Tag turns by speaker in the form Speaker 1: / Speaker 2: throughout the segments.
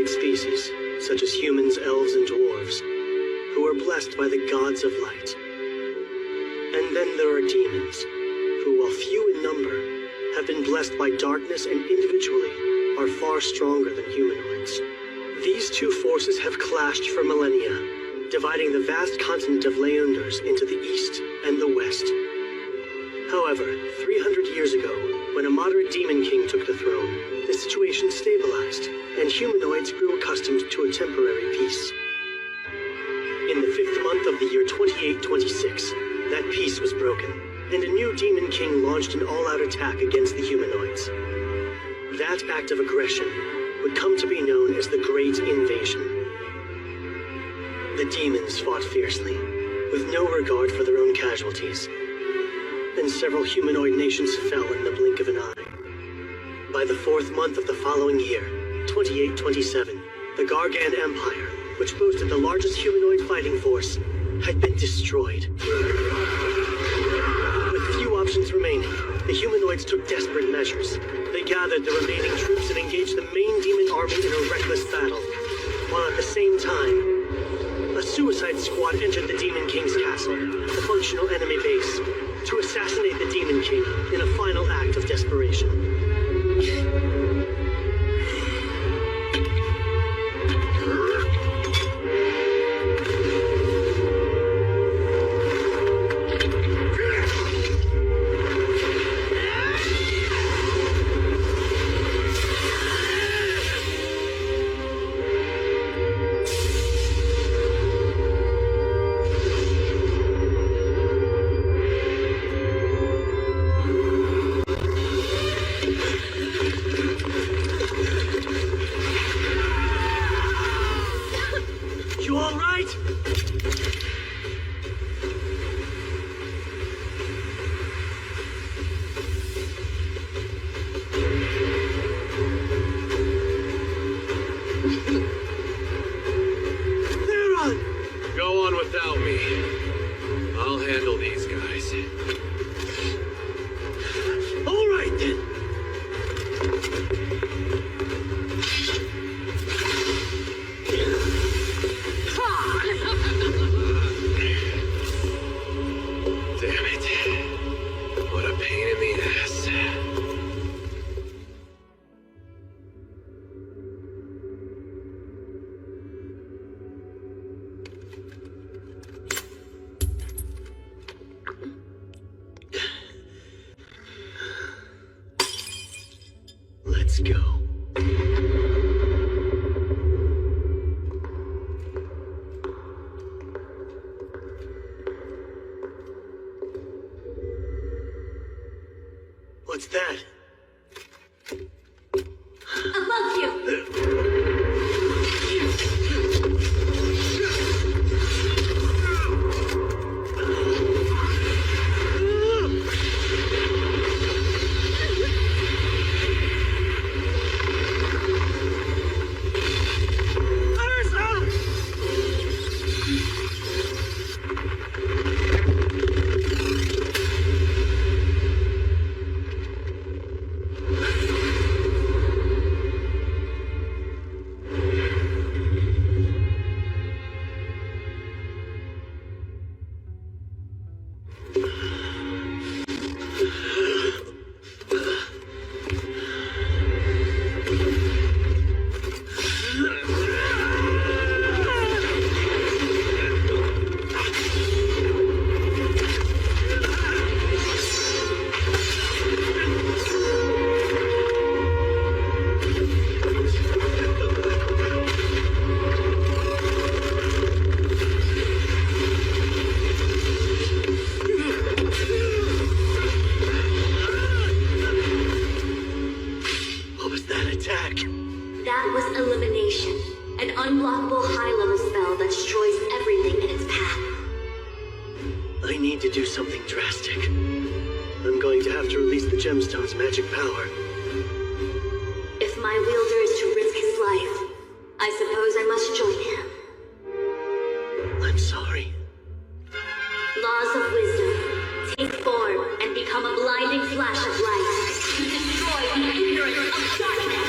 Speaker 1: humanoid species, such as humans, elves, and dwarves, who are blessed by the gods of light. And then there are demons, who, while few in number, have been blessed by darkness and individually are far stronger than humanoids. These two forces have clashed for millennia, dividing the vast continent of Leunders into the east and the west. However, 300 years ago, when a moderate demon king took the throne, the situation stabilized, and humanoids grew accustomed to a temporary peace. In the 5th month of the year 2826, that peace was broken, and a new demon king launched an all-out attack against the humanoids. That act of aggression would come to be known as the Great Invasion. The demons fought fiercely, with no regard for their own casualties, and several humanoid nations fell in the blink of an eye. By the 4th month of the following year, 2827, the Gargan Empire, which boasted the largest humanoid fighting force, had been destroyed. With few options remaining, the humanoids took desperate measures. They gathered the remaining troops and engaged the main demon army in a reckless battle, while at the same time, a suicide squad entered the Demon King's castle, the functional enemy base, to assassinate the Demon King in a final act of desperation. Let's go. What's that?
Speaker 2: Above you!
Speaker 1: Gemstone's magic power.
Speaker 2: If my wielder is to risk his life, I suppose I must join him.
Speaker 1: I'm sorry.
Speaker 2: Laws of wisdom. Take form and become a blinding flash of light to destroy the ignorance of darkness.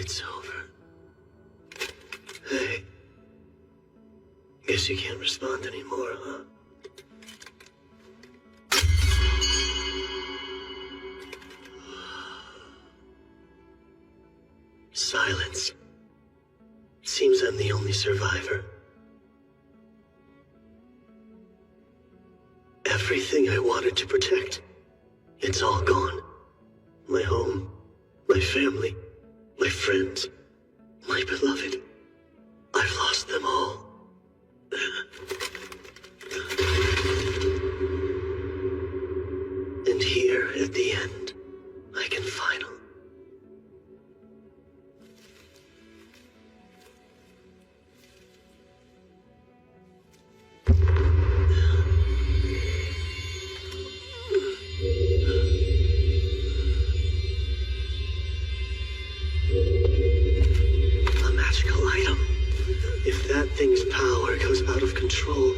Speaker 1: It's over. Hey. Guess you can't respond anymore, huh? Silence. Seems I'm the only survivor. Everything I wanted to protect, it's all gone. My home, my family, my friends, my beloved. I've lost them all. And here, at the end, I can finally... A magical item. If that thing's power goes out of control...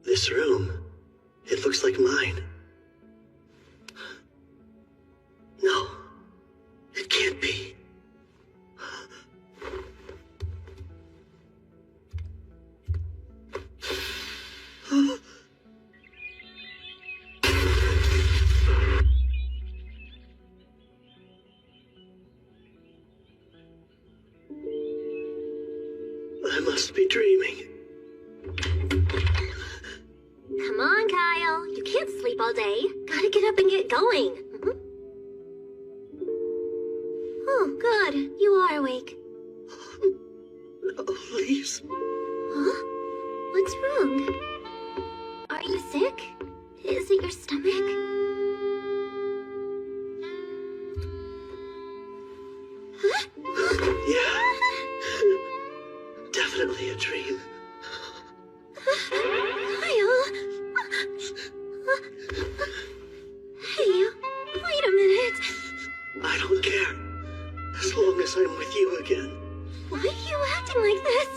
Speaker 1: This room, it looks like mine. No, it can't be. I must be dreaming.
Speaker 2: Come on, Kyle. You can't sleep all day. Gotta get up and get going. Oh, good. You are awake.
Speaker 1: No, please.
Speaker 2: Huh? What's wrong? Are you sick? Is it your stomach? Huh?
Speaker 1: Yeah. Definitely a dream.
Speaker 2: Kyle? Hey, wait a minute.
Speaker 1: I don't care. As long as I'm with you again.
Speaker 2: Why are you acting like this?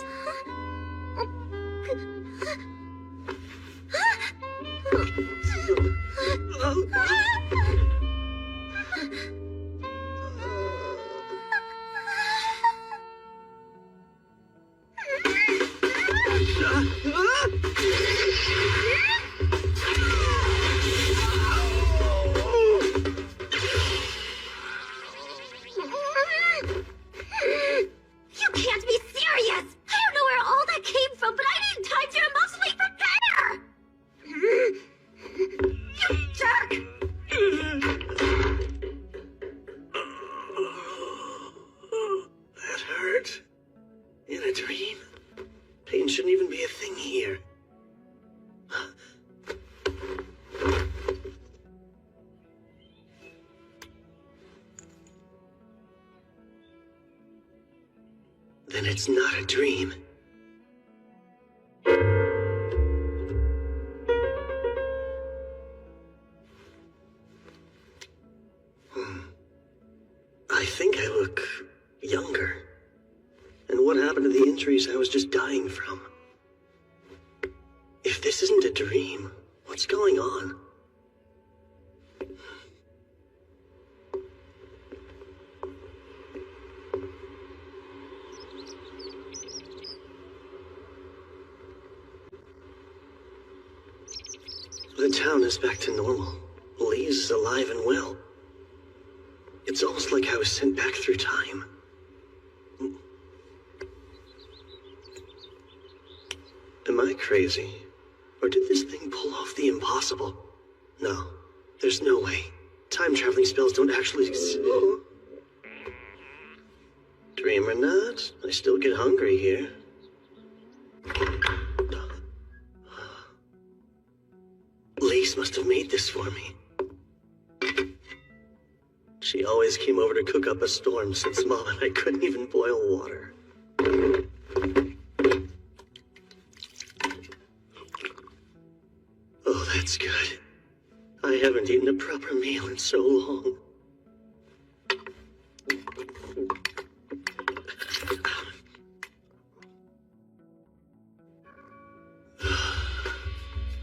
Speaker 2: You can't be serious! I don't know where all that came from, but I need time to emotionally prepare! You jerk!
Speaker 1: That hurt. In a dream. Pain shouldn't even be a thing here. Then it's not a dream. I think I look younger. And what happened to the injuries I was just dying from? If this isn't a dream, what's going on? The town is back to normal. Lee's is alive and well. It's almost like I was sent back through time. Am I crazy? Or did this thing pull off the impossible? No, there's no way. Time-traveling spells don't actually exist. Dream or not, I still get hungry here. Lise must have made this for me. She always came over to cook up a storm since Mom and I couldn't even boil water. Oh, that's good. I haven't eaten a proper meal in so long.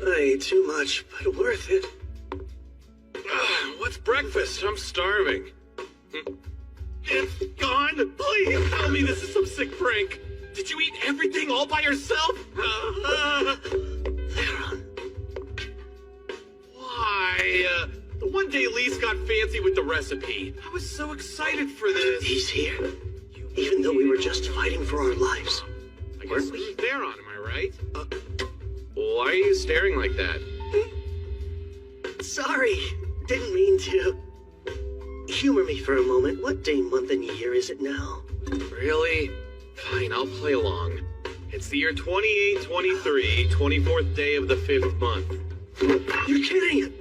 Speaker 1: I ate too much, but worth it.
Speaker 3: What's breakfast? I'm starving. It's gone! Please tell me this is some sick prank! Did you eat everything all by yourself?
Speaker 1: Theron.
Speaker 3: Why? The one day Lise got fancy with the recipe. I was so excited for this.
Speaker 1: He's here. Even though we were just fighting for our lives.
Speaker 3: I guess this is Theron, am I right? Why are you staring like that?
Speaker 1: Sorry. Didn't mean to. Humor me for a moment. What day, month, and year is it now?
Speaker 3: Really? Fine, I'll play along. It's the year 2823, 24th day of the 5th month.
Speaker 1: You're kidding!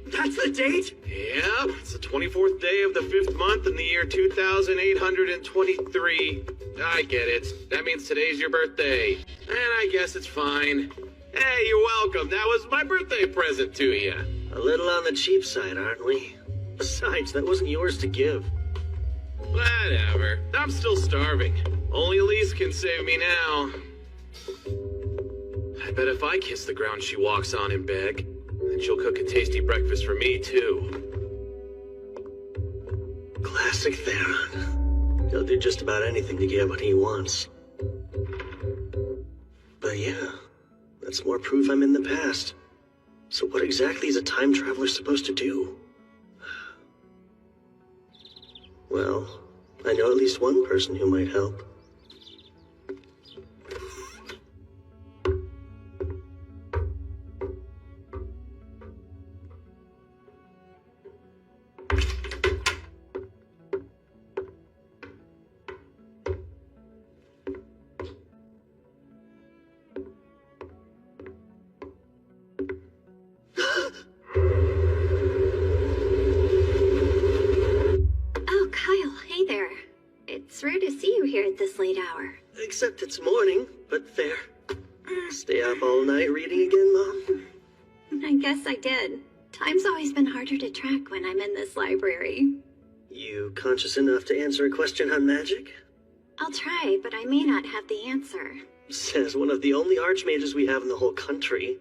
Speaker 1: That's the date?
Speaker 3: Yeah, it's the 24th day of the 5th month in the year 2823. I get it. That means today's your birthday. And I guess it's fine. Hey, you're welcome. That was my birthday present to you.
Speaker 1: A little on the cheap side, aren't we? Besides, that wasn't yours to give.
Speaker 3: Whatever. I'm still starving. Only Lise can save me now. I bet if I kiss the ground she walks on and beg, then she'll cook a tasty breakfast for me, too.
Speaker 1: Classic Theron. He'll do just about anything to get what he wants. But yeah, that's more proof I'm in the past. So what exactly is a time traveler supposed to do? Well, I know at least one person who might help.
Speaker 2: It's rare to see you here at this late hour.
Speaker 1: Except it's morning, but fair. Stay up all night reading again, Mom?
Speaker 2: I guess I did. Time's always been harder to track when I'm in this library.
Speaker 1: You conscious enough to answer a question on magic?
Speaker 2: I'll try, but I may not have the answer.
Speaker 1: Says one of the only archmages we have in the whole country.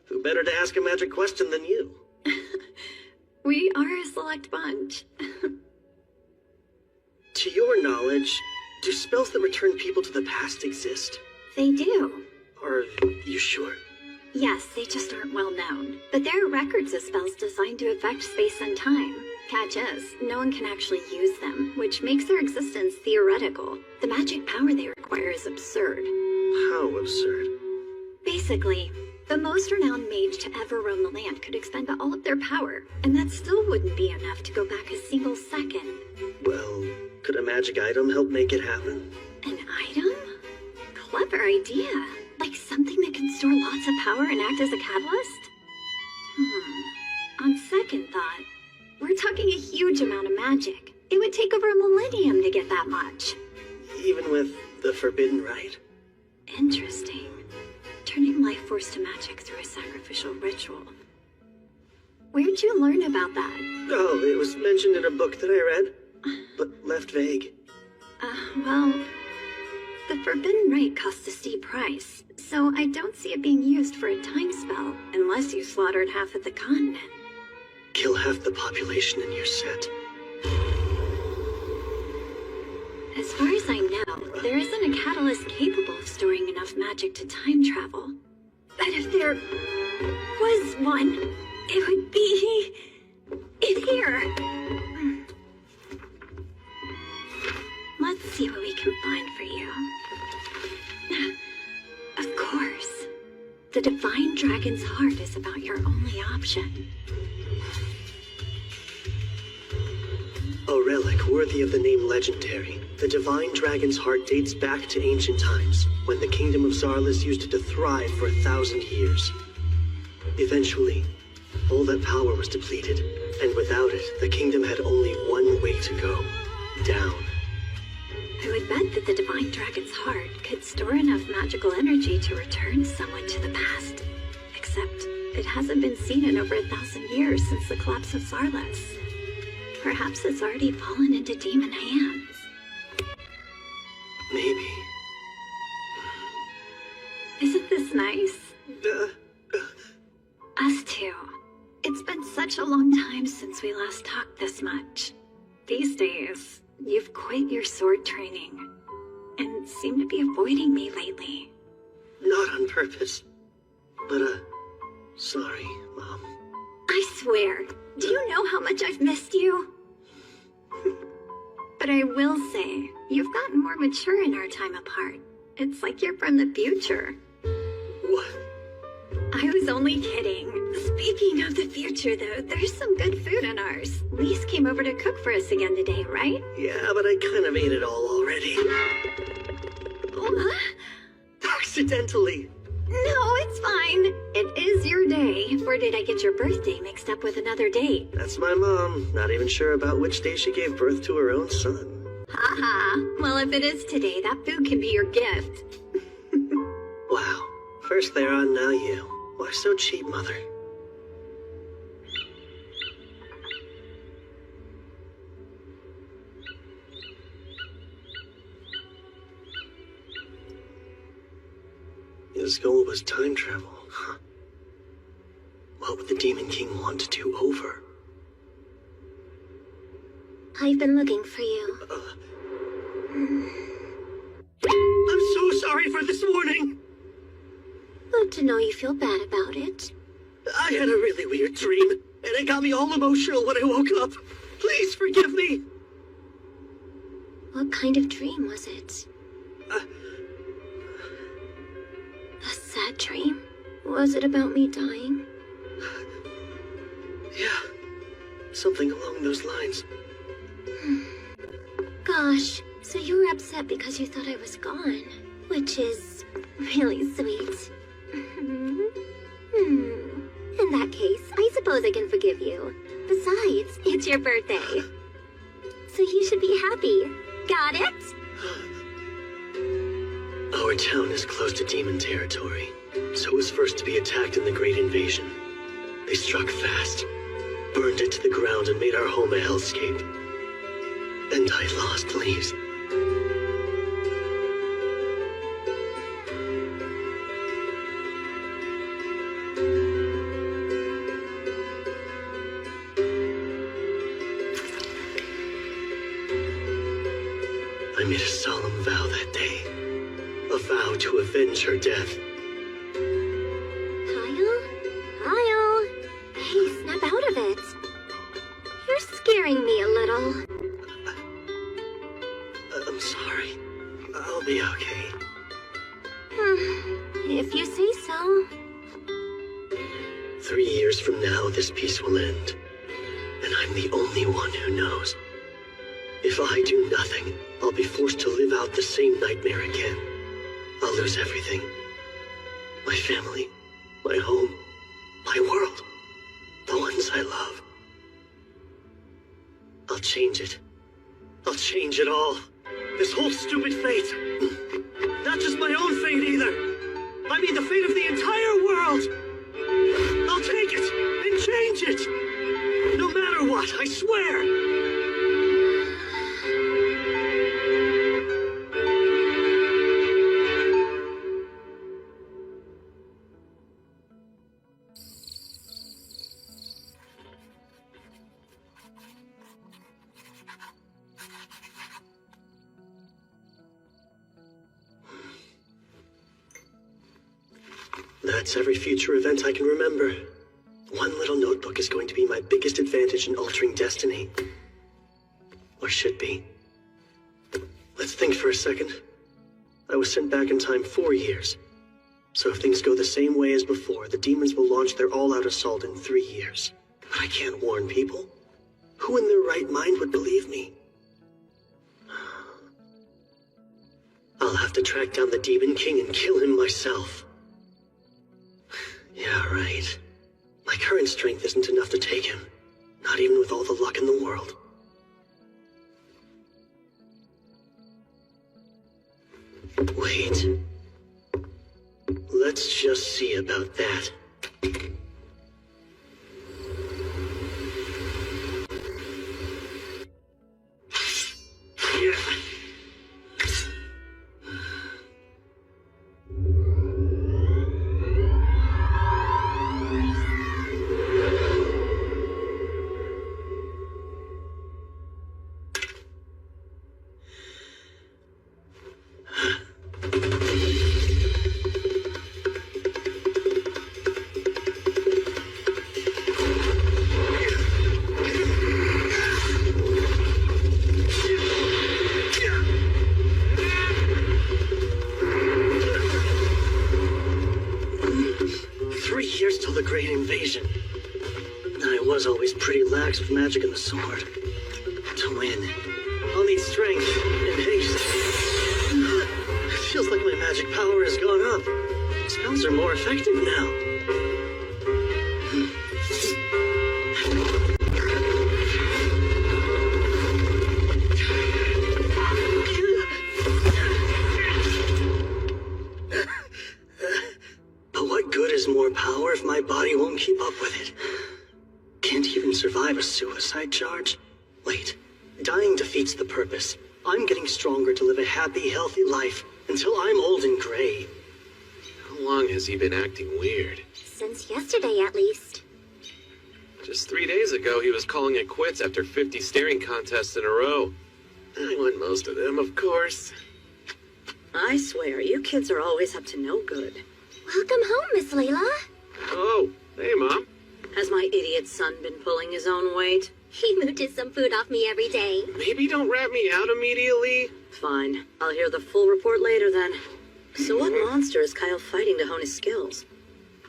Speaker 1: Who better to ask a magic question than you?
Speaker 2: We are a select bunch.
Speaker 1: To your knowledge, do spells that return people to the past exist?
Speaker 2: They do.
Speaker 1: Are you sure?
Speaker 2: Yes, they just aren't well known. But there are records of spells designed to affect space and time. Catch is, no one can actually use them, which makes their existence theoretical. The magic power they require is absurd.
Speaker 1: How absurd?
Speaker 2: Basically, the most renowned mage to ever roam the land could expend all of their power, and that still wouldn't be enough to go back a single second.
Speaker 1: Well, could a magic item help make it happen?
Speaker 2: An item? Clever idea. Like something that can store lots of power and act as a catalyst? On second thought, we're talking a huge amount of magic. It would take over a millennium to get that much.
Speaker 1: Even with the forbidden rite?
Speaker 2: Interesting. Turning life force to magic through a sacrificial ritual. Where'd you learn about that?
Speaker 1: Oh, it was mentioned in a book that I read, but left vague.
Speaker 2: Well, the forbidden rite costs a steep price, so I don't see it being used for a time spell unless you slaughtered half of the continent.
Speaker 1: Kill half the population in your set.
Speaker 2: As far as I know, there isn't a catalyst capable of storing enough magic to time travel. But if they're was one, it would be in here. Let's see what we can find for you. Of course. The Divine Dragon's Heart is about your only option.
Speaker 1: A relic worthy of the name Legendary, the Divine Dragon's Heart dates back to ancient times, when the Kingdom of Zarlis used it to thrive for 1,000 years. Eventually, all that power was depleted, and without it, the kingdom had only one way to go: down.
Speaker 2: I would bet that the Divine Dragon's Heart could store enough magical energy to return someone to the past. Except, it hasn't been seen in over 1,000 years since the collapse of Zarlis. Perhaps it's already fallen into demon hands.
Speaker 1: Maybe.
Speaker 2: Isn't this nice? Us too. It's been such a long time since we last talked this much. These days, you've quit your sword training, and seem to be avoiding me lately.
Speaker 1: Not on purpose. But, sorry, Mom.
Speaker 2: I swear, do you know how much I've missed you? But I will say, you've gotten more mature in our time apart. It's like you're from the future.
Speaker 1: What?
Speaker 2: I was only kidding. Speaking of the future, though, there's some good food in ours. Lise came over to cook for us again today, right?
Speaker 1: Yeah, but I kind of ate it all already.
Speaker 2: What?
Speaker 1: Accidentally.
Speaker 2: No, it's fine. It is your day. Or did I get your birthday mixed up with another date?
Speaker 1: That's my mom. Not even sure about which day she gave birth to her own son.
Speaker 2: Haha. Well, if it is today, that food can be your gift.
Speaker 1: Wow. First they're on, now you. Why so cheap, Mother? His goal was time travel, huh? What would the Demon King want to do over?
Speaker 2: I've been looking for you.
Speaker 1: I'm so sorry for this morning!
Speaker 2: Good to know you feel bad about it.
Speaker 1: I had a really weird dream, and it got me all emotional when I woke up. Please forgive me!
Speaker 2: What kind of dream was it? A sad dream? Was it about me dying?
Speaker 1: Yeah, something along those lines.
Speaker 2: Gosh, so you were upset because you thought I was gone, which is really sweet. In that case, I suppose I can forgive you. Besides, it's your birthday. So you should be happy. Got it?
Speaker 1: Our town is close to demon territory, so it was first to be attacked in the Great Invasion. They struck fast, burned it to the ground, and made our home a hellscape. And I lost Lise. I made a solemn vow that day. A vow to avenge her death.
Speaker 2: Kyle? Kyle? Hey, snap out of it. You're scaring me a little.
Speaker 1: I'm sorry. I'll be okay.
Speaker 2: If you say so.
Speaker 1: 3 years from now, this peace will end. And I'm the only one who knows. If I do nothing, I'll be forced to live out the same nightmare again. I'll lose everything. My family, my home, my world, the ones I love. I'll change it. I'll change it all. This whole stupid fate. Not just my own fate either. I mean the fate of the entire world. I'll take it and change it. No matter what, I swear. That's every future event I can remember. One little notebook is going to be my biggest advantage in altering destiny. Or should be. Let's think for a second. I was sent back in time 4 years. So if things go the same way as before, the demons will launch their all-out assault in 3 years. But I can't warn people. Who in their right mind would believe me? I'll have to track down the Demon King and kill him myself. Yeah, right. My current strength isn't enough to take him. Not even with all the luck in the world. Wait. Let's just see about that. Yeah. 3 years till the Great Invasion. I was always pretty lax with magic and the sword. To win, I'll need strength and haste. It feels like my magic power has gone up. Spells are more effective now. But what good is more power if my body won't keep up with it? Can't even survive a suicide charge? Wait, dying defeats the purpose. I'm getting stronger to live a happy, healthy life until I'm old and gray.
Speaker 3: How long has he been acting weird?
Speaker 4: Since yesterday, at least.
Speaker 3: Just 3 days ago, he was calling it quits after 50 staring contests in a row. I won most of them, of course.
Speaker 5: I swear, you kids are always up to no good.
Speaker 4: Welcome home, Miss Layla.
Speaker 3: Oh, hey, Mom.
Speaker 5: Has my idiot son been pulling his own weight?
Speaker 4: He mooches some food off me every day.
Speaker 3: Maybe don't rat me out immediately.
Speaker 5: Fine. I'll hear the full report later then. So what monster is Kyle fighting to hone his skills?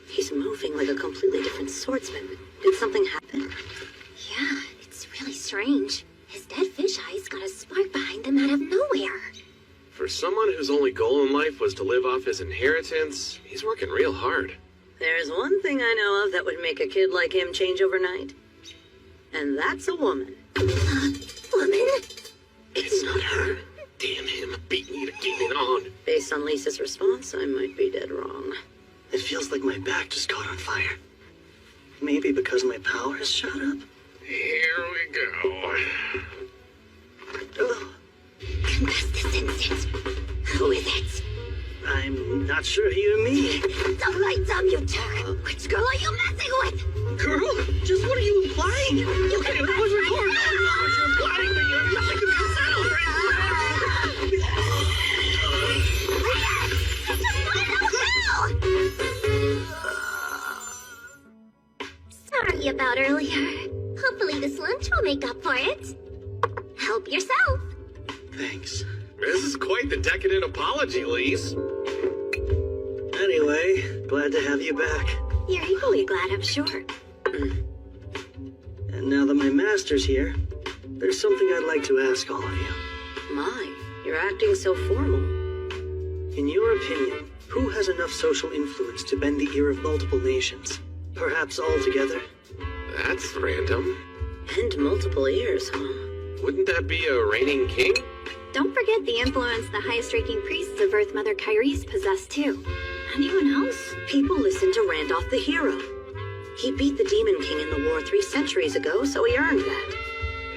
Speaker 5: He's moving like a completely different swordsman. Did something happen?
Speaker 4: Yeah, it's really strange. His dead fish eyes got a spark behind them out of nowhere.
Speaker 3: For someone whose only goal in life was to live off his inheritance, he's working real hard.
Speaker 5: There's one thing I know of that would make a kid like him change overnight. And that's a woman.
Speaker 4: Woman?
Speaker 3: It's not her. Damn him, beat me to keep it on.
Speaker 5: Based on Lisa's response, I might be dead wrong.
Speaker 1: It feels like my back just caught on fire. Maybe because my power has shot up?
Speaker 3: Here we go.
Speaker 1: Oh,
Speaker 4: Confess this instant. Who is it?
Speaker 1: I'm not sure who you mean.
Speaker 4: Don't light up, you jerk. Which girl are you messing with?
Speaker 1: Girl? Just what are you implying?
Speaker 4: You
Speaker 1: Okay,
Speaker 4: can
Speaker 1: that was
Speaker 4: mess
Speaker 1: recorded.
Speaker 4: with
Speaker 1: I know what you're implying, but you have nothing to be settled
Speaker 4: Sorry about earlier. Hopefully this lunch will make up for it. Help yourself.
Speaker 1: Thanks.
Speaker 3: This is quite the decadent apology, Lise.
Speaker 1: Anyway, glad to have you back.
Speaker 2: You're equally glad, I'm sure.
Speaker 1: And now that my master's here, there's something I'd like to ask all of you.
Speaker 5: My, you're acting so formal.
Speaker 1: In your opinion, who has enough social influence to bend the ear of multiple nations? Perhaps all together?
Speaker 3: That's random.
Speaker 5: And multiple ears, huh?
Speaker 3: Wouldn't that be a reigning king?
Speaker 2: Don't forget the influence the highest-ranking priests of Earth Mother Kyrie's possess, too. Anyone else?
Speaker 5: People listen to Randolph the hero. He beat the Demon King in the war 3 centuries ago, so he earned that.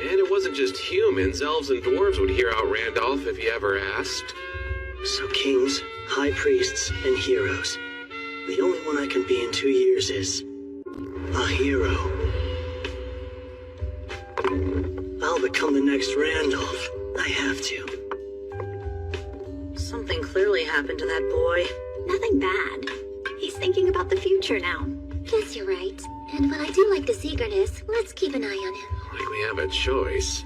Speaker 3: And it wasn't just humans. Elves and dwarves would hear out Randolph if he ever asked.
Speaker 1: So kings, high priests, and heroes. The only one I can be in 2 years is... a hero. I'll become the next Randolph. I have to.
Speaker 5: Something clearly happened to that boy.
Speaker 2: Nothing bad. He's thinking about the future now.
Speaker 4: Guess you're right. And while I do like this eagerness, let's keep an eye on him.
Speaker 3: Like we have a choice.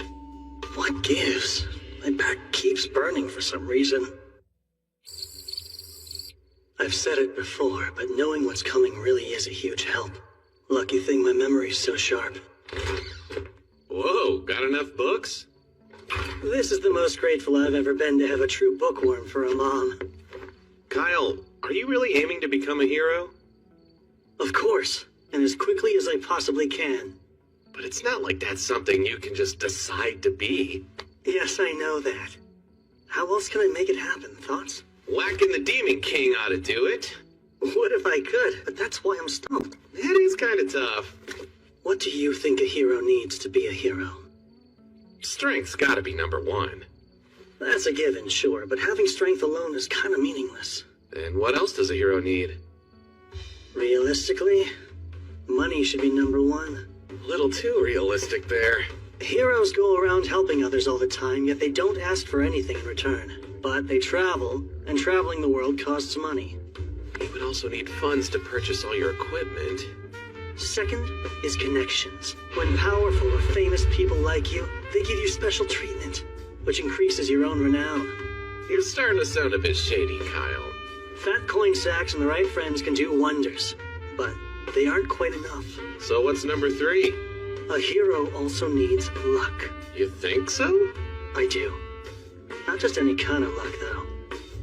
Speaker 1: What gives? My back keeps burning for some reason. I've said it before, but knowing what's coming really is a huge help. Lucky thing my memory's so sharp.
Speaker 3: Whoa, got enough books?
Speaker 1: This is the most grateful I've ever been to have a true bookworm for a mom.
Speaker 3: Kyle, are you really aiming to become a hero?
Speaker 1: Of course, and as quickly as I possibly can.
Speaker 3: But it's not like that's something you can just decide to be.
Speaker 1: Yes, I know that. How else can I make it happen? Thoughts?
Speaker 3: Whacking the Demon King ought to do it.
Speaker 1: What if I could? But that's why I'm stumped.
Speaker 3: That is kind of tough.
Speaker 1: What do you think a hero needs to be a hero?
Speaker 3: Strength's gotta be number one.
Speaker 1: That's a given, sure, but having strength alone is kind of meaningless.
Speaker 3: Then what else does a hero need?
Speaker 1: Realistically, money should be number one.
Speaker 3: A little too realistic there.
Speaker 1: Heroes go around helping others all the time, yet they don't ask for anything in return. But they travel, and traveling the world costs money.
Speaker 3: You would also need funds to purchase all your equipment.
Speaker 1: Second is connections. When powerful or famous people like you, they give you special treatment, which increases your own renown.
Speaker 3: You're starting to sound a bit shady, Kyle.
Speaker 1: Fat coin sacks and the right friends can do wonders, but they aren't quite enough.
Speaker 3: So what's number three?
Speaker 1: A hero also needs luck.
Speaker 3: You think so?
Speaker 1: I do. Not just any kind of luck, though.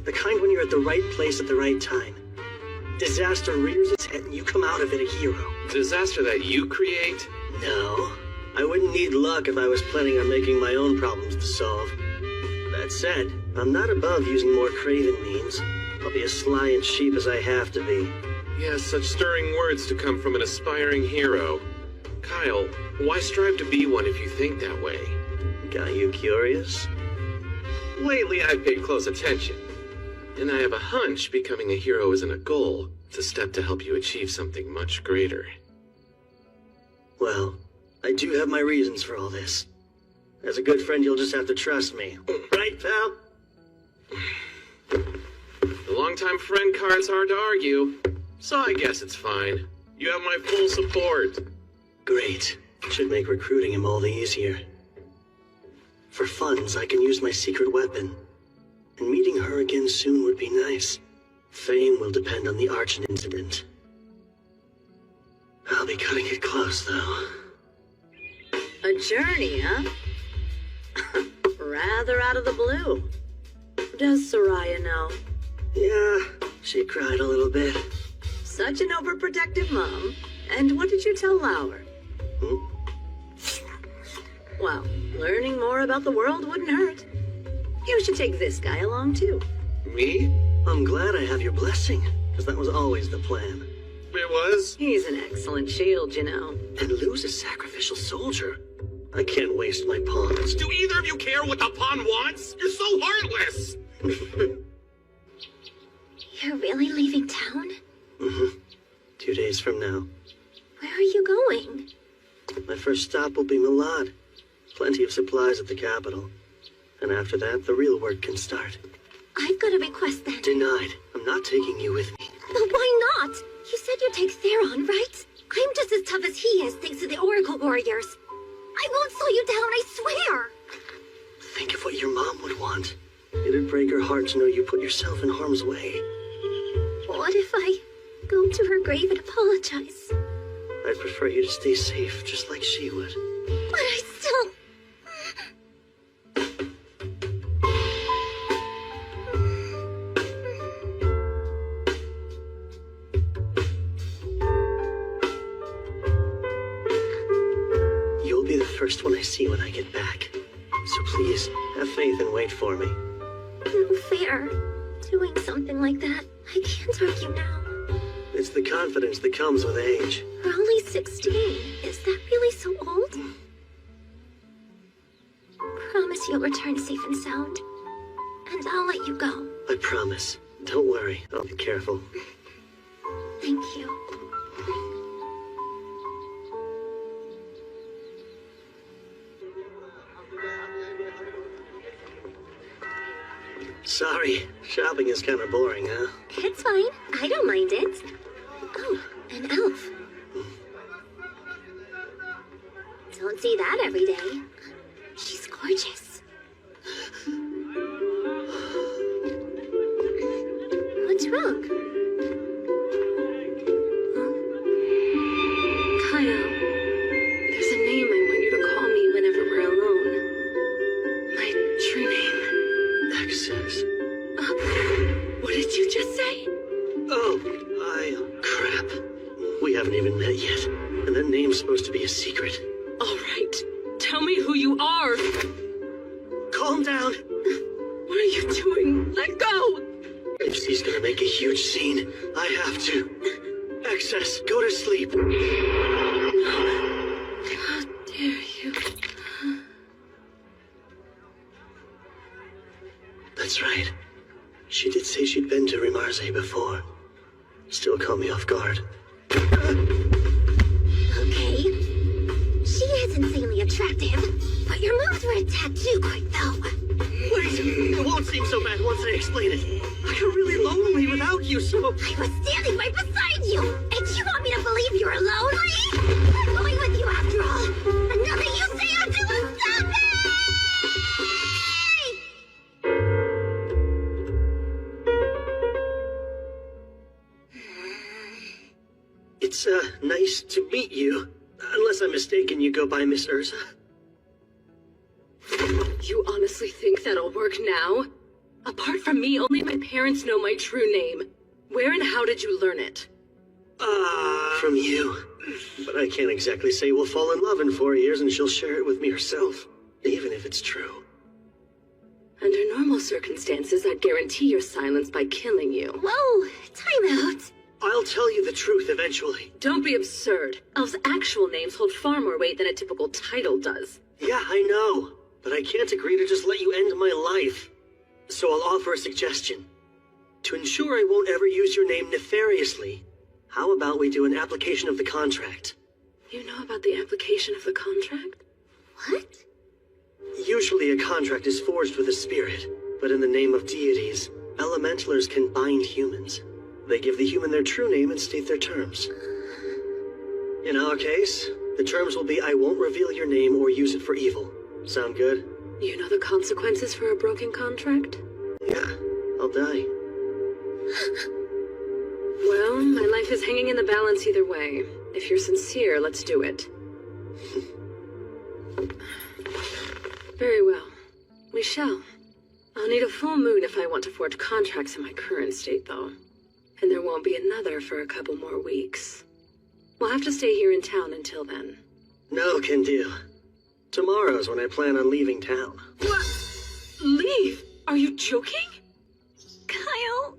Speaker 1: The kind when you're at the right place at the right time. Disaster rears its head and you come out of it a hero.
Speaker 3: Disaster that you create?
Speaker 1: No. I wouldn't need luck if I was planning on making my own problems to solve. That said, I'm not above using more craven means. I'll be as sly and cheap as I have to be.
Speaker 3: Yes, such stirring words to come from an aspiring hero. Kyle, why strive to be one if you think that way?
Speaker 1: Got you curious?
Speaker 3: Lately, I've paid close attention. And I have a hunch becoming a hero isn't a goal. It's a step to help you achieve something much greater.
Speaker 1: Well, I do have my reasons for all this. As a good friend, you'll just have to trust me. Right, pal?
Speaker 3: The longtime friend card's hard to argue, so I guess it's fine. You have my full support.
Speaker 1: Great. Should make recruiting him all the easier. For funds, I can use my secret weapon. And meeting her again soon would be nice. Fame will depend on the Archon incident. I'll be cutting it close, though.
Speaker 5: A journey, huh? Rather out of the blue. Does Soraya know?
Speaker 1: Yeah, she cried a little bit.
Speaker 5: Such an overprotective mom. And what did you tell Lauer? Well, learning more about the world wouldn't hurt. You should take this guy along, too.
Speaker 3: Me?
Speaker 1: I'm glad I have your blessing, because that was always the plan.
Speaker 3: It was?
Speaker 5: He's an excellent shield, you know.
Speaker 1: And lose a sacrificial soldier. I can't waste my pawns.
Speaker 3: Do either of you care what the pawn wants? You're so heartless!
Speaker 4: You're really leaving town?
Speaker 1: 2 days from now.
Speaker 4: Where are you going?
Speaker 1: My first stop will be Milad. Plenty of supplies at the capital. And after that, the real work can start.
Speaker 4: I've got a request then.
Speaker 1: Denied. I'm not taking you with me.
Speaker 4: But why not? You said you'd take Theron, right? I'm just as tough as he is, thanks to the Oracle Warriors. I won't slow you down, I swear!
Speaker 1: Think of what your mom would want. It'd break her heart to know you put yourself in harm's way.
Speaker 4: What if I go to her grave and apologize?
Speaker 1: I'd prefer you to stay safe, just like she would.
Speaker 4: But I still...
Speaker 1: You'll be the first one I see when I get back. So please, have faith and wait for me.
Speaker 4: No fair. Doing something like that, I can't argue now.
Speaker 1: It's the confidence that comes with age.
Speaker 4: We're only 16. Is that really so old? Promise you'll return safe and sound. And I'll let you go.
Speaker 1: I promise. Don't worry, I'll be careful.
Speaker 4: Thank you.
Speaker 1: Sorry, shopping is kind of boring, huh?
Speaker 4: It's fine. I don't mind it. Oh, an elf. Don't see that every day. She's gorgeous. What's wrong?
Speaker 5: Kyle, there's a name I want you to call me whenever we're alone. My true name.
Speaker 1: Access.
Speaker 5: What did you just say?
Speaker 1: Oh, crap. We haven't even met yet. And that name's supposed to be a secret.
Speaker 5: All right. Tell me who you are.
Speaker 1: Calm down.
Speaker 5: What are you doing? Let go.
Speaker 1: If she's gonna make a huge scene, I have to. Access, go to sleep.
Speaker 5: How dare you?
Speaker 1: That's right. She did say she'd been to Rimarze before. Still caught me off guard.
Speaker 4: Okay. She is insanely attractive, but your moves were a tad too quick, though.
Speaker 1: Wait, it won't seem so bad once I explain it. I got really lonely without you, so...
Speaker 4: I was standing right beside you, and you want me to believe you're lonely? I'm going with you after all. And nothing you say or do will stop me!
Speaker 1: It's, nice to meet you. Unless I'm mistaken, you go by Miss Urza?
Speaker 5: You honestly think that'll work now? Apart from me, only my parents know my true name. Where and how did you learn it?
Speaker 1: From you. But I can't exactly say we'll fall in love in 4 years and she'll share it with me herself, even if it's true.
Speaker 5: Under normal circumstances, I'd guarantee your silence by killing you.
Speaker 4: Whoa, time out.
Speaker 1: I'll tell you the truth eventually.
Speaker 5: Don't be absurd. Elves' actual names hold far more weight than a typical title does.
Speaker 1: Yeah, I know. But I can't agree to just let you end my life. So I'll offer a suggestion. To ensure I won't ever use your name nefariously, how about we do an application of the contract?
Speaker 5: You know about the application of the contract?
Speaker 4: What?
Speaker 1: Usually a contract is forged with a spirit, but in the name of deities, elementalers can bind humans. They give the human their true name and state their terms. In our case, the terms will be I won't reveal your name or use it for evil. Sound good?
Speaker 5: You know the consequences for a broken contract?
Speaker 1: Yeah, I'll die.
Speaker 5: Well, my life is hanging in the balance either way. If you're sincere, let's do it. Very well. We shall. I'll need a full moon if I want to forge contracts in my current state, though. And there won't be another for a couple more weeks. We'll have to stay here in town until then.
Speaker 1: No can do. Tomorrow's when I plan on leaving town.
Speaker 5: What? Leave? Are you joking?
Speaker 2: Kyle,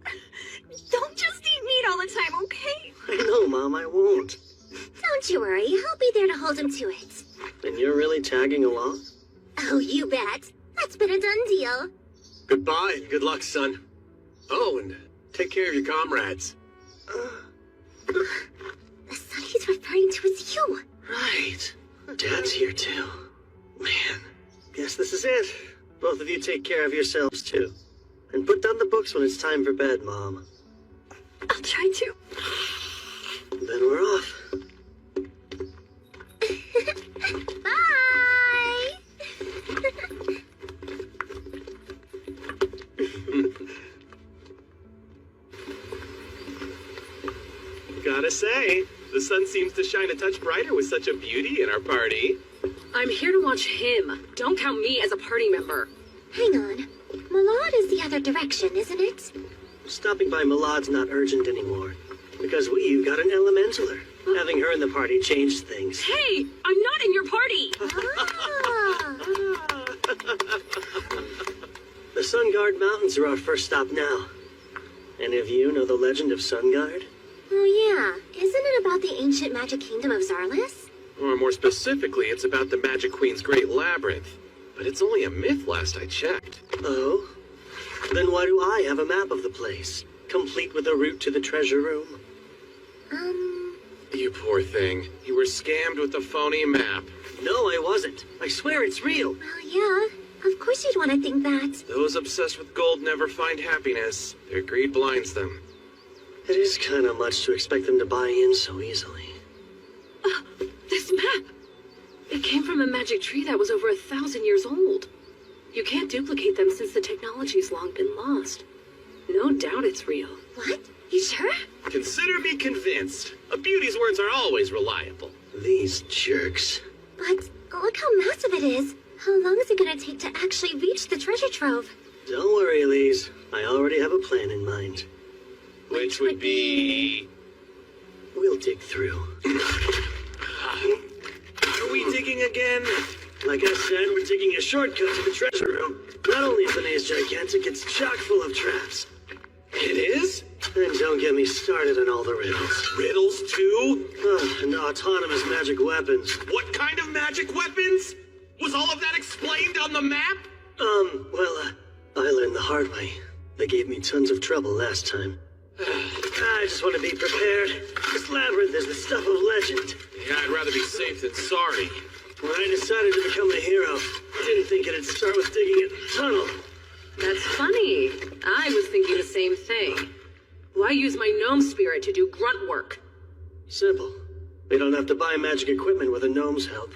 Speaker 2: don't just eat meat all the time, okay?
Speaker 1: I know, Mom, I won't.
Speaker 4: Don't you worry, I'll be there to hold him to it.
Speaker 1: And you're really tagging along?
Speaker 4: Oh, you bet. That's been a done deal.
Speaker 3: Goodbye. Good luck, son. Oh, and take care of your comrades.
Speaker 4: The son he's referring to is you.
Speaker 1: Right. Dad's here, too. Man, guess this is it. Both of you take care of yourselves, too. And put down the books when it's time for bed, Mom.
Speaker 2: I'll try to.
Speaker 1: Then we're off.
Speaker 4: Bye!
Speaker 3: Gotta say, the sun seems to shine a touch brighter with such a beauty in our party.
Speaker 5: I'm here to watch him. Don't count me as a party member.
Speaker 4: Hang on. Malad is the other direction, isn't it?
Speaker 1: Stopping by Malad's not urgent anymore. Because we've got an elementaler. Having her in the party changed things.
Speaker 5: Hey, I'm not in your party.
Speaker 4: Ah.
Speaker 1: The Sunguard Mountains are our first stop now. Any of you know the legend of Sunguard?
Speaker 4: Oh yeah, isn't it about the ancient magic kingdom of Zarlis?
Speaker 3: Or more specifically, it's about the Magic Queen's Great Labyrinth. But it's only a myth last I checked.
Speaker 1: Oh? Then why do I have a map of the place, complete with a route to the treasure room?
Speaker 3: You poor thing. You were scammed with a phony map.
Speaker 1: No, I wasn't. I swear it's real.
Speaker 4: Well, yeah, of course you'd want to think that.
Speaker 3: Those obsessed with gold never find happiness. Their greed blinds them.
Speaker 1: It is kind of much to expect them to buy in so easily.
Speaker 5: This map. It came from a magic tree that was over 1,000 years old. You can't duplicate them since the technology's long been lost. No doubt it's real.
Speaker 4: What? You sure?
Speaker 3: Consider me convinced. A beauty's words are always reliable.
Speaker 1: These jerks.
Speaker 4: But look how massive it is. How long is it gonna take to actually reach the treasure trove?
Speaker 1: Don't worry, Elise. I already have a plan in mind.
Speaker 3: Which would be...
Speaker 1: We'll dig through.
Speaker 3: Are we digging again?
Speaker 1: Like I said, we're taking a shortcut to the treasure room. Not only is the maze gigantic, it's chock full of traps.
Speaker 3: It is?
Speaker 1: And don't get me started on all the riddles.
Speaker 3: Riddles too?
Speaker 1: And autonomous magic weapons.
Speaker 3: What kind of magic weapons? Was all of that explained on the map?
Speaker 1: I learned the hard way. They gave me tons of trouble last time. I just want to be prepared. This labyrinth is the stuff of legend.
Speaker 3: Yeah, I'd rather be safe than sorry.
Speaker 1: When I decided to become a hero, I didn't think it'd start with digging a tunnel.
Speaker 5: That's funny. I was thinking the same thing. Why use my gnome spirit to do grunt work?
Speaker 1: Simple. We don't have to buy magic equipment with a gnome's help.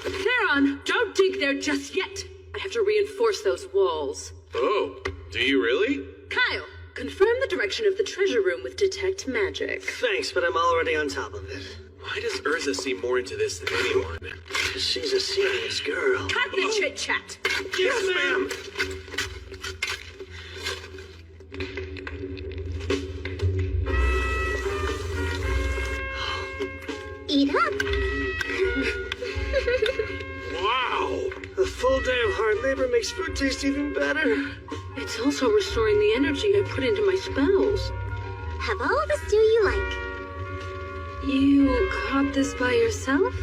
Speaker 5: Theron, don't dig there just yet. I have to reinforce those walls.
Speaker 3: Oh, do you really?
Speaker 5: Kyle, confirm the direction of the treasure room with Detect Magic.
Speaker 1: Thanks, but I'm already on top of it.
Speaker 3: Why does Urza seem more into this than anyone?
Speaker 1: She's a serious girl.
Speaker 5: Cut the chit-chat!
Speaker 3: Yes, ma'am!
Speaker 4: Eat up.
Speaker 3: Wow!
Speaker 1: A full day of hard labor makes food taste even better.
Speaker 5: It's also restoring the energy I put into my spells.
Speaker 4: Have all the stew you like.
Speaker 5: You caught this by yourself?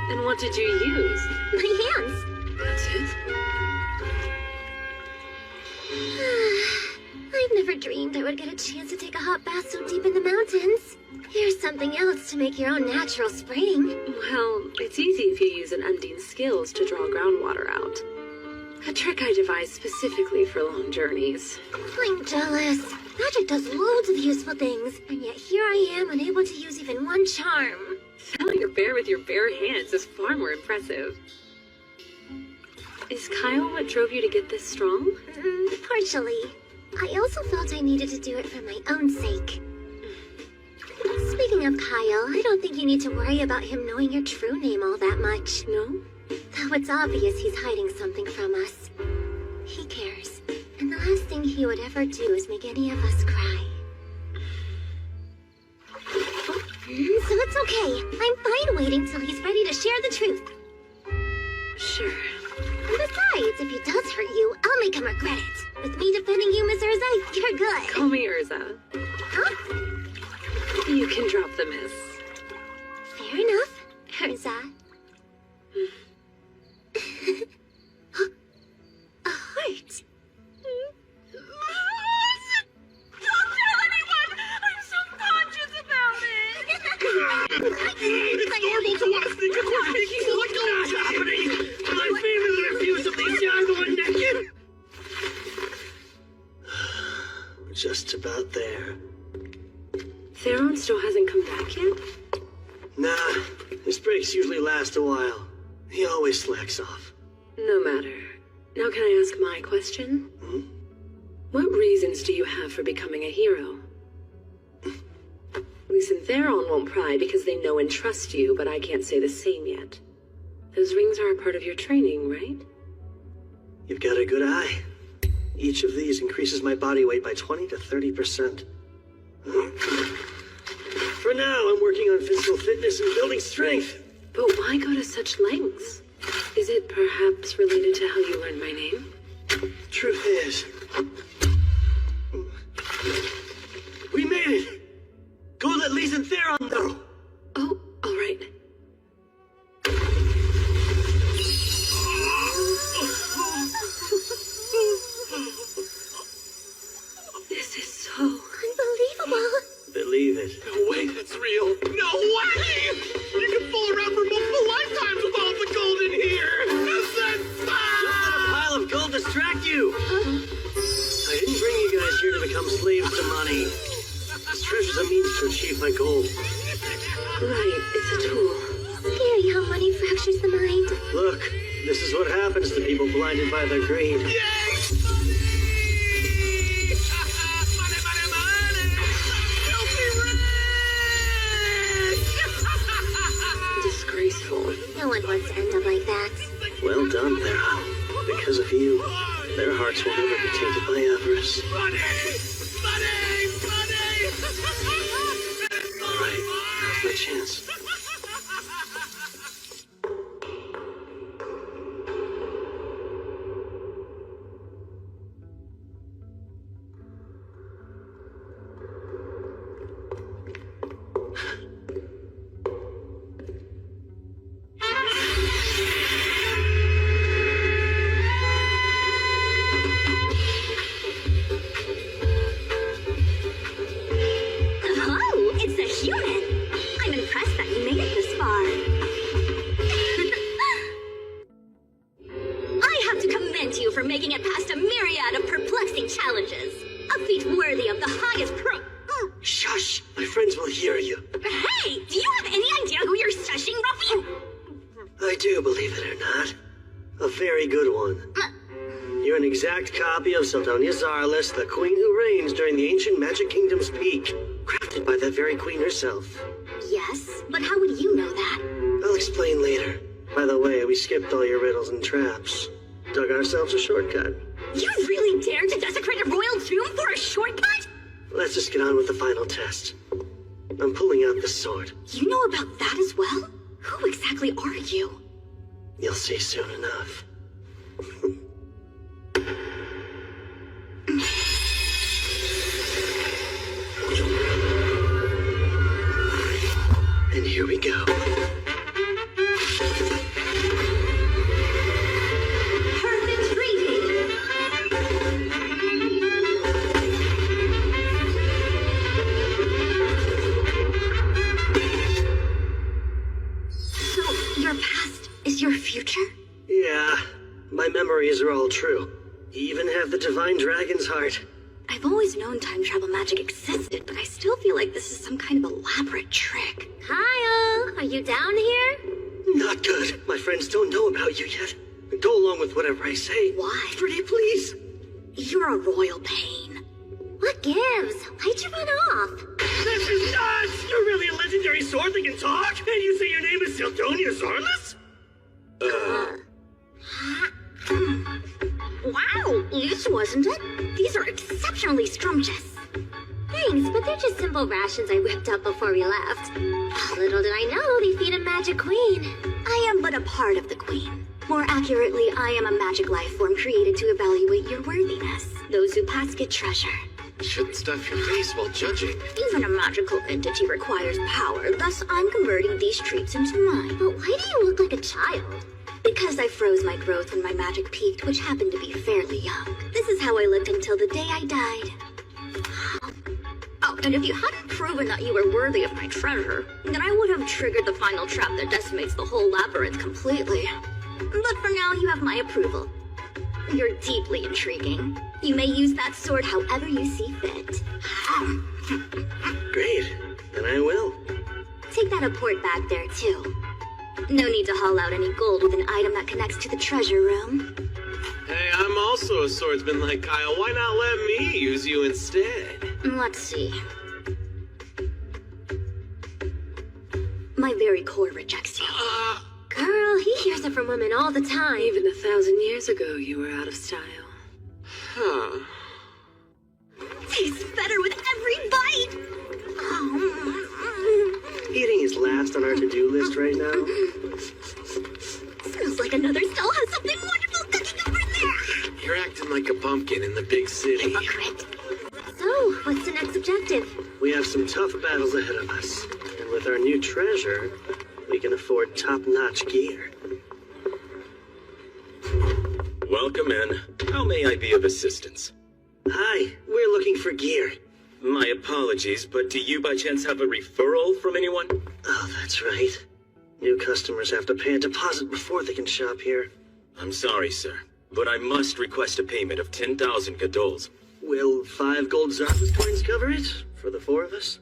Speaker 5: And what did you use?
Speaker 4: My hands.
Speaker 5: That's it?
Speaker 4: I've never dreamed I would get a chance to take a hot bath so deep in the mountains. Here's something else to make your own natural spring.
Speaker 5: Well, it's easy if you use an Undine's skills to draw groundwater out. A trick I devised specifically for long journeys.
Speaker 4: I'm jealous. Magic does loads of useful things, and yet here I am unable to use even one charm.
Speaker 5: Felling a bear with your bare hands is far more impressive. Is Kyle what drove you to get this strong?
Speaker 4: Partially. I also felt I needed to do it for my own sake. Speaking of Kyle, I don't think you need to worry about him knowing your true name all that much.
Speaker 5: No?
Speaker 4: Though it's obvious he's hiding something from us. He cares. And the last thing he would ever do is make any of us cry. So it's okay. I'm fine waiting till he's ready to share the truth.
Speaker 5: Sure.
Speaker 4: And besides, if he does hurt you, I'll make him regret it. With me defending you, Miss Urza, you're good.
Speaker 5: Call me Urza.
Speaker 4: Huh?
Speaker 5: You can drop the miss.
Speaker 4: Fair enough, Urza. A heart.
Speaker 5: Don't tell anyone! I'm subconscious about it!
Speaker 3: It's normal to want to sneak a quick peek into what goes happening!
Speaker 1: My favorite reviews of these young one naked. We're just about there.
Speaker 5: Theron still hasn't come back yet?
Speaker 1: Nah, his breaks usually last a while. He always slacks off.
Speaker 5: No matter. Now can I ask my question? What reasons do you have for becoming a hero? Lys and Theron won't pry because they know and trust you, but I can't say the same yet. Those rings are a part of your training, right?
Speaker 1: You've got a good eye. Each of these increases my body weight by 20 to 30%. For now, I'm working on physical fitness and building strength.
Speaker 5: But why go to such lengths? Is it perhaps related to how you learned my name?
Speaker 1: Truth is, we made it. Go let Lys and Theron know.
Speaker 5: Oh, all right. This is so...
Speaker 4: Unbelievable.
Speaker 1: Believe it.
Speaker 3: No way that's real! No way! You can fool around for multiple lifetimes with all the gold in here!
Speaker 1: Don't let a pile of gold distract you. I didn't bring you guys here to become slaves to money. This treasure's a means to achieve my goal.
Speaker 5: Right, it's a tool.
Speaker 4: Scary how money fractures the mind.
Speaker 1: Look, this is what happens to people blinded by their greed.
Speaker 5: Disgraceful.
Speaker 4: No one wants to end up like that.
Speaker 1: Well done, Thera. Because of you, their hearts will never be tainted by avarice. All right, now's my chance.
Speaker 2: Oh, it's a human! I'm impressed that you made it this far. I have to commend you for making it past a myriad of perplexing challenges. A feat worthy of the highest
Speaker 1: Shush! My friends will hear you.
Speaker 2: Hey, do you have any idea who you're shushing, Ruffy?
Speaker 1: I do, believe it or not. A very good one. You're an exact copy of Sildonia Zarlis, the queen who reigns during the ancient Magic Kingdom's peak, crafted by that very queen herself.
Speaker 2: Yes, but how would you know that?
Speaker 1: I'll explain later. By the way, we skipped all your riddles and traps. Dug ourselves a shortcut.
Speaker 2: You really dared to desecrate a royal tomb for a shortcut?
Speaker 1: Let's just get on with the final test. I'm pulling out this sword.
Speaker 2: You know about that as well? Who exactly are you?
Speaker 1: You'll see soon enough. And here we go.
Speaker 2: Perfect reading. So, your past is your future?
Speaker 1: Yeah, my memories are all true. You even have the divine dragon's heart.
Speaker 2: I've always known time travel magic existed, but I still feel like this is some kind of elaborate trick.
Speaker 4: Kyle, are you down here?
Speaker 1: Not good. My friends don't know about you yet. Go along with whatever I say.
Speaker 2: Why?
Speaker 1: Pretty please.
Speaker 2: You're a royal pain.
Speaker 4: What gives? Why'd you run off?
Speaker 1: This is nuts! You're really a legendary sword that can talk? And you say your name is Sildonia Zarlis?
Speaker 2: Wow, loose, wasn't it? These are exceptionally scrumptious.
Speaker 4: Thanks, but they're just simple rations I whipped up before we left. Little did I know they feed a magic queen.
Speaker 2: I am but a part of the queen. More accurately, I am a magic life form created to evaluate your worthiness. Those who pass get treasure.
Speaker 3: Shouldn't stuff your face while judging.
Speaker 2: Even a magical entity requires power, thus I'm converting these treats into mine.
Speaker 4: But why do you look like a child?
Speaker 2: Because I froze my growth when my magic peaked, which happened to be fairly young. This is how I looked until the day I died. Oh, and if you hadn't proven that you were worthy of my treasure, then I would have triggered the final trap that decimates the whole labyrinth completely. But for now, you have my approval. You're deeply intriguing. You may use that sword however you see fit.
Speaker 1: Great. Then I will.
Speaker 2: Take that apport back there, too. No need to haul out any gold with an item that connects to the treasure room.
Speaker 3: Hey, I'm also a swordsman like Kyle. Why not let me use you instead?
Speaker 2: Let's see. My very core rejects you.
Speaker 4: Girl, he hears it from women all the time.
Speaker 5: Even 1,000 years ago, you were out of style.
Speaker 3: Huh.
Speaker 2: Tastes better with every bite!
Speaker 1: Eating is last on our to-do list right now.
Speaker 2: Smells like another stall has something wonderful cooking over there!
Speaker 3: You're acting like a pumpkin in the big city.
Speaker 2: Hypocrite.
Speaker 4: So, what's the next objective?
Speaker 1: We have some tough battles ahead of us. And with our new treasure, we can afford top-notch gear.
Speaker 6: Welcome in. How may I be of assistance?
Speaker 1: Hi, we're looking for gear.
Speaker 6: My apologies, but do you by chance have a referral from anyone?
Speaker 1: Oh, that's right. New customers have to pay a deposit before they can shop here.
Speaker 6: I'm sorry, sir, but I must request a payment of 10,000 gadols.
Speaker 1: Will 5 gold Zarlis coins cover it? For the 4 of us?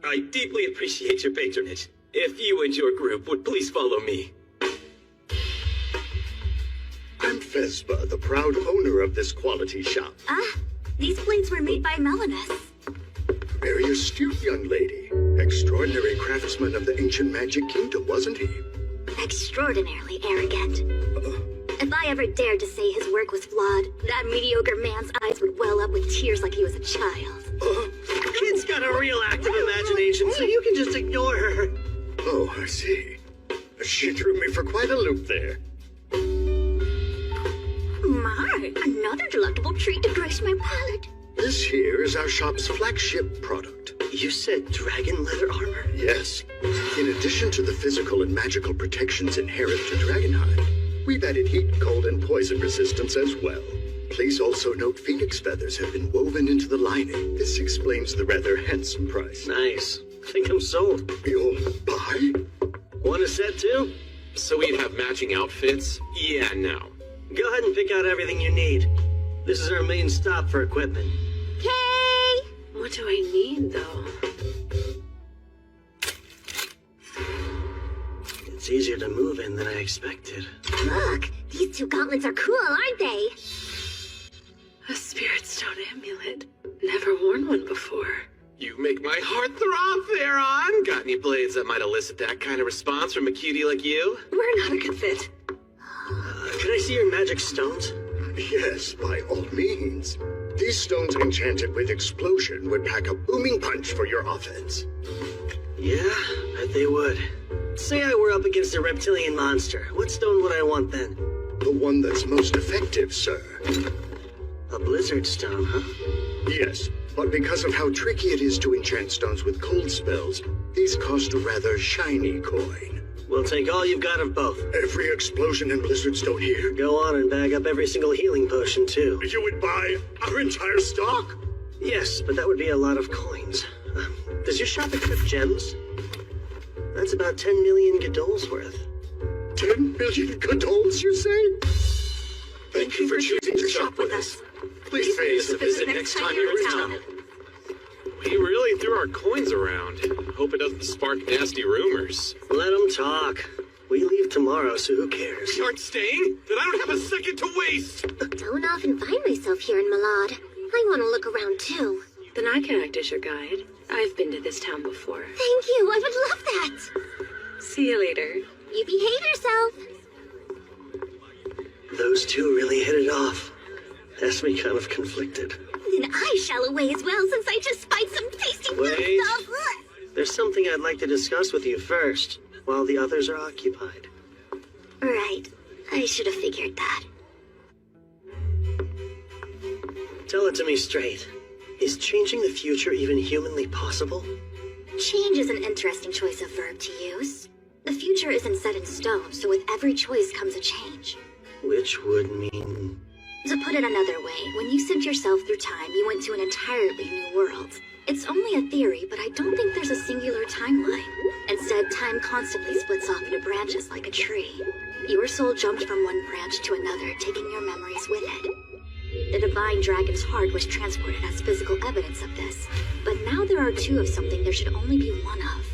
Speaker 6: I deeply appreciate your patronage. If you and your group would please follow me.
Speaker 7: I'm Vespa, the proud owner of this quality shop.
Speaker 2: Ah, these blades were made by Melanus.
Speaker 7: Very astute young lady. Extraordinary craftsman of the ancient magic kingdom, wasn't he?
Speaker 2: Extraordinarily arrogant. If I ever dared to say his work was flawed, that mediocre man's eyes would well up with tears like he was a child.
Speaker 1: Kid's got a real active imagination, so you can just ignore her.
Speaker 7: Oh, I see. She threw me for quite a loop there.
Speaker 2: My, another delectable treat to grace my palate.
Speaker 7: This here is our shop's flagship product.
Speaker 1: You said dragon leather armor?
Speaker 7: Yes. In addition to the physical and magical protections inherent to Dragonhide, we've added heat, cold, and poison resistance as well. Please also note phoenix feathers have been woven into the lining. This explains the rather handsome price.
Speaker 1: Nice. Think I'm sold.
Speaker 7: You'll buy?
Speaker 1: Want a set too?
Speaker 3: So we'd have matching outfits? Yeah, no.
Speaker 1: Go ahead and pick out everything you need. This is our main stop for equipment.
Speaker 2: Okay.
Speaker 5: What do I need, though?
Speaker 1: It's easier to move in than I expected.
Speaker 4: Look, these two gauntlets are cool, aren't they?
Speaker 5: A spirit stone amulet. Never worn one before.
Speaker 3: You make my heart throb there, On. Got any blades that might elicit that kind of response from a cutie like you?
Speaker 5: We're not a good fit.
Speaker 1: Can I see your magic stones?
Speaker 7: Yes, by all means. These stones enchanted with explosion would pack a booming punch for your offense.
Speaker 1: Yeah, bet they would. Say I were up against a reptilian monster. What stone would I want then?
Speaker 7: The one that's most effective, sir.
Speaker 1: A blizzard stone, huh?
Speaker 7: Yes, but because of how tricky it is to enchant stones with cold spells, these cost a rather shiny coin.
Speaker 1: We'll take all you've got of both.
Speaker 7: Every explosion and blizzard stone here.
Speaker 1: Go on and bag up every single healing potion, too.
Speaker 7: You would buy our entire stock?
Speaker 1: Yes, but that would be a lot of coins. Does your shop accept gems? That's about 10 million Godol's worth.
Speaker 7: 10 million Godol's, you say? Thank you for choosing to shop with us. Please pay us a visit next time you're in town.
Speaker 3: We really threw our coins around. Hope it doesn't spark nasty rumors.
Speaker 1: Let them talk. We leave tomorrow, so who cares?
Speaker 3: You aren't staying? Then I don't have a second to waste!
Speaker 4: Don't often find myself here in Malad. I want to look around too.
Speaker 5: Then I can act as your guide. I've been to this town before.
Speaker 4: Thank you, I would love that.
Speaker 5: See you later.
Speaker 4: You behave yourself.
Speaker 1: Those two really hit it off. Has me kind of conflicted.
Speaker 4: Then I shall away as well, since I just spied some tasty good
Speaker 1: Wait.
Speaker 4: stuff.
Speaker 1: There's something I'd like to discuss with you first, while the others are occupied.
Speaker 4: Right. I should have figured that.
Speaker 1: Tell it to me straight. Is changing the future even humanly possible?
Speaker 4: Change is an interesting choice of verb to use. The future isn't set in stone, so with every choice comes a change.
Speaker 1: Which would mean...
Speaker 4: To put it another way, when you sent yourself through time, you went to an entirely new world. It's only a theory, but I don't think there's a singular timeline. Instead, time constantly splits off into branches like a tree. Your soul jumped from one branch to another, taking your memories with it. The divine dragon's heart was transported as physical evidence of this, but now there are two of something there should only be one of.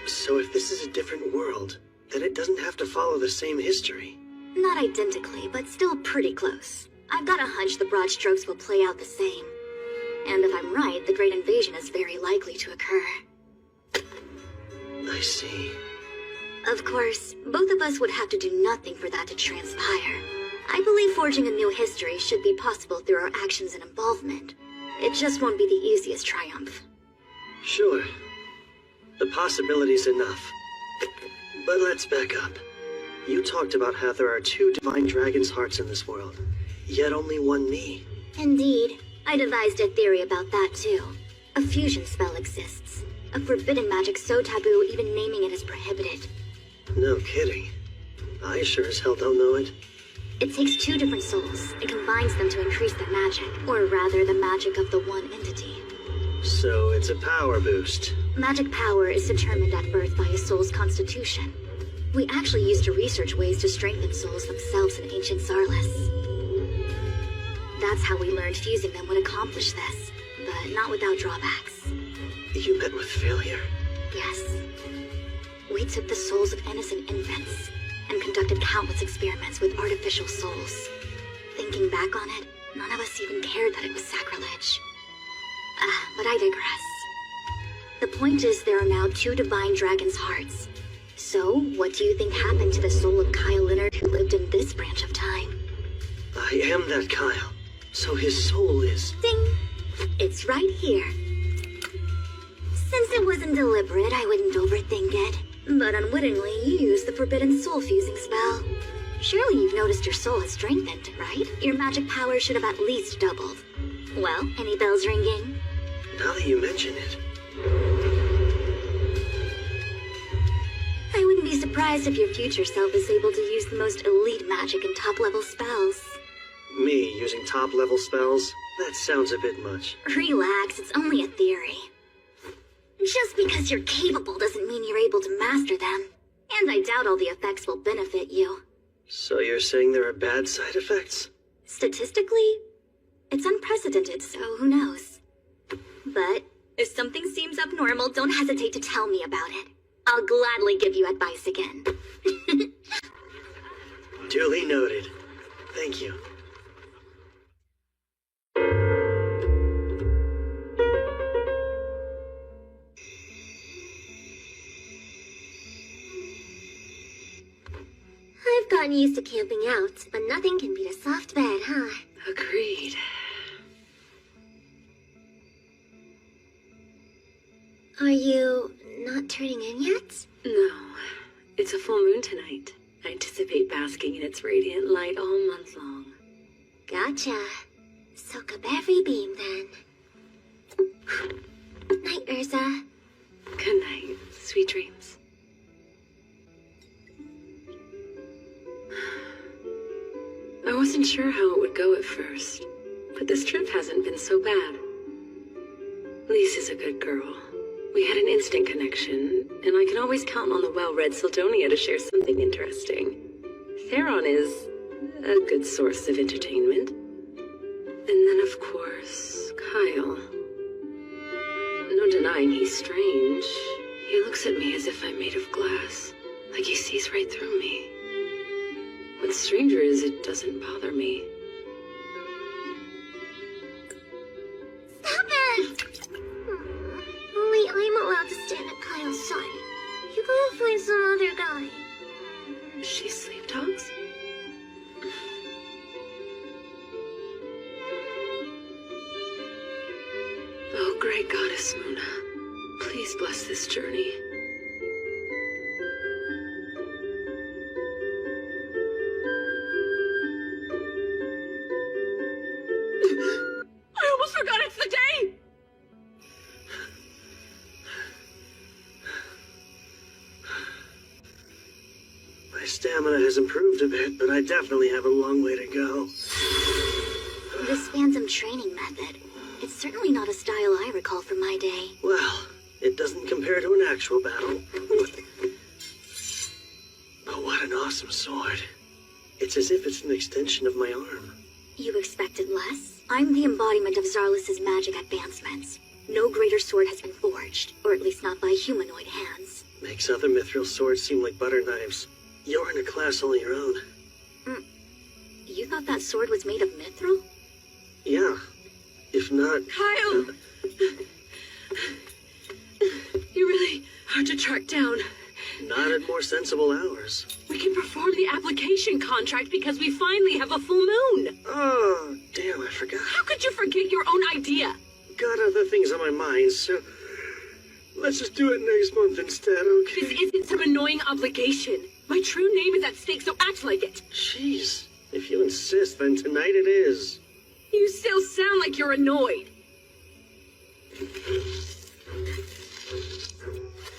Speaker 1: So if this is a different world, then it doesn't have to follow the same history.
Speaker 4: Not identically, but still pretty close. I've got a hunch the broad strokes will play out the same. And if I'm right, the Great Invasion is very likely to occur.
Speaker 1: I see.
Speaker 4: Of course, both of us would have to do nothing for that to transpire. I believe forging a new history should be possible through our actions and involvement. It just won't be the easiest triumph.
Speaker 1: Sure. The possibility's enough. But let's back up. You talked about how there are two divine dragon's hearts in this world, yet only one me.
Speaker 4: Indeed. I devised a theory about that too. A fusion spell exists. A forbidden magic so taboo even naming it is prohibited.
Speaker 1: No kidding. I sure as hell don't know it.
Speaker 4: It takes two different souls and combines them to increase their magic, or rather the magic of the one entity.
Speaker 1: So it's a power boost.
Speaker 4: Magic power is determined at birth by a soul's constitution. We actually used to research ways to strengthen souls themselves in ancient Zarlis. That's how we learned fusing them would accomplish this, but not without drawbacks.
Speaker 1: You met with failure?
Speaker 4: Yes. We took the souls of innocent infants and conducted countless experiments with artificial souls. Thinking back on it, none of us even cared that it was sacrilege. But I digress. The point is there are now 2 divine dragon's hearts. So, what do you think happened to the soul of Kyle Leonard who lived in this branch of time?
Speaker 1: I am that Kyle, so his soul is...
Speaker 4: Ding! It's right here. Since it wasn't deliberate, I wouldn't overthink it. But unwittingly, you used the forbidden soul fusing spell. Surely you've noticed your soul has strengthened, right? Your magic power should have at least doubled. Well, any bells ringing?
Speaker 1: Now that you mention it...
Speaker 4: I wouldn't be surprised if your future self is able to use the most elite magic and top-level spells.
Speaker 1: Me using top-level spells? That sounds a bit much.
Speaker 4: Relax, it's only a theory. Just because you're capable doesn't mean you're able to master them. And I doubt all the effects will benefit you.
Speaker 1: So you're saying there are bad side effects?
Speaker 4: Statistically, it's unprecedented, so who knows? But if something seems abnormal, don't hesitate to tell me about it. I'll gladly give you advice again.
Speaker 1: Duly noted. Thank you.
Speaker 4: I've gotten used to camping out, but nothing can beat a soft bed, huh?
Speaker 5: Agreed.
Speaker 4: Are you not turning in yet?
Speaker 5: No. It's a full moon tonight. I anticipate basking in its radiant light all month long.
Speaker 4: Gotcha. Soak up every beam, then. Night, Urza.
Speaker 5: Good night. Sweet dreams. I wasn't sure how it would go at first, but this trip hasn't been so bad. Lise is a good girl. We had an instant connection, and I can always count on the well-read Sildonia to share something interesting. Theron is a good source of entertainment. And then, of course, Kyle. No denying he's strange. He looks at me as if I'm made of glass, like he sees right through me. What's stranger is it doesn't bother me.
Speaker 4: Stop it! Only I'm allowed to stand at Kyle's side. You gotta find some other guy.
Speaker 5: She sleeptalks? Oh, great goddess Muna, please bless this journey. I almost forgot it's the day!
Speaker 1: My stamina has improved a bit, but I definitely have a long way to go.
Speaker 4: This phantom training method. It's certainly not a style I recall from my day.
Speaker 1: Well, it doesn't compare to an actual battle. But what an awesome sword. It's as if it's an extension of my arm.
Speaker 4: You expected less? I'm the embodiment of Zarlus's magic advancements. No greater sword has been forged, or at least not by humanoid hands.
Speaker 1: Makes other mithril swords seem like butter knives. You're in a class all your own.
Speaker 4: You thought that sword was made of mithril?
Speaker 1: Yeah. If not...
Speaker 5: Kyle! You're really hard to track down.
Speaker 1: Not at more sensible hours.
Speaker 5: We can perform the application contract because we finally have a full moon.
Speaker 1: Oh, damn, I forgot.
Speaker 5: How could you forget your own idea?
Speaker 1: Got other things on my mind, so... Let's just do it next month instead, okay?
Speaker 5: This isn't some annoying obligation. My true name is at stake, so act like it.
Speaker 1: Jeez. If you insist, then tonight it is.
Speaker 5: You still sound like you're annoyed.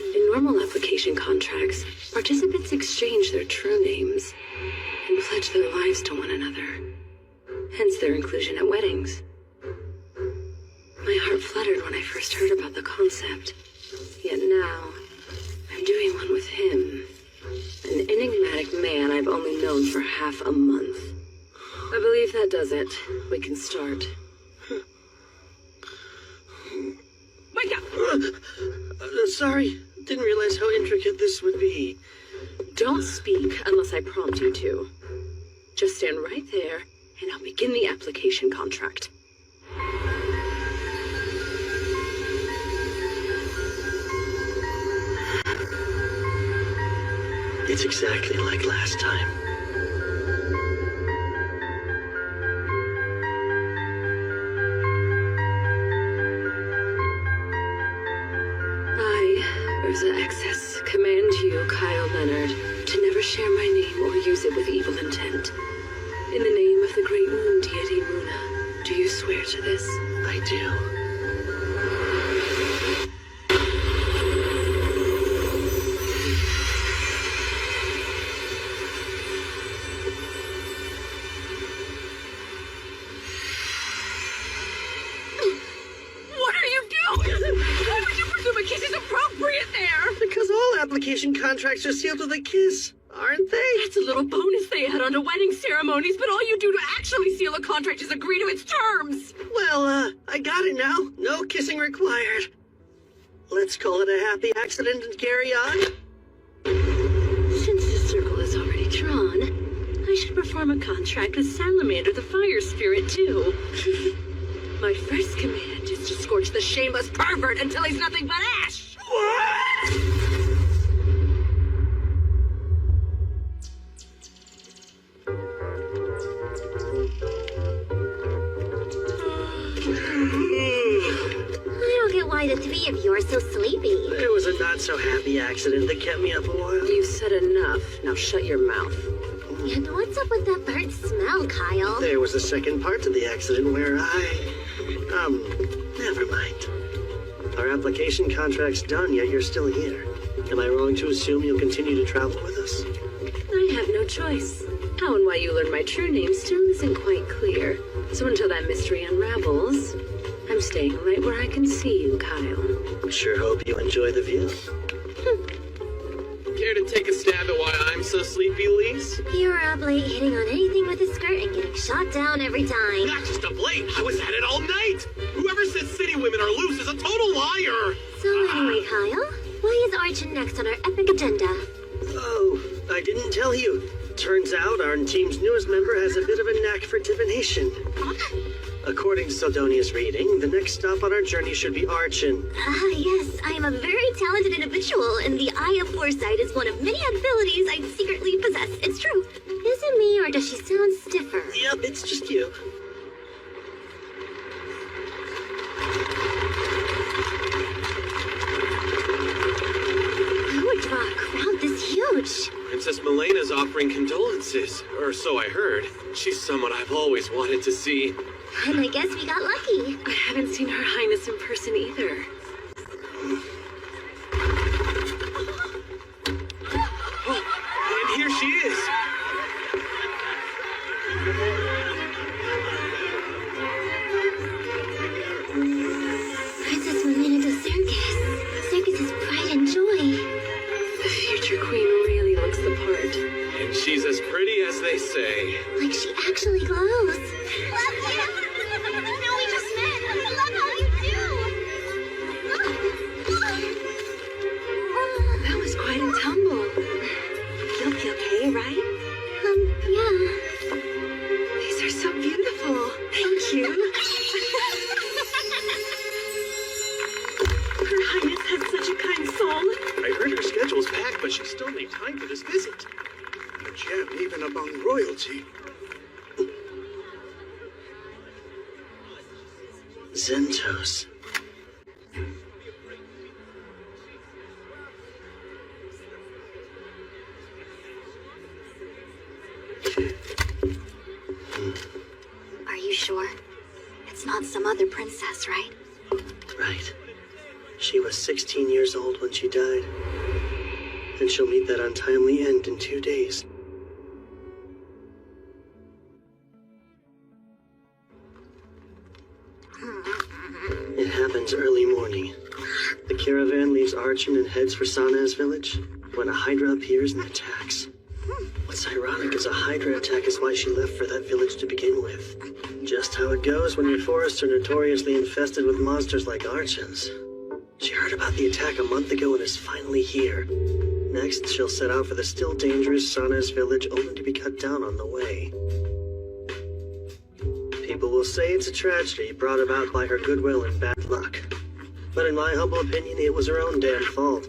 Speaker 5: In normal application contracts, participants exchange their true names and pledge their lives to one another. Hence their inclusion at weddings. My heart fluttered when I first heard about the concept. Yet now, I'm doing one with him. An enigmatic man I've only known for half a month. I believe that does it. We can start. Wake up!
Speaker 1: Sorry, didn't realize how intricate this would be.
Speaker 5: Don't speak unless I prompt you to. Just stand right there, and I'll begin the application contract.
Speaker 1: It's exactly like last time.
Speaker 5: I, Urza Excess, command you, Kyle Leonard, to never share my name or use it with evil intent. In the name of the great moon deity Muna, do you swear to this?
Speaker 1: I do.
Speaker 5: What are you doing? Why would you presume a kiss is appropriate there?
Speaker 1: Because all application contracts are sealed with a kiss, aren't they?
Speaker 5: That's a little bonus they add onto wedding ceremonies, but all you do to actually seal a contract is agree to its terms.
Speaker 1: Well, I got it now. No kissing required. Let's call it a happy accident and carry on.
Speaker 5: Since the circle is already drawn, I should perform a contract with Salamander the Fire Spirit, too. My first command is to scorch the shameless pervert until he's nothing but ash!
Speaker 4: I don't get why the three of you are so sleepy.
Speaker 1: It was a not-so-happy accident that kept me up a while.
Speaker 5: You said enough. Now shut your mouth.
Speaker 4: And what's up with that burnt smell, Kyle?
Speaker 1: There was a second part to the accident where never mind. Our application contract's done, yet you're still here. Am I wrong to assume you'll continue to travel with us?
Speaker 5: I have no choice. How and why you learned my true name still isn't quite clear. So until that mystery unravels, I'm staying right where I can see you, Kyle.
Speaker 1: Sure hope you enjoy the view.
Speaker 3: Care to take a stab at why I'm so sleepy, Lise?
Speaker 4: You were up late hitting on anything with a skirt and getting shot down every time.
Speaker 3: Not just up late, I was at it all night! Whoever says city women are loose is a total liar!
Speaker 4: So anyway, Kyle, why is Archon next on our epic agenda?
Speaker 1: Oh, I didn't tell you. Turns out our team's newest member has a bit of a knack for divination. According to Sildonia's reading, the next stop on our journey should be Archon.
Speaker 4: Yes, I am a very talented individual, and the Eye of Foresight is one of many abilities I secretly possess. It's true. Is it me, or does she sound stiffer?
Speaker 1: Yep, it's just you.
Speaker 4: Who would draw a crowd this huge?
Speaker 3: Princess Milena's offering condolences, or so I heard. She's someone I've always wanted to see.
Speaker 4: And I guess we got lucky.
Speaker 5: I haven't seen Her Highness in person either.
Speaker 3: Oh, and here she is!
Speaker 4: Princess Milena de Circus. Circus's pride and joy.
Speaker 5: The future queen really looks the part.
Speaker 3: And she's as pretty as they say.
Speaker 4: Like she actually glows. Love you! No, we just met. I love how you do.
Speaker 5: That was quite a tumble. You'll be okay, right?
Speaker 4: Yeah.
Speaker 5: These are so beautiful. Thank you. Her Highness has such a kind soul.
Speaker 3: I heard her schedule's packed, but she still made time for this visit.
Speaker 7: A gem even among royalty.
Speaker 1: Zentos.
Speaker 2: Are you sure? It's not some other princess, right?
Speaker 1: Right. She was 16 years old when she died. And she'll meet that untimely end in 2 days. It happens early morning. The caravan leaves Archon and heads for Sana's village when a Hydra appears and attacks. What's ironic is a Hydra attack is why she left for that village to begin with. Just how it goes when your forests are notoriously infested with monsters like Archons. She heard about the attack a month ago and is finally here. Next, she'll set out for the still dangerous Sana's village, only to be cut down on the way. People will say it's a tragedy brought about by her goodwill and bad luck. But in my humble opinion, it was her own damn fault.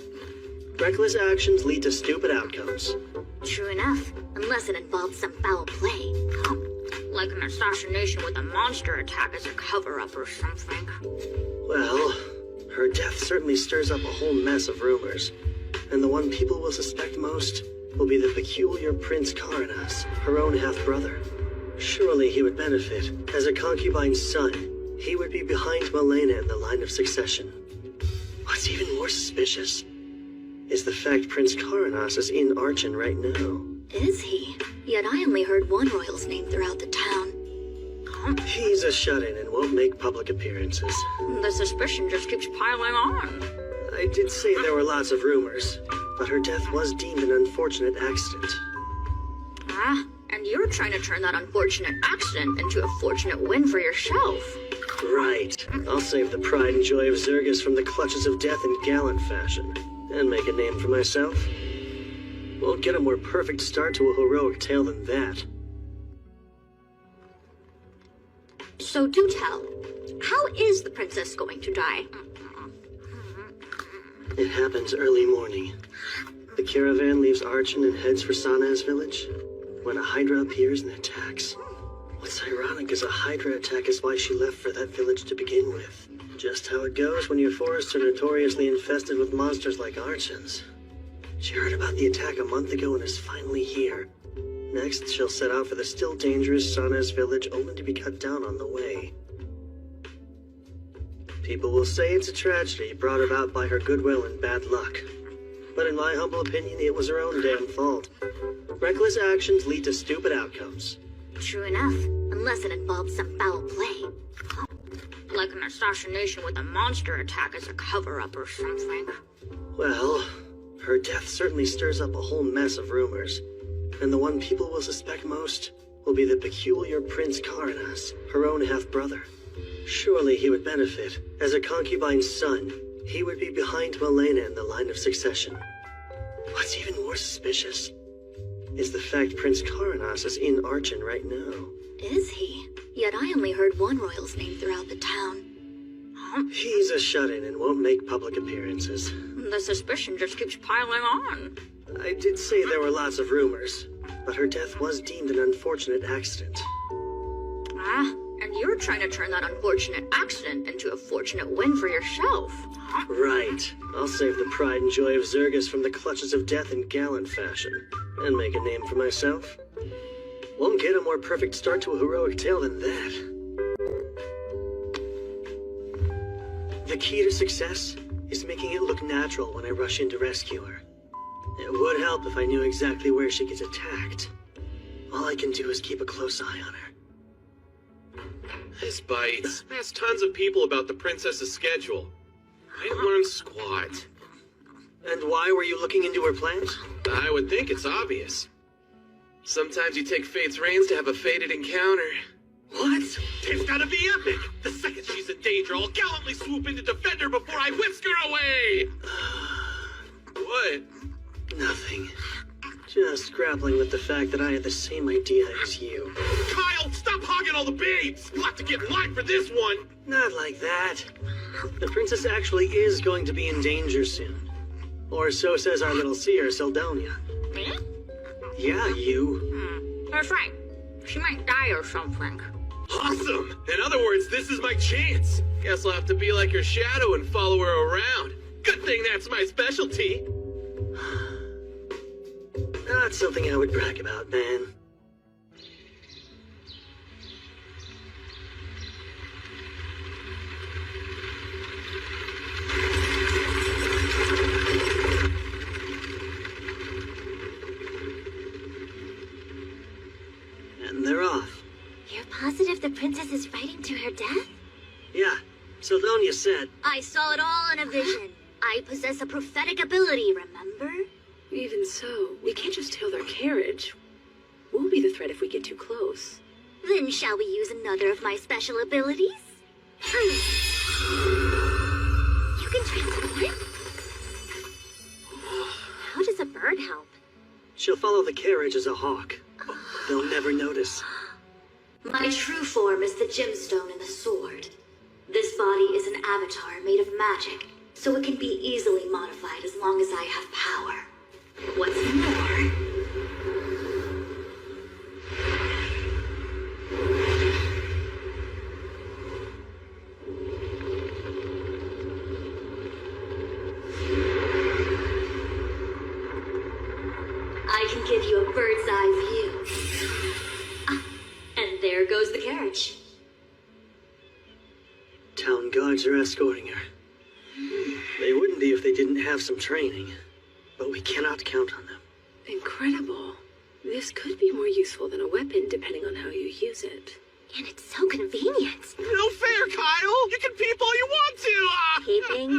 Speaker 1: Reckless actions lead to stupid outcomes.
Speaker 4: True enough, unless it involved some foul play. Like an assassination with a monster attack as a cover-up or something.
Speaker 1: Well, her death certainly stirs up a whole mess of rumors. And the one people will suspect most will be the peculiar Prince Karanas, her own half-brother. Surely he would benefit. As a concubine's son, he would be behind Milena in the line of succession. What's even more suspicious is the fact Prince Karanas is in Archon right now.
Speaker 4: Is he? Yet I only heard one royal's name throughout the town.
Speaker 1: He's a shut-in and won't make public appearances.
Speaker 4: The suspicion just keeps piling on.
Speaker 1: I did say there were lots of rumors, but her death was deemed an unfortunate accident.
Speaker 4: And you're trying to turn that unfortunate accident into a fortunate win for yourself.
Speaker 1: Right. I'll save the pride and joy of Zergus from the clutches of death in gallant fashion, and make a name for myself. Won't get a more perfect start to a heroic tale than that.
Speaker 4: So do tell, how is the princess going to die?
Speaker 1: It happens early morning. The caravan leaves Archon and heads for Sana's village, when a Hydra appears and attacks. What's ironic is a Hydra attack is why she left for that village to begin with. Just how it goes when your forests are notoriously infested with monsters like Archons. She heard about the attack a month ago and is finally here. Next, she'll set out for the still dangerous Sana's village, only to be cut down on the way. People will say it's a tragedy brought about by her goodwill and bad luck. But in my humble opinion, it was her own damn fault. Reckless actions lead to stupid outcomes.
Speaker 4: True enough, unless it involved some foul play. Like an assassination with a monster attack as a cover-up or something.
Speaker 1: Well, her death certainly stirs up a whole mess of rumors. And the one people will suspect most will be the peculiar Prince Karanas, her own half-brother. Surely he would benefit. As a concubine's son, he would be behind Milena in the line of succession. What's even more suspicious is the fact Prince Karanas is in Archon right now.
Speaker 4: Is he? Yet I only heard one royal's name throughout the town.
Speaker 1: He's a shut-in and won't make public appearances.
Speaker 4: The suspicion just keeps piling on.
Speaker 1: I did say there were lots of rumors, but her death was deemed an unfortunate accident.
Speaker 4: And you're trying to turn that unfortunate accident into a fortunate win for yourself.
Speaker 1: Right. I'll save the pride and joy of Zergus from the clutches of death in gallant fashion, and make a name for myself. Won't get a more perfect start to a heroic tale than that. The key to success is making it look natural when I rush in to rescue her. It would help if I knew exactly where she gets attacked. All I can do is keep a close eye on her.
Speaker 3: This bites. Asked tons of people about the princess's schedule. I didn't learn squat.
Speaker 1: And why were you looking into her plans?
Speaker 3: I would think it's obvious. Sometimes you take fate's reins to have a fated encounter.
Speaker 1: What?
Speaker 3: It's gotta be epic! The second she's in danger, I'll gallantly swoop in to defend her before I whisk her away! What?
Speaker 1: Nothing. Just grappling with the fact that I had the same idea as you.
Speaker 3: Kyle, stop hogging all the babes! You'll have to get in line for this one!
Speaker 1: Not like that. The princess actually is going to be in danger soon. Or so says our little seer, Seldonia.
Speaker 4: Me?
Speaker 1: Yeah, you.
Speaker 4: That's right. She might die or something.
Speaker 3: Awesome! In other words, this is my chance. Guess I'll have to be like your shadow and follow her around. Good thing that's my specialty.
Speaker 1: Not something I would brag about, man. And they're off.
Speaker 4: You're positive the princess is fighting to her death?
Speaker 1: Yeah, Seldonia said.
Speaker 4: I saw it all in a vision. I possess a prophetic ability, remember?
Speaker 5: Even so, we can't just tail their carriage. We'll be the threat if we get too close.
Speaker 4: Then shall we use another of my special abilities? You can transform bird help?
Speaker 1: She'll follow the carriage as a hawk. They'll never notice.
Speaker 4: My true form is the gemstone and the sword. This body is an avatar made of magic, so it can be easily modified as long as I have power. What's more, I can give you a bird's eye view. Ah, and there goes the carriage.
Speaker 1: Town guards are escorting her. They wouldn't be if they didn't have some training. But we cannot count on them.
Speaker 5: Incredible. This could be more useful than a weapon, depending on how you use it.
Speaker 4: And it's so convenient.
Speaker 3: No fair, Kyle! You can peep all you want to!
Speaker 4: Peeping?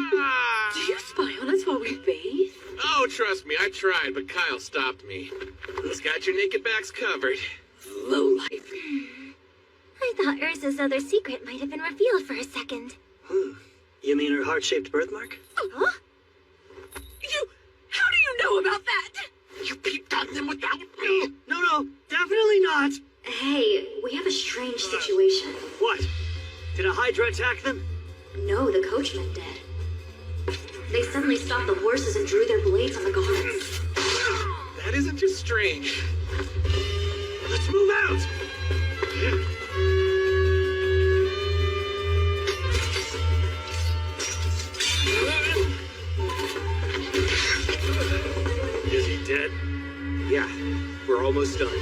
Speaker 5: Do you spy on us while we bathe?
Speaker 3: Oh, trust me, I tried, but Kyle stopped me. He's got your naked backs covered.
Speaker 5: Lowlife.
Speaker 4: I thought Ursa's other secret might have been revealed for a second.
Speaker 1: You mean her heart-shaped birthmark?
Speaker 4: Huh?
Speaker 5: How do you know about that?
Speaker 3: You peeped on them without me!
Speaker 1: No, definitely not!
Speaker 4: Hey, we have a strange situation.
Speaker 1: What? Did a Hydra attack them?
Speaker 4: No, the coachman did. They suddenly stopped the horses and drew their blades on the guards.
Speaker 3: That isn't just strange.
Speaker 1: Let's move out!
Speaker 6: Is he dead? Yeah, we're almost done.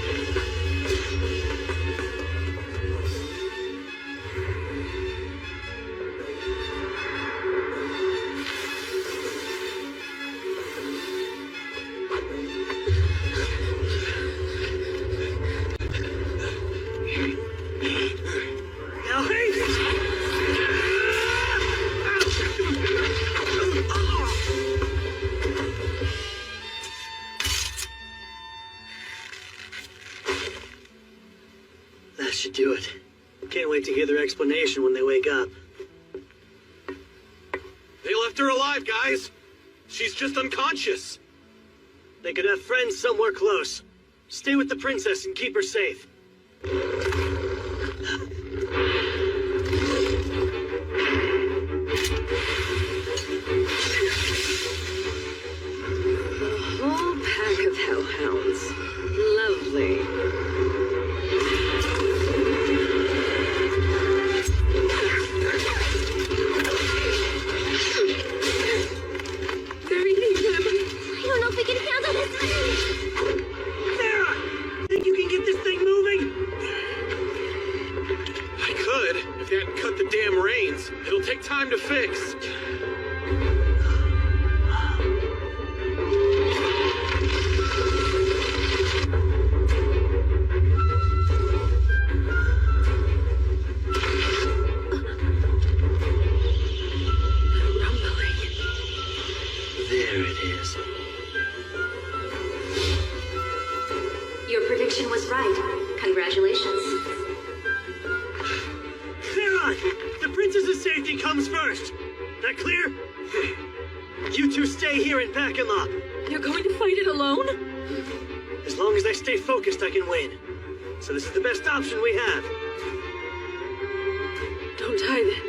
Speaker 1: That should do it. Can't wait to hear their explanation when they wake up.
Speaker 3: They left her alive, guys! She's just unconscious.
Speaker 1: They could have friends somewhere close. Stay with the princess and keep her safe.
Speaker 5: A whole pack of hellhounds. Lovely. They're eating them.
Speaker 4: I don't know if we can handle this.
Speaker 1: Sarah! Think you can get this thing moving?
Speaker 3: I could, if they hadn't cut the damn reins. It'll take time to fix.
Speaker 5: Rumbling.
Speaker 1: There it is.
Speaker 4: Your prediction was right. Congratulations.
Speaker 1: Sarah! The princess's safety comes first. That clear? You two stay here and back him up.
Speaker 5: You're going to fight it alone?
Speaker 1: As long as I stay focused, I can win. So this is the best option we have.
Speaker 5: Don't die then.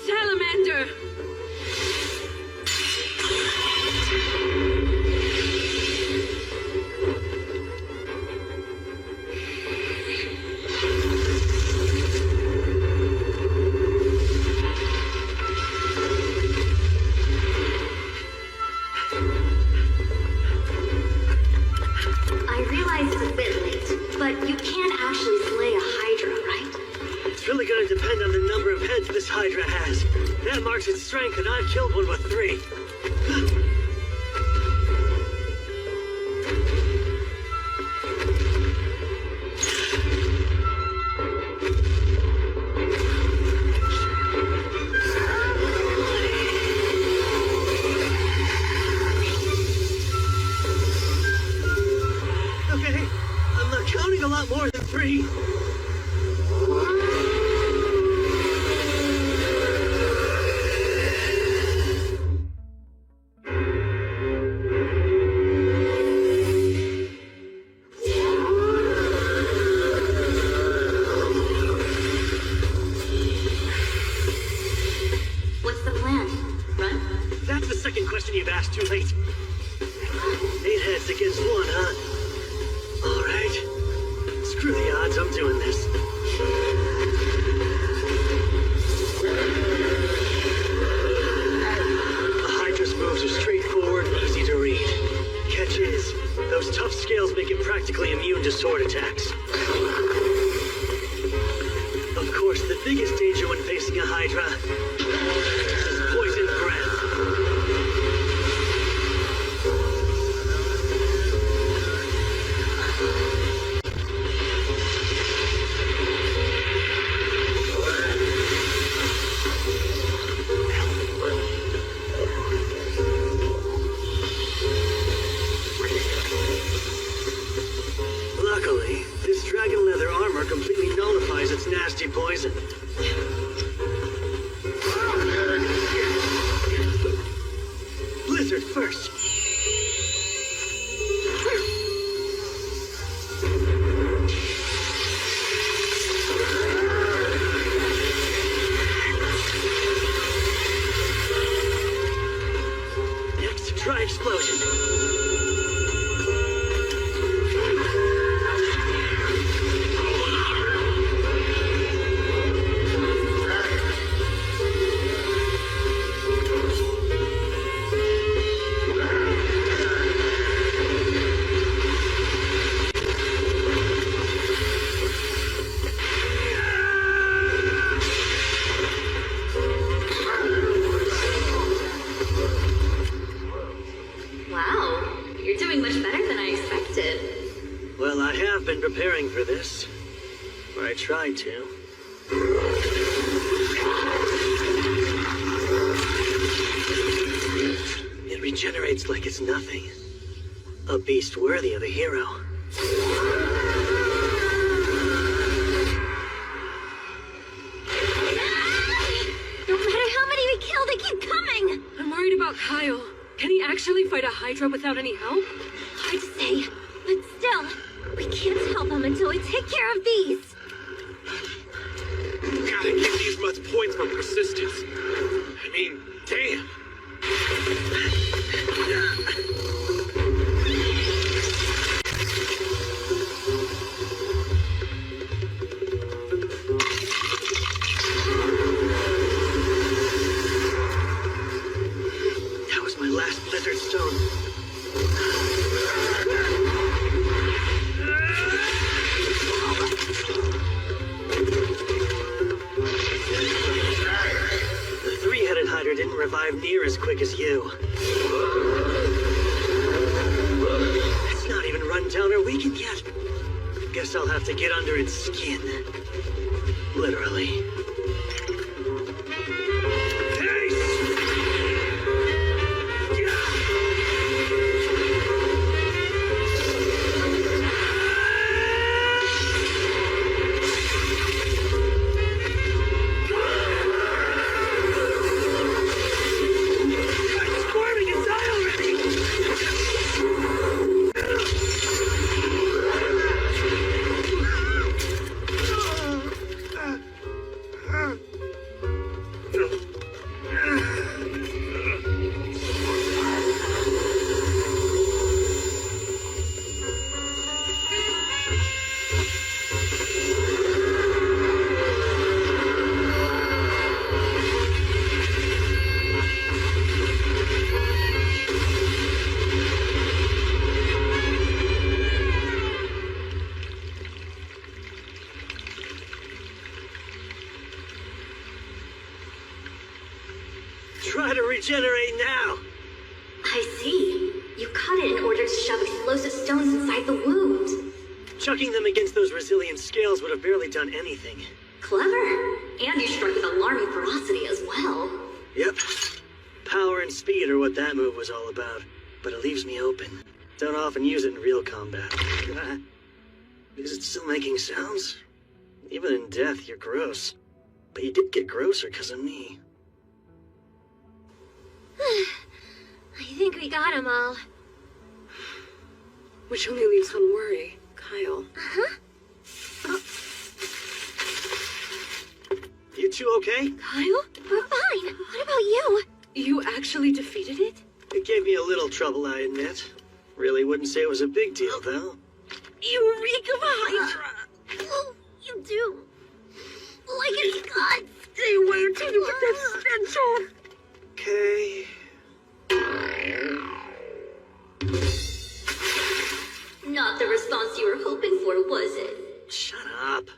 Speaker 5: Salamander!
Speaker 4: I realize it's a bit late, but you can't actually slay a Hydra, right?
Speaker 1: It's really gonna depend on the number of heads this Hydra has. That marks its strength, and I've killed one with 3. Okay, I'm not too late. 8 heads against 1, huh? Alright. Screw the odds, I'm doing this. The Hydra's moves are straightforward and easy to read. Catch is, those tough scales make it practically immune to sword attacks. Of course, the biggest danger when facing a Hydra is poison breath. Luckily, this dragon leather armor completely nullifies its nasty poison. Blizzard first. Next, try explosion.
Speaker 2: Wow, you're doing much better than I expected.
Speaker 1: Well, I have been preparing for this. Or I tried to. It regenerates like it's nothing. A beast worthy of a hero.
Speaker 2: No matter how many we kill, they keep coming!
Speaker 5: I'm worried about Kyle. Can he actually fight a Hydra without any help?
Speaker 2: Hard to say, but still, we can't help them until we take care of these.
Speaker 3: Gotta give these mutts points for persistence. I mean, damn.
Speaker 1: That was my last Blizzard Stone. The three-headed Hydra didn't revive near as quick as you. It's not even run down or weakened yet. Guess I'll have to get under its skin. Literally. Try to regenerate now.
Speaker 2: I see. You cut it in order to shove explosive stones inside the wound.
Speaker 1: Chucking them against those resilient scales would have barely done anything.
Speaker 2: Clever. And you struck with alarming ferocity as well.
Speaker 1: Yep. Power and speed are what that move was all about. But it leaves me open. Don't often use it in real combat. Is it still making sounds? Even in death, you're gross. But you did get grosser because of me.
Speaker 2: I think we got them all.
Speaker 5: Which only leaves one worry. Kyle.
Speaker 1: You two okay?
Speaker 2: Kyle? We're fine. What about you?
Speaker 5: You actually defeated it?
Speaker 1: It gave me a little trouble, I admit. Really wouldn't say it was a big deal, though.
Speaker 5: You reek of Hydra!
Speaker 4: Oh, you do. Like it's God.
Speaker 5: Stay away until you get that stench off!
Speaker 1: Okay.
Speaker 4: Not the response you were hoping for, was it?
Speaker 1: Shut up.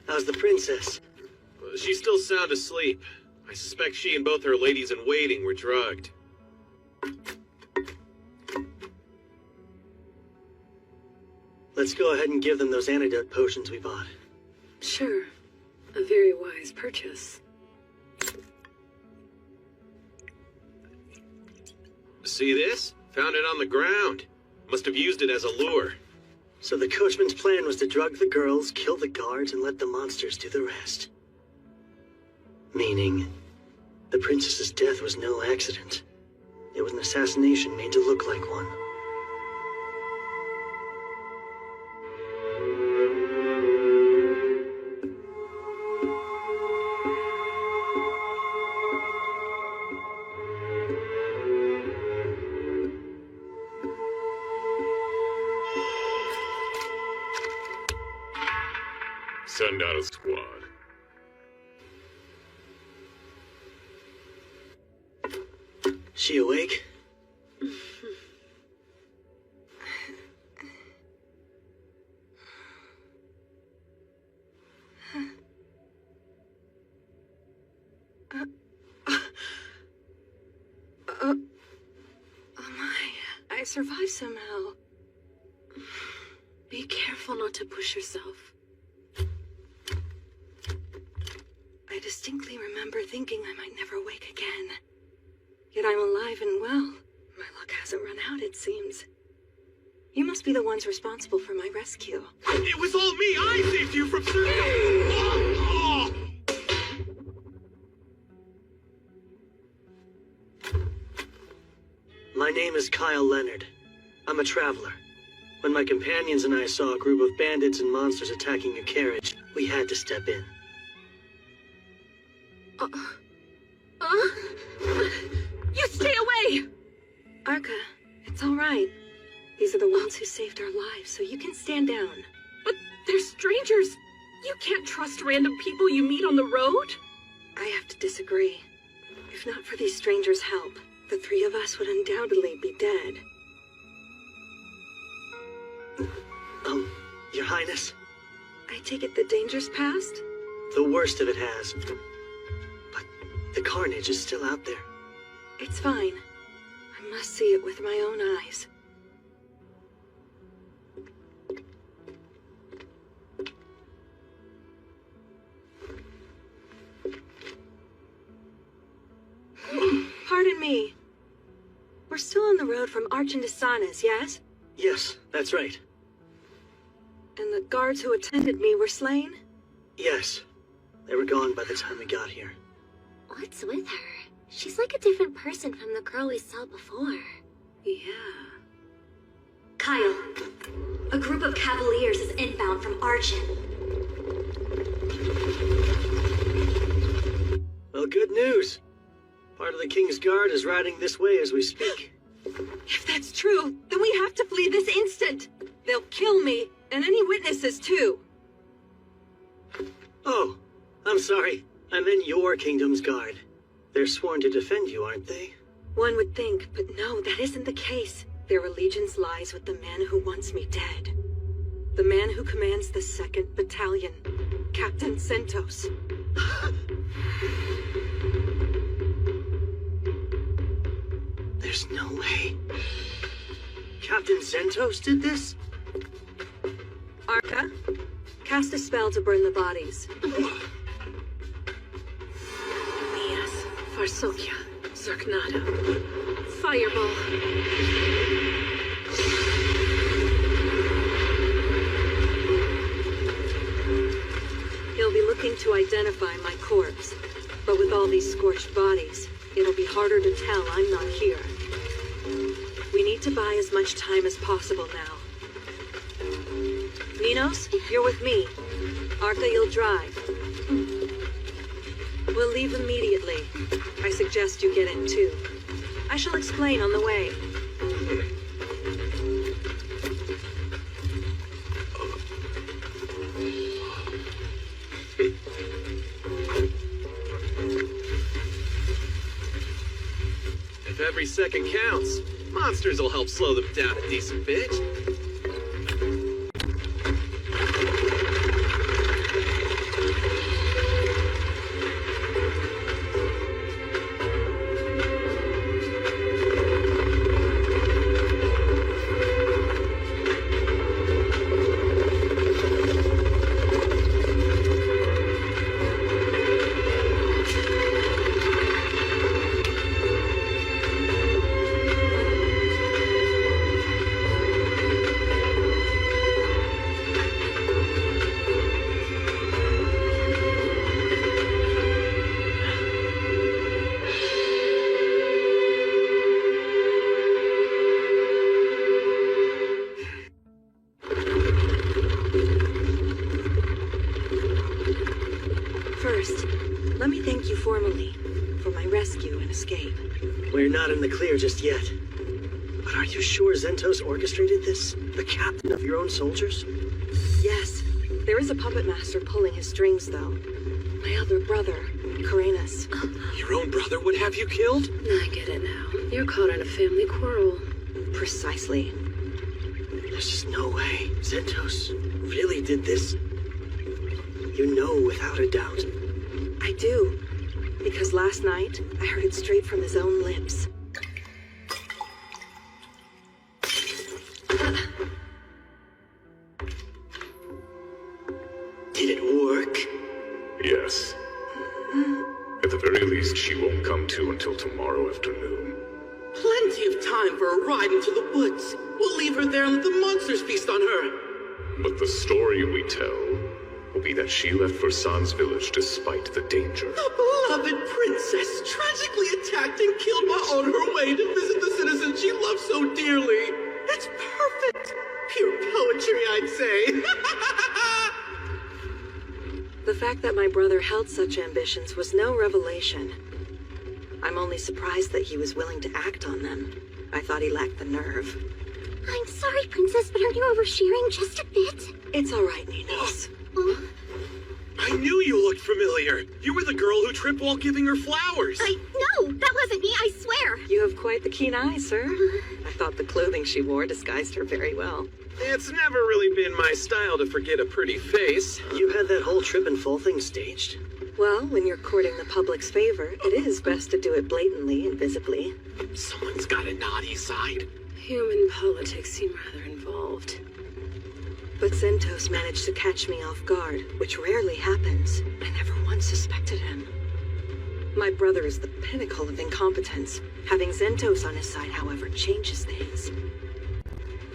Speaker 1: How's the princess?
Speaker 3: She's still sound asleep. I suspect she and both her ladies-in-waiting were drugged.
Speaker 1: Let's go ahead and give them those antidote potions we bought.
Speaker 5: Sure. A very wise purchase.
Speaker 3: See this? Found it on the ground. Must have used it as a lure.
Speaker 1: So the coachman's plan was to drug the girls, kill the guards, and let the monsters do the rest. Meaning, the princess's death was no accident. It was an assassination made to look like one.
Speaker 3: Send out a squad.
Speaker 1: She awake?
Speaker 5: Oh my, I survived somehow. Be careful not to push yourself. I distinctly remember thinking I might never wake again. Yet I'm alive and well. My luck hasn't run out, it seems. You must be the ones responsible for my rescue.
Speaker 3: It was all me! I saved you from Sergio!
Speaker 1: My name is Kyle Leonard. I'm a traveler. When my companions and I saw a group of bandits and monsters attacking a carriage, we had to step in.
Speaker 5: You stay away! Arca, it's all right. These are the ones who saved our lives, so you can stand down. But they're strangers. You can't trust random people you meet on the road. I have to disagree. If not for these strangers' help, the three of us would undoubtedly be dead.
Speaker 1: Your Highness?
Speaker 5: I take it the danger's past?
Speaker 1: The worst of it has. But the carnage is still out there.
Speaker 5: It's fine. I must see it with my own eyes. Pardon me. We're still on the road from Archon to Sana's, yes?
Speaker 1: Yes, that's right.
Speaker 5: And the guards who attended me were slain?
Speaker 1: Yes. They were gone by the time we got here.
Speaker 4: What's with her? She's like a different person from the girl we saw before.
Speaker 5: Yeah.
Speaker 4: Kyle, a group of cavaliers is inbound from Archon.
Speaker 1: Well, good news. Part of the King's Guard is riding this way as we speak.
Speaker 5: If that's true, then we have to flee this instant. They'll kill me, and any witnesses too.
Speaker 1: Oh, I'm sorry. I meant your Kingdom's Guard. They're sworn to defend you, aren't they?
Speaker 5: One would think, but no, that isn't the case. Their allegiance lies with the man who wants me dead. The man who commands the 2nd Battalion, Captain Sentos.
Speaker 1: There's no way. Captain Zentos did this?
Speaker 5: Arca, cast a spell to burn the bodies. Mias, Farsokia, Zerknada, Fireball. He'll be looking to identify my corpse, but with all these scorched bodies, it'll be harder to tell I'm not here. We need to buy as much time as possible now.
Speaker 8: Ninos, you're with me. Arca, you'll drive. We'll leave immediately. I suggest you get in too. I shall explain on the way.
Speaker 3: If every second counts, monsters will help slow them down a decent bit.
Speaker 8: First, let me thank you formally for my rescue and escape.
Speaker 1: We're not in the clear just yet. But are you sure Zentos orchestrated this? The captain of your own soldiers?
Speaker 8: Yes, there is a puppet master pulling his strings, though. My other brother, Karenas.
Speaker 3: Your own brother would have you killed?
Speaker 5: I get it now. You're caught in a family quarrel.
Speaker 8: Precisely.
Speaker 1: There's just no way Zentos really did this. You know without a doubt.
Speaker 8: I do. Because last night, I heard it straight from his own lips.
Speaker 1: Did it work?
Speaker 9: Yes. At the very least, she won't come to until tomorrow afternoon.
Speaker 3: Plenty of time for a ride into the woods. We'll leave her there and let the monsters feast on her.
Speaker 9: But the story we tell will be that she left for San's village despite the danger.
Speaker 3: The beloved princess tragically attacked and killed while on her way to visit the citizens she loved so dearly. It's perfect. Pure poetry, I'd say.
Speaker 8: The fact that my brother held such ambitions was no revelation. I'm only surprised that he was willing to act on them. I thought he lacked the nerve.
Speaker 4: I'm sorry, Princess, but are you oversharing just a bit?
Speaker 8: It's all right, Ninos.
Speaker 4: Oh,
Speaker 3: I knew you looked familiar. You were the girl who tripped while giving her flowers.
Speaker 4: no, that wasn't me, I swear.
Speaker 8: You have quite the keen eye, sir. I thought the clothing she wore disguised her very well.
Speaker 3: It's never really been my style to forget a pretty face.
Speaker 1: You had that whole trip and fall thing staged.
Speaker 8: Well, when you're courting the public's favor, it is best to do it blatantly and visibly.
Speaker 3: Someone's got a naughty side.
Speaker 5: Human politics seem rather involved.
Speaker 8: But Zentos managed to catch me off guard, which rarely happens. I never once suspected him. My brother is the pinnacle of incompetence. Having Zentos on his side, however, changes things.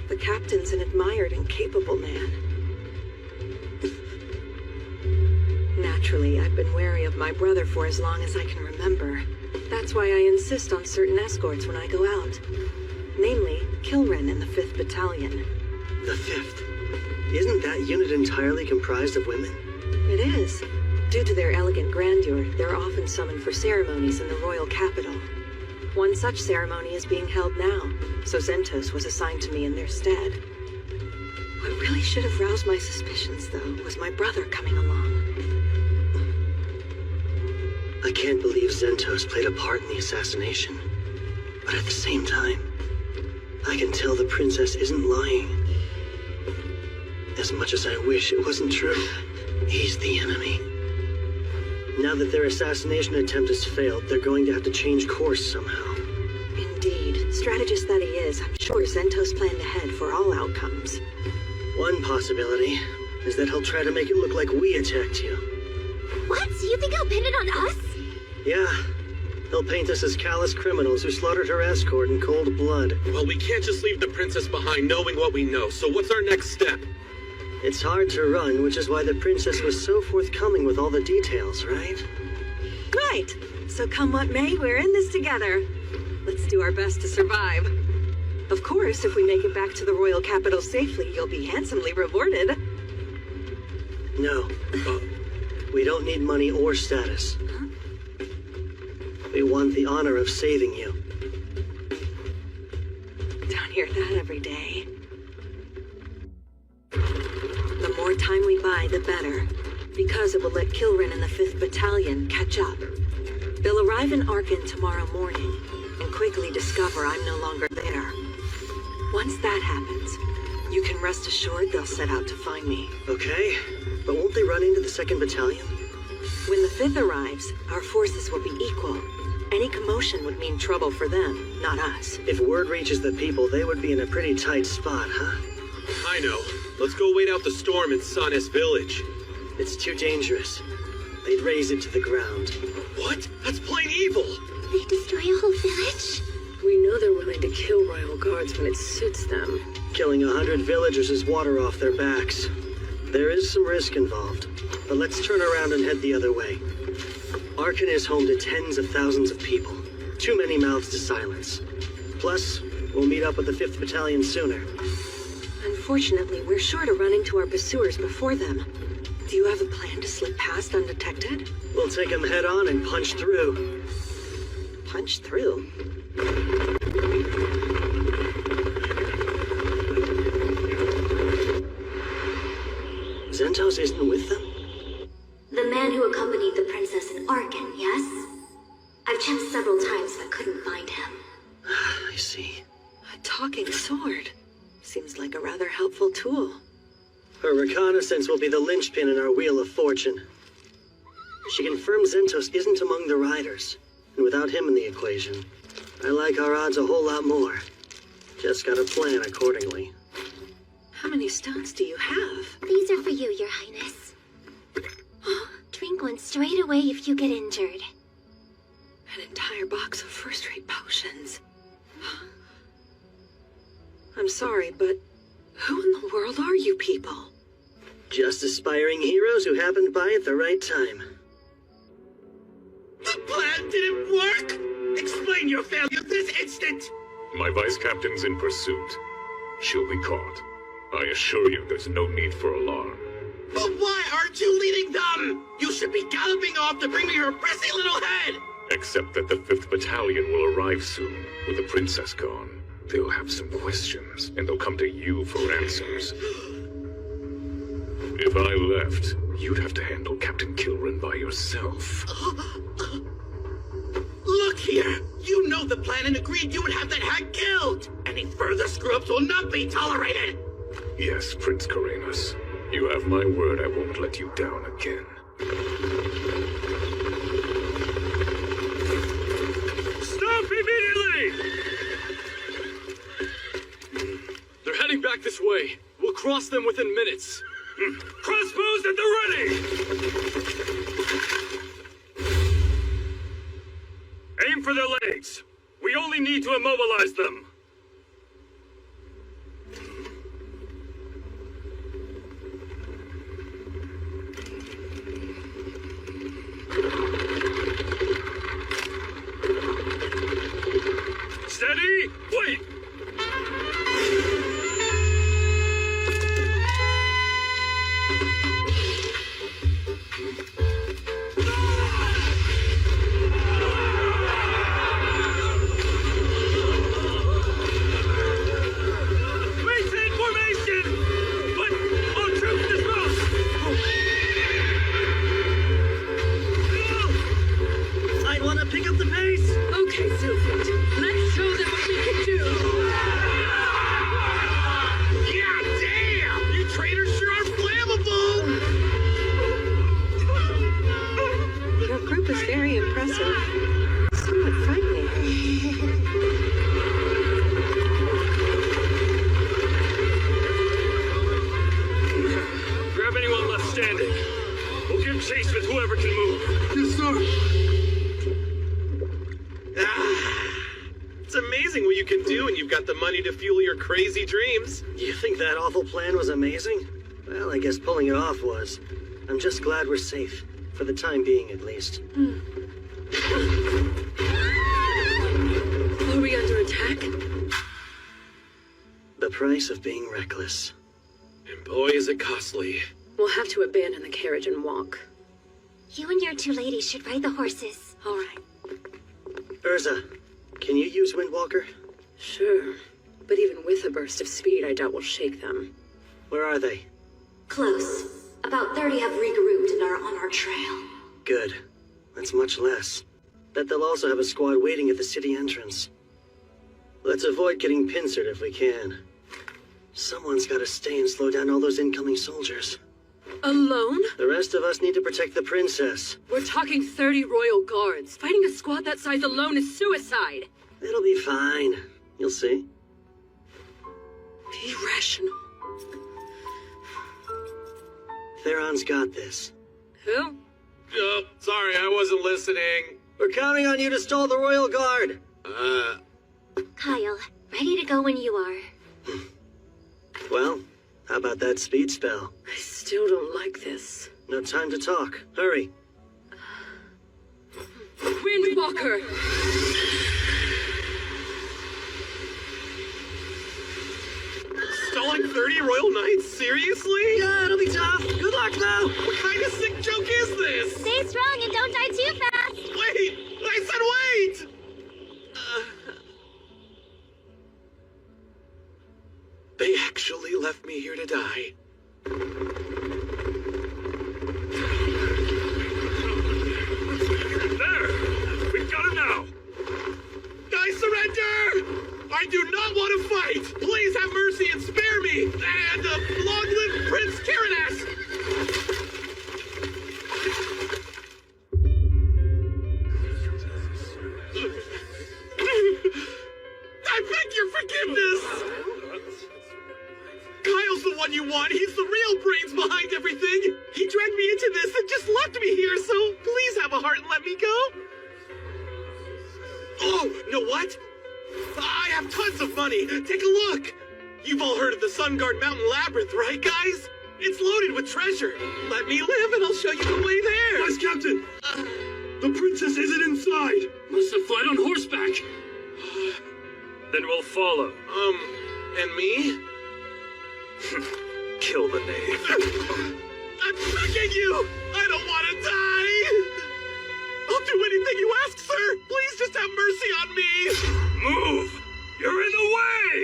Speaker 8: The captain's an admired and capable man. Naturally, I've been wary of my brother for as long as I can remember. That's why I insist on certain escorts when I go out. Namely, Kilren and the 5th Battalion.
Speaker 1: The 5th? Isn't that unit entirely comprised of women?
Speaker 8: It is. Due to their elegant grandeur, they're often summoned for ceremonies in the royal capital. One such ceremony is being held now, so Zentos was assigned to me in their stead. What really should have roused my suspicions, though, was my brother coming along.
Speaker 1: I can't believe Zentos played a part in the assassination. But at the same time, I can tell the princess isn't lying. As much as I wish it wasn't true, he's the enemy. Now that their assassination attempt has failed, they're going to have to change course somehow.
Speaker 8: Indeed. Strategist that he is, I'm sure Zentos planned ahead for all outcomes.
Speaker 1: One possibility is that he'll try to make it look like we attacked you.
Speaker 4: What? You think he'll pin it on us?
Speaker 1: Yeah. He'll paint us as callous criminals who slaughtered her escort in cold blood.
Speaker 3: Well, we can't just leave the princess behind knowing what we know, so what's our next step?
Speaker 1: It's hard to run, which is why the princess was so forthcoming with all the details, right?
Speaker 8: Right. So come what may, we're in this together. Let's do our best to survive. Of course, if we make it back to the royal capital safely, you'll be handsomely rewarded.
Speaker 1: No. We don't need money or status.
Speaker 8: Huh?
Speaker 1: We want the honor of saving you.
Speaker 8: Don't hear that every day. The more time we buy, the better. Because it will let Kilrin and the 5th Battalion catch up. They'll arrive in Arkin tomorrow morning, and quickly discover I'm no longer there. Once that happens, you can rest assured they'll set out to find me.
Speaker 1: Okay, but won't they run into the 2nd Battalion?
Speaker 8: When the 5th arrives, our forces will be equal. Any commotion would mean trouble for them, not us.
Speaker 1: If word reaches the people, they would be in a pretty tight spot, huh?
Speaker 6: I know. Let's go wait out the storm in Sanes village.
Speaker 1: It's too dangerous. They'd raze it to the ground.
Speaker 6: What? That's plain evil!
Speaker 4: They destroy a whole village?
Speaker 5: We know they're willing to kill royal guards when it suits them.
Speaker 1: Killing 100 villagers is water off their backs. There is some risk involved, but let's turn around and head the other way. Arkin is home to tens of thousands of people. Too many mouths to silence. Plus, we'll meet up with the 5th Battalion sooner.
Speaker 8: Unfortunately, we're sure to run into our pursuers before them. Do you have a plan to slip past undetected?
Speaker 1: We'll take them head on and punch through.
Speaker 8: Punch through?
Speaker 1: Zentos isn't with them?
Speaker 4: The man who accompanied the princess in Arkin, yes? I've checked several times but couldn't find him.
Speaker 1: I see.
Speaker 8: A talking sword. Seems like a rather helpful tool.
Speaker 1: Her reconnaissance will be the linchpin in our Wheel of Fortune. She confirmed Zentos isn't among the riders, and without him in the equation, I like our odds a whole lot more. Just gotta plan accordingly.
Speaker 8: How many stones do you have?
Speaker 4: These are for you, Your Highness. Drink one straight away if you get injured.
Speaker 8: An entire box of first-rate potions. I'm sorry, but who in the world are you people?
Speaker 1: Just aspiring heroes who happened by at the right time.
Speaker 3: The plan didn't work! Explain your failure this instant!
Speaker 9: My vice captain's in pursuit. She'll be caught. I assure you there's no need for alarm.
Speaker 3: But why aren't you leading them? You should be galloping off to bring me her prissy little head!
Speaker 9: Except that the 5th Battalion will arrive soon, with the princess gone. They'll have some questions, and they'll come to you for answers. If I left, you'd have to handle Captain Kilrin by yourself.
Speaker 3: Look here! You know the plan and agreed you would have that hag killed! Any further screw-ups will not be tolerated!
Speaker 9: Yes, Prince Corenus. You have my word I won't let you down again.
Speaker 6: Stop immediately! They're heading back this way. We'll cross them within minutes. Crossbows at the ready! Aim for their legs. We only need to immobilize them. Steady! Wait! Maintain formation! But all troops dismount!
Speaker 1: I'd want to pick up the pace!
Speaker 5: Okay, Silphid. Let's show them what we can do.
Speaker 3: God damn! You traitors sure are flammable!
Speaker 8: Your group is very impressive. Somewhat frightening.
Speaker 6: Grab anyone left standing. We'll give chase with whoever can move.
Speaker 3: Yes, sir. It's amazing what you can do when you've got the money to fuel your crazy dreams.
Speaker 1: You think that awful plan was amazing? Well, I guess pulling it off was. I'm just glad we're safe. For the time being, at least.
Speaker 5: Are we under attack?
Speaker 1: The price of being reckless.
Speaker 3: And boy, is it costly.
Speaker 5: We'll have to abandon the carriage and walk.
Speaker 4: You and your two ladies should ride the horses.
Speaker 5: All right.
Speaker 1: Urza, can you use Windwalker?
Speaker 5: Sure. But even with a burst of speed, I doubt we'll shake them.
Speaker 1: Where are they?
Speaker 2: Close. About 30 have regrouped and are on our trail.
Speaker 1: Good. That's much less. Bet they'll also have a squad waiting at the city entrance. Let's avoid getting pincered if we can. Someone's gotta stay and slow down all those incoming soldiers.
Speaker 5: Alone?
Speaker 1: The rest of us need to protect the princess.
Speaker 5: We're talking 30 royal guards. Fighting a squad that size alone is suicide.
Speaker 1: It'll be fine. You'll see.
Speaker 5: Irrational.
Speaker 1: Theron's got this.
Speaker 5: Who?
Speaker 6: Oh, sorry, I wasn't listening.
Speaker 1: We're counting on you to stall the royal guard.
Speaker 4: Kyle, ready to go when you are.
Speaker 1: Well, how about that speed spell?
Speaker 5: I still don't like this.
Speaker 1: No time to talk. Hurry.
Speaker 5: Windwalker!
Speaker 3: Stalling 30 royal knights? Seriously?
Speaker 1: Yeah, it'll be tough. Good luck, though.
Speaker 3: What kind of sick joke is this?
Speaker 4: Stay strong and don't die too fast.
Speaker 3: Wait! I said wait! They actually left me here to die.
Speaker 9: There! We've got it now!
Speaker 3: I surrender! I do not want to fight! Please have mercy and spare me! And long live Prince Tyrannus! I beg your forgiveness! Kyle's the one you want. He's the real brains behind everything. He dragged me into this and just left me here, so please have a heart and let me go. Oh, know what? I have tons of money. Take a look. You've all heard of the Sun Guard Mountain Labyrinth, right, guys? It's loaded with treasure. Let me live and I'll show you the way there.
Speaker 6: Yes, Captain! The princess isn't inside! Must have fled on horseback.
Speaker 9: Then we'll follow.
Speaker 3: And me?
Speaker 9: Kill the knave.
Speaker 3: I'm begging you! I don't want to die! I'll do anything you ask, sir! Please just have mercy on me!
Speaker 9: Move! You're in the way!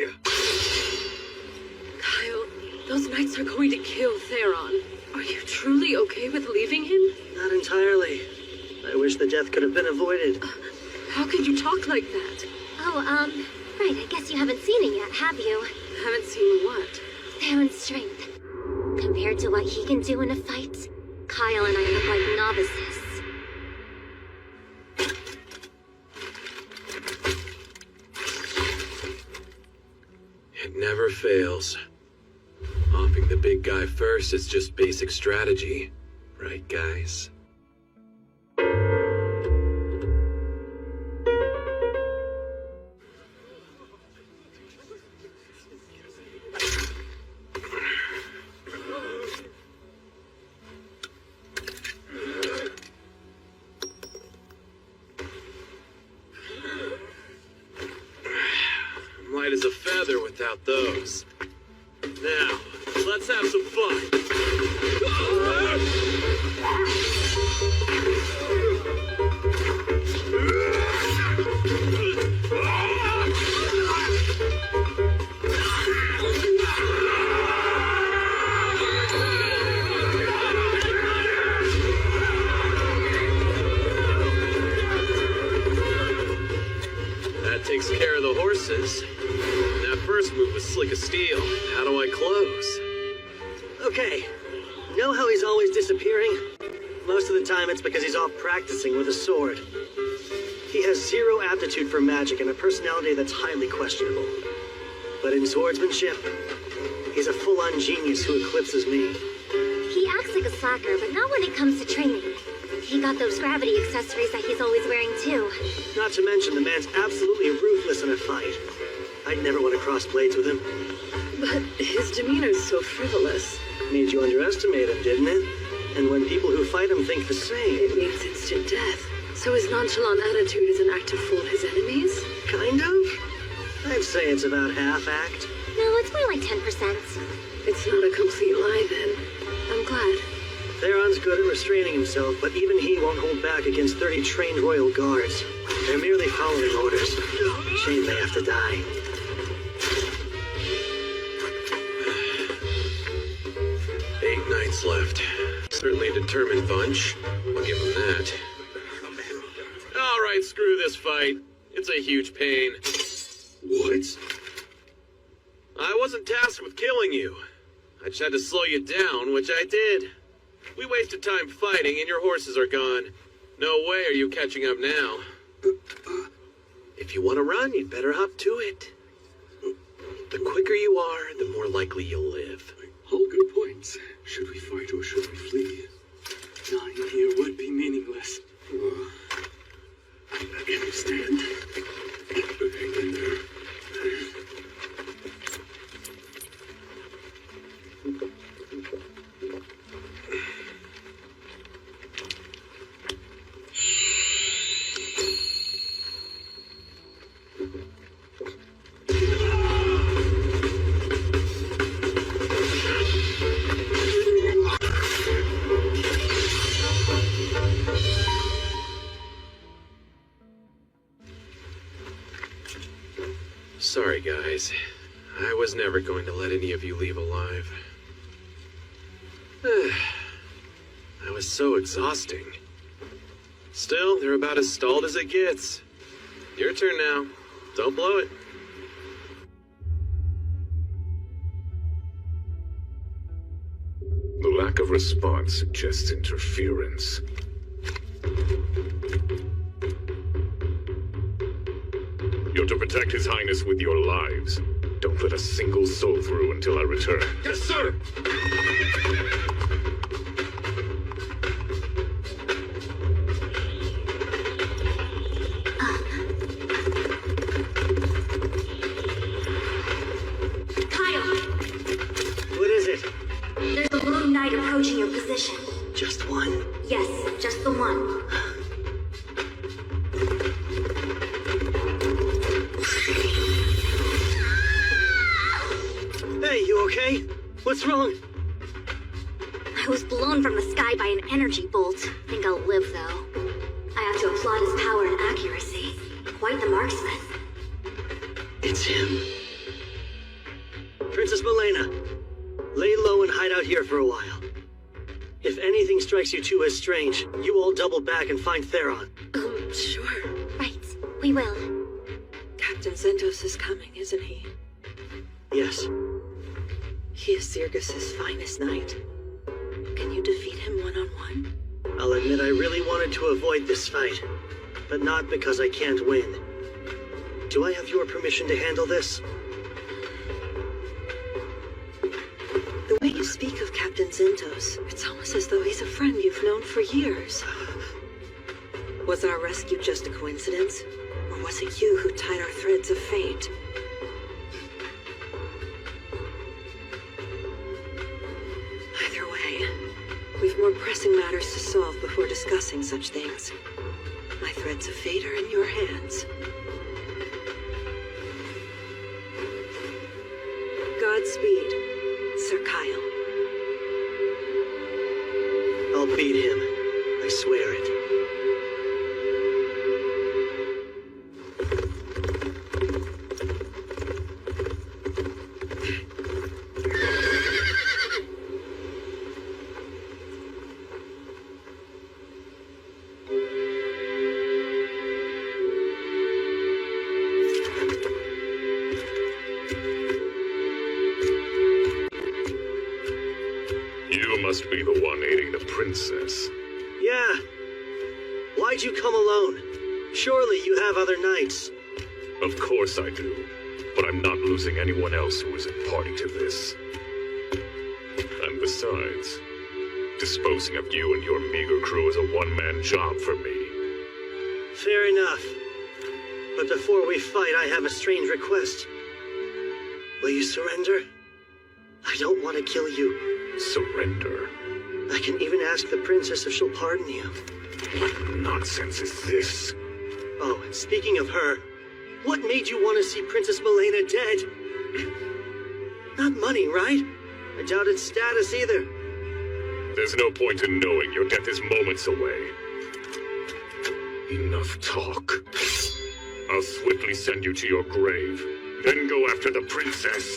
Speaker 5: Kyle, those knights are going to kill Theron. Are you truly okay with leaving him?
Speaker 1: Not entirely. I wish the death could have been avoided.
Speaker 5: How could you talk like that?
Speaker 4: Oh, right, I guess you haven't seen it yet, have you?
Speaker 5: Haven't seen what?
Speaker 4: Theron's strength. Compared to what he can do in a fight, Kyle and I look like novices.
Speaker 3: It never fails. Offing the big guy first is just basic strategy. Right, guys? I'm light as a feather without those. Now, let's have some fun. That takes care of the horses. That first move was slick as steel. How do I close?
Speaker 1: Okay. Know how he's always disappearing? Most of the time it's because he's off practicing with a sword. He has zero aptitude for magic and a personality that's highly questionable. But in swordsmanship, he's a full-on genius who eclipses me.
Speaker 4: He acts like a slacker, but not when it comes to training. He got those gravity accessories that he's always wearing too.
Speaker 1: Not to mention the man's absolutely ruthless in a fight. I'd never want to cross blades with him.
Speaker 5: But his demeanor's so frivolous.
Speaker 1: Made you underestimate him, didn't it? And when people who fight him think the same.
Speaker 5: It means instant death. So his nonchalant attitude is an act to fool his enemies?
Speaker 1: Kind of? I'd say it's about half-act.
Speaker 4: No, it's more like 10%.
Speaker 5: It's It's not a complete lie, then. I'm glad.
Speaker 1: Theron's good at restraining himself, but even he won't hold back against 30 trained royal guards. They're merely following orders. Shame they have to die.
Speaker 3: Eight nights left. Certainly a determined bunch. I'll give them that. Alright, screw this fight. It's a huge pain.
Speaker 6: What?
Speaker 3: I wasn't tasked with killing you. I just had to slow you down, which I did. We wasted time fighting and your horses are gone. No way are you catching up now. If you want to run, you'd better hop to it. The quicker you are, the more likely you'll live.
Speaker 6: All good points. Should we fight or should we flee? Dying here would be meaningless. I understand. Hang in there.
Speaker 3: Sorry, guys. I was never going to let any of you leave alive. That was so exhausting. Still, they're about as stalled as it gets. Your turn now. Don't blow it.
Speaker 9: The lack of response suggests interference. You're to protect His Highness with your lives. Don't let a single soul through until I return.
Speaker 6: Yes, sir!
Speaker 4: Kyle,
Speaker 1: What is it?
Speaker 4: there's a lone knight approaching your position.
Speaker 1: Just one?
Speaker 4: Yes, just the one.
Speaker 1: Hey, you okay? What's wrong?
Speaker 4: I was blown from the sky by an energy bolt. Think I'll live, though. I have to applaud his power and accuracy. Quite the marksman.
Speaker 1: It's him. Princess Milena, lay low and hide out here for a while. If anything strikes you two as strange, you all double back and find Theron.
Speaker 5: Sure.
Speaker 4: Right, we will.
Speaker 8: Captain Zentos is coming, isn't he?
Speaker 1: Yes.
Speaker 8: He is Zirgus's finest knight. Can you defeat him one-on-one?
Speaker 1: I'll admit I really wanted to avoid this fight, but not because I can't win. Do I have your permission to handle this?
Speaker 8: The way you speak of Captain Zentos, it's almost as though he's a friend you've known for years. Was our rescue just a coincidence? Or was it you who tied our threads of fate? Either way, we've more pressing matters to solve before discussing such things. My threads of fate are in your hands. Godspeed, Sir Kyle.
Speaker 1: I'll beat him. I swear it.
Speaker 9: You must be the one aiding the princess.
Speaker 1: Yeah. Why'd you come alone? Surely you have other knights.
Speaker 9: Of course I do, but I'm not losing anyone else who isn't party to this. And besides, disposing of you and your meager crew is a one-man job for me.
Speaker 1: Fair enough. But before we fight, I have a strange request. Will you surrender? I don't want to kill you.
Speaker 9: Surrender?
Speaker 1: I can even ask the princess if she'll pardon you.
Speaker 9: What nonsense is this?
Speaker 1: Oh, and speaking of her, what made you want to see Princess Milena dead? Not money, right? I doubt its status either.
Speaker 9: There's no point in knowing your death is moments away. Enough talk. I'll swiftly send you to your grave, then go after the princess.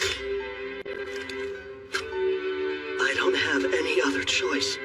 Speaker 1: I don't have any other choice.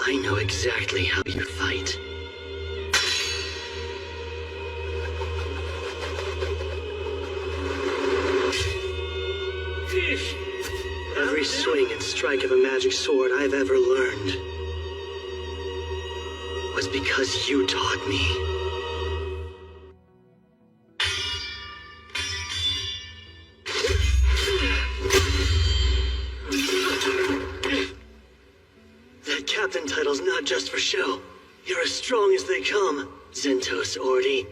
Speaker 1: I know exactly how you fight. Every swing and strike of a magic sword I've ever learned was because you taught me. That captain title's not just for show. You're as strong as they come, Zentos Ordi.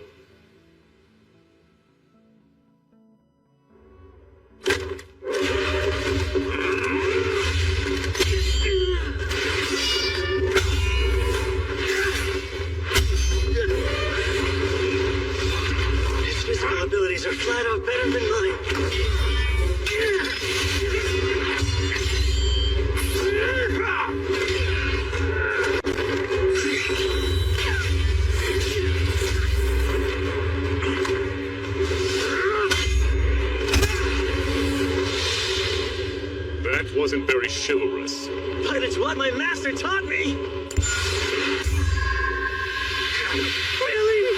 Speaker 1: His physical abilities are flat out better than mine.
Speaker 9: That wasn't very chivalrous.
Speaker 1: But it's what my master taught me! Really?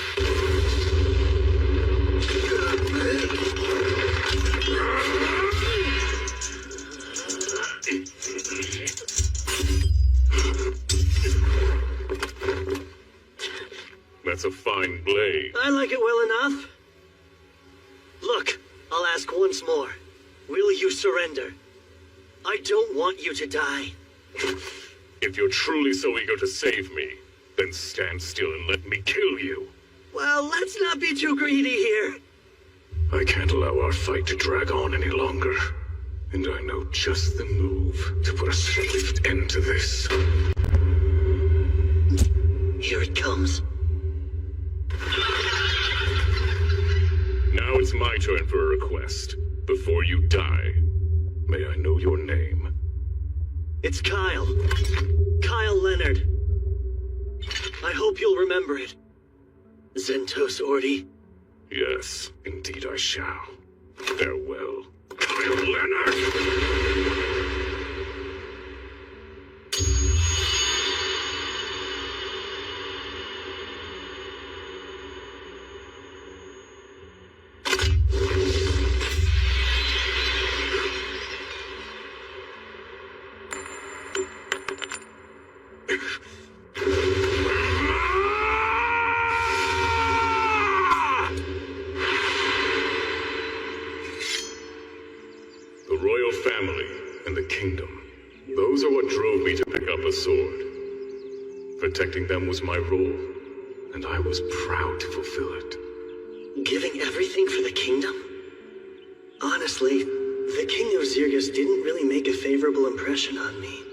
Speaker 9: That's a fine blade.
Speaker 1: I like it well enough. Look, I'll ask once more. Will you surrender? I don't want you to die.
Speaker 9: If you're truly so eager to save me, then stand still and let me kill you.
Speaker 1: Well, let's not be too greedy here.
Speaker 9: I can't allow our fight to drag on any longer. And I know just the move to put a swift end to this.
Speaker 1: Here it comes.
Speaker 9: Now it's my turn for a request. Before you die, may I know your name?
Speaker 1: It's Kyle. Kyle Leonard. I hope you'll remember it. Zentos Ordi.
Speaker 9: Yes, indeed I shall. Farewell, Kyle Leonard! The royal family and the kingdom. Those are what drove me to pick up a sword. Protecting them was my role, and I was proud to fulfill it.
Speaker 1: Giving everything for the kingdom? Honestly, the King of Zirgus didn't really make a favorable impression on me.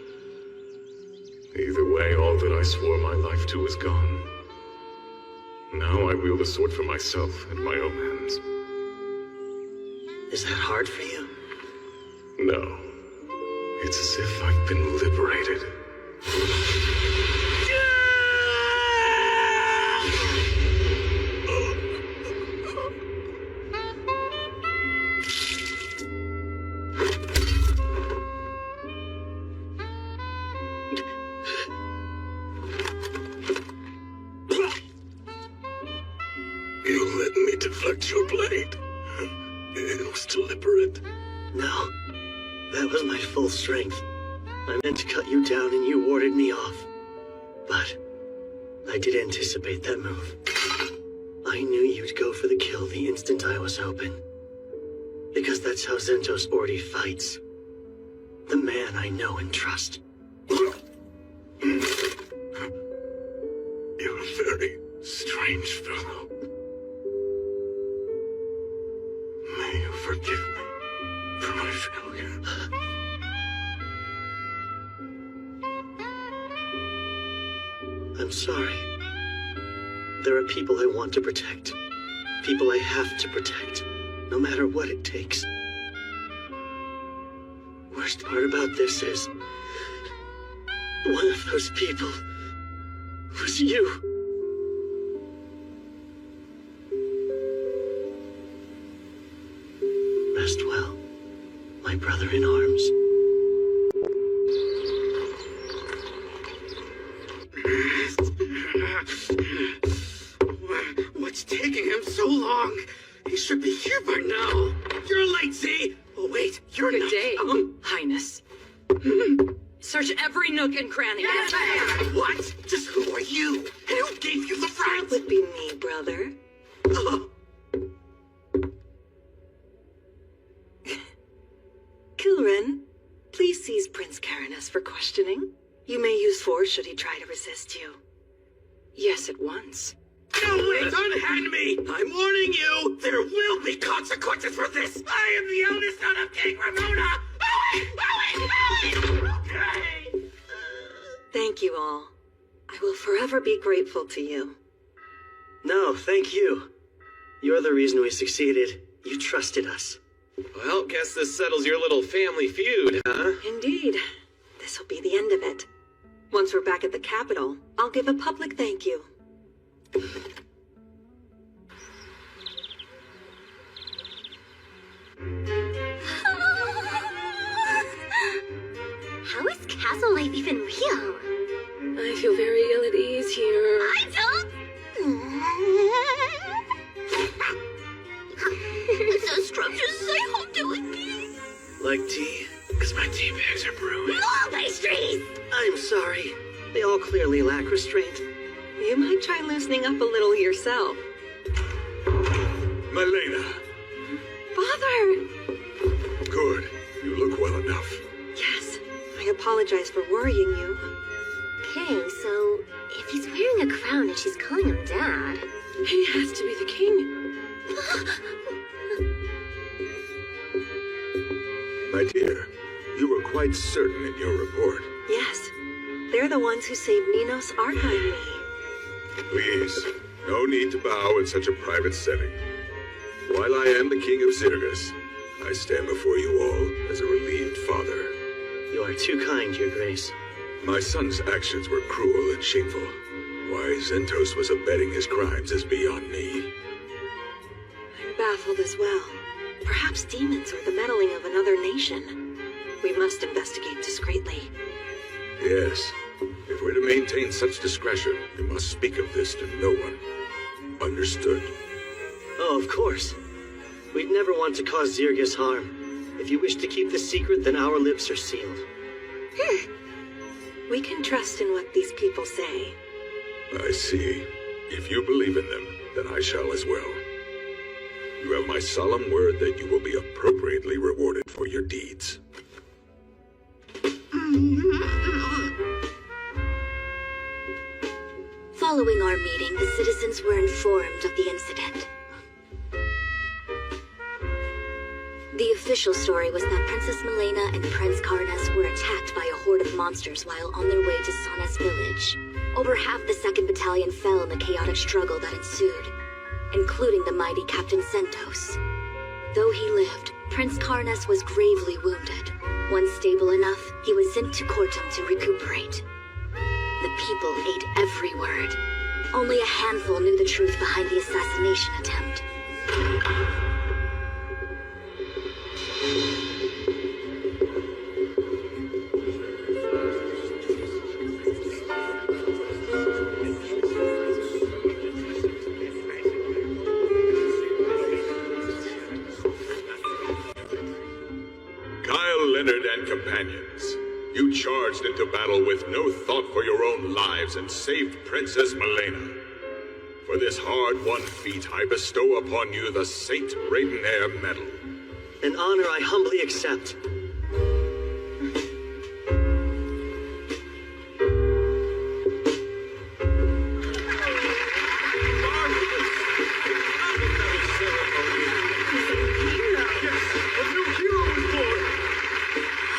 Speaker 9: Either way, all that I swore my life to is gone. Now I wield a sword for myself and my own hands.
Speaker 1: Is that hard for you?
Speaker 9: No. It's as if I've been liberated.
Speaker 7: You let me deflect your blade. It was deliberate.
Speaker 1: No, that was my full strength. I meant to cut you down and you warded me off. But I did anticipate that move. I knew you'd go for the kill the instant I was open. Because that's how Zentos already fights. The man I know and trust.
Speaker 7: You're a very strange fellow. May you forgive me for my failure.
Speaker 1: I'm sorry. There are people I want to protect. People I have to protect, no matter what it takes. Worst part about this is, one of those people was you. Rest well, my brother in arms.
Speaker 3: What's taking him so long? He should be here by now. You're late, Z. Oh, wait, you're
Speaker 8: Good
Speaker 3: not.
Speaker 8: day, Highness. Search every nook and cranny.
Speaker 3: Yes, ma'am. What? Just who are you? And who gave you the right?
Speaker 8: That would be me, brother. Kilren, please seize Prince Caranus for questioning. You may use force should he try to resist you. Yes, at once.
Speaker 3: No, wait, unhand me! I'm warning you! There will be consequences for this! I am the eldest son of King Ramona! Okay!
Speaker 8: Thank you all. I will forever be grateful to you.
Speaker 1: No, thank you. You're the reason we succeeded. You trusted us.
Speaker 3: Well, guess this settles your little family feud, huh?
Speaker 8: Indeed. This will be the end of it. Once we're back at the capital, I'll give a public thank you.
Speaker 4: How is castle life even real?
Speaker 5: I feel very ill at ease here.
Speaker 4: I don't. The structures say home doing me.
Speaker 1: Like tea?
Speaker 3: Because my tea bags are brewing.
Speaker 4: More pastries!
Speaker 1: I'm sorry. They all clearly lack restraint.
Speaker 8: You might try loosening up a little yourself.
Speaker 7: Malena,
Speaker 8: Father!
Speaker 7: good. You look well enough.
Speaker 8: Yes, I apologize for worrying you.
Speaker 4: Okay, so if he's wearing a crown and she's calling him Dad.
Speaker 5: He has to be the king.
Speaker 7: My dear, you were quite certain in your report.
Speaker 8: Yes, they're the ones who saved Ninos Archive me.
Speaker 7: Please, no need to bow in such a private setting. While I am the king of Zirgus, I stand before you all as a relieved father.
Speaker 1: You are too kind, Your Grace.
Speaker 7: My son's actions were cruel and shameful. Why Zentos was abetting his crimes is beyond me.
Speaker 8: I'm baffled as well. Perhaps demons or the meddling of another nation. We must investigate discreetly.
Speaker 7: Yes, if we're to maintain such discretion, we must speak of this to no one. Understood?
Speaker 1: Oh, of course. We'd never want to cause Zirgus harm. If you wish to keep this secret, then our lips are sealed.
Speaker 8: We can trust in what these people say.
Speaker 7: I see. If you believe in them, then I shall as well. You have my solemn word that you will be appropriately rewarded for your deeds.
Speaker 4: Following our meeting, the citizens were informed of the incident. The official story was that Princess Malena and Prince Karnas were attacked by a horde of monsters while on their way to Sanas village. Over half the 2nd Battalion fell in the chaotic struggle that ensued, including the mighty Captain Zentos. Though he lived, Prince Karnas was gravely wounded. Once stable enough, he was sent to Kortum to recuperate. The people ate every word. Only a handful knew the truth behind the assassination attempt.
Speaker 9: Leonard and companions, you charged into battle with no thought for your own lives and saved Princess Malena. For this hard-won feat, I bestow upon you the Saint Raidenair Medal.
Speaker 1: An honor I humbly accept.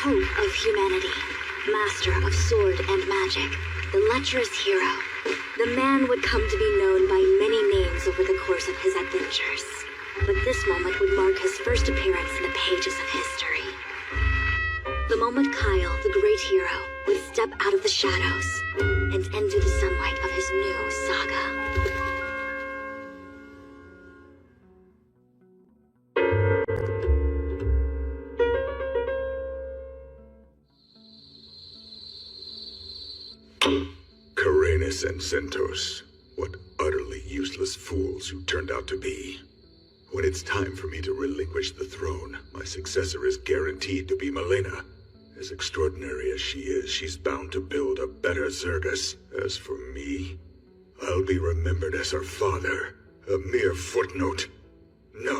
Speaker 4: Hope of humanity, master of sword and magic, the lecherous hero. The man would come to be known by many names over the course of his adventures. But this moment would mark his first appearance in the pages of history. The moment Kyle, the great hero, would step out of the shadows and into the sunlight of his new saga.
Speaker 9: Karenis and Zentos, what utterly useless fools you turned out to be. When it's time for me to relinquish the throne, my successor is guaranteed to be Malena. As extraordinary as she is, she's bound to build a better Zergus. As for me, I'll be remembered as her father, a mere footnote. No,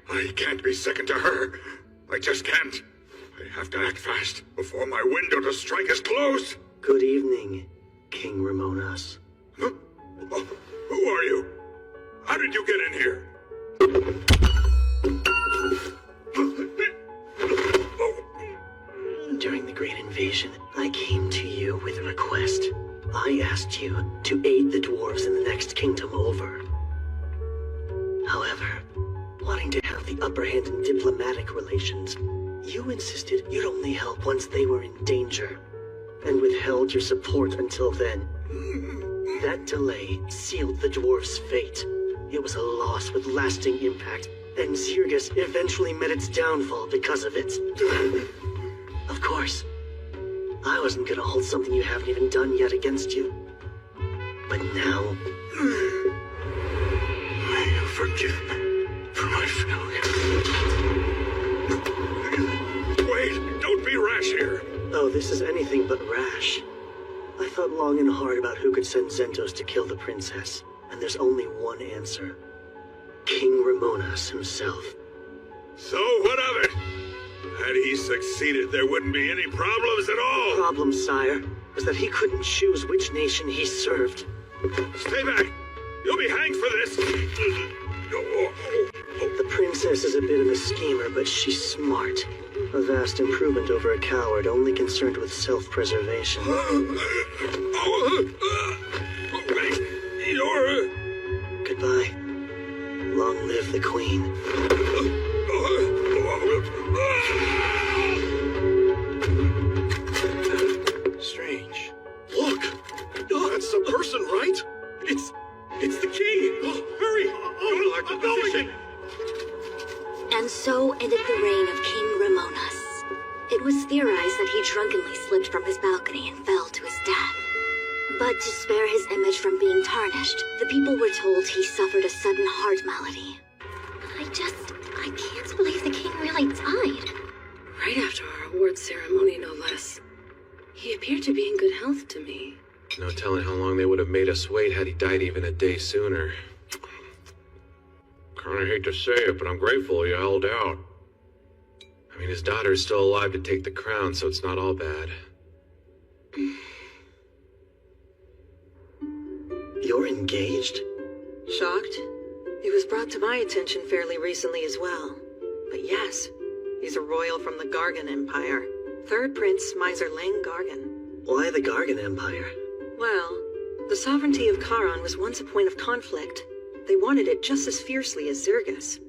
Speaker 9: I can't be second to her. I just can't. I have to act fast before my window to strike is closed.
Speaker 1: Good evening, King Ramonas.
Speaker 9: Huh? Oh, who are you? How did you get in here?
Speaker 1: During the Great Invasion, I came to you with a request. I asked you to aid the dwarves in the next kingdom over. However, wanting to have the upper hand in diplomatic relations, you insisted you'd only help once they were in danger, and withheld your support until then. That delay sealed the dwarves' fate. It was a loss with lasting impact, and Zergus eventually met its downfall because of it. Of course, I wasn't gonna hold something you haven't even done yet against you. But now,
Speaker 9: May you forgive me for my failure. Wait, don't be rash here.
Speaker 1: oh, this is anything but rash. I thought long and hard about who could send Zentos to kill the princess, and there's only one answer. King Ramonas himself.
Speaker 9: So what of it? Had he succeeded, there wouldn't be any problems at all.
Speaker 1: Problem, sire, was that he couldn't choose which nation he served.
Speaker 9: Stay back. You'll be hanged for this.
Speaker 1: The princess is a bit of a schemer, but she's smart. A vast improvement over a coward only concerned with self-preservation.
Speaker 9: Wait, you're...
Speaker 1: Goodbye. Long live the queen.
Speaker 3: Strange. Look! Oh, that's the person, right? It's the king! Oh, hurry! I'm going!
Speaker 4: And so ended the reign of King Ramonas. It was theorized that he drunkenly slipped from his balcony and fell to his death. But to spare his image from being tarnished, the people were told he suffered a sudden heart malady.
Speaker 2: I can't believe the king really died.
Speaker 5: Right after our award ceremony, no less. He appeared to be in good health to me.
Speaker 6: No telling how long they would have made us wait had he died even a day sooner. Kinda hate to say it, but I'm grateful he held out. I mean, his daughter is still alive to take the crown, so it's not all bad.
Speaker 1: You're engaged?
Speaker 8: Shocked? It was brought to my attention fairly recently as well. But yes, he's a royal from the Gargan Empire. Third Prince Miser Lang Gargan.
Speaker 1: Why the Gargan Empire?
Speaker 8: Well, the sovereignty of Charon was once a point of conflict. They wanted it just as fiercely as Zergus.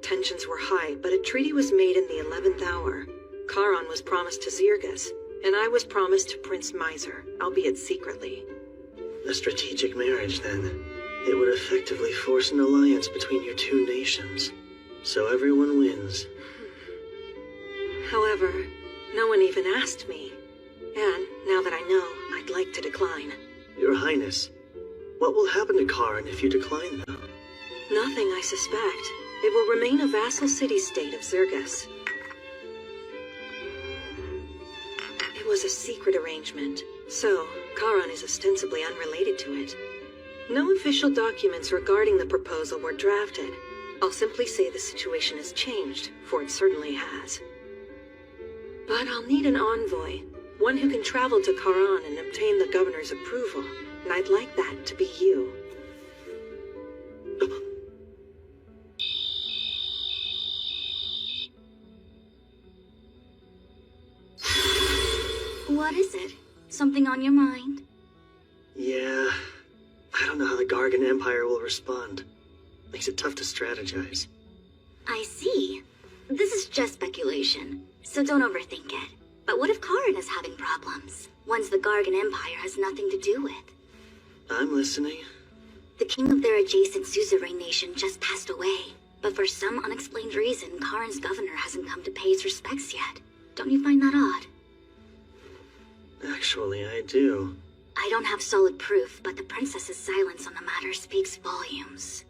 Speaker 8: Tensions were high, but a treaty was made in the 11th hour. Charon was promised to Zergus, and I was promised to Prince Miser, albeit secretly.
Speaker 1: A strategic marriage, then. It would effectively force an alliance between your two nations. So everyone wins.
Speaker 8: However, no one even asked me. And now that I know, I'd like to decline.
Speaker 1: Your Highness, what will happen to Charon if you decline, though?
Speaker 8: Nothing, I suspect. It will remain a vassal city-state of Zergus. was a secret arrangement, so Charon is ostensibly unrelated to it. No official documents regarding the proposal were drafted. I'll simply say the situation has changed, for it certainly has. But I'll need an envoy, one who can travel to Charon and obtain the governor's approval, and I'd like that to be you.
Speaker 4: What is it? Something on your mind?
Speaker 1: Yeah, I don't know how the Gargan Empire will respond. Makes it tough to strategize.
Speaker 4: I see. This is just speculation, so don't overthink it. But what if Charon is having problems? Ones the Gargan Empire has nothing to do with.
Speaker 1: I'm listening.
Speaker 4: The king of their adjacent suzerain nation just passed away. But for some unexplained reason, Charon's governor hasn't come to pay his respects yet. Don't you find that odd?
Speaker 1: Actually, I do.
Speaker 4: I don't have solid proof, but the princess's silence on the matter speaks volumes.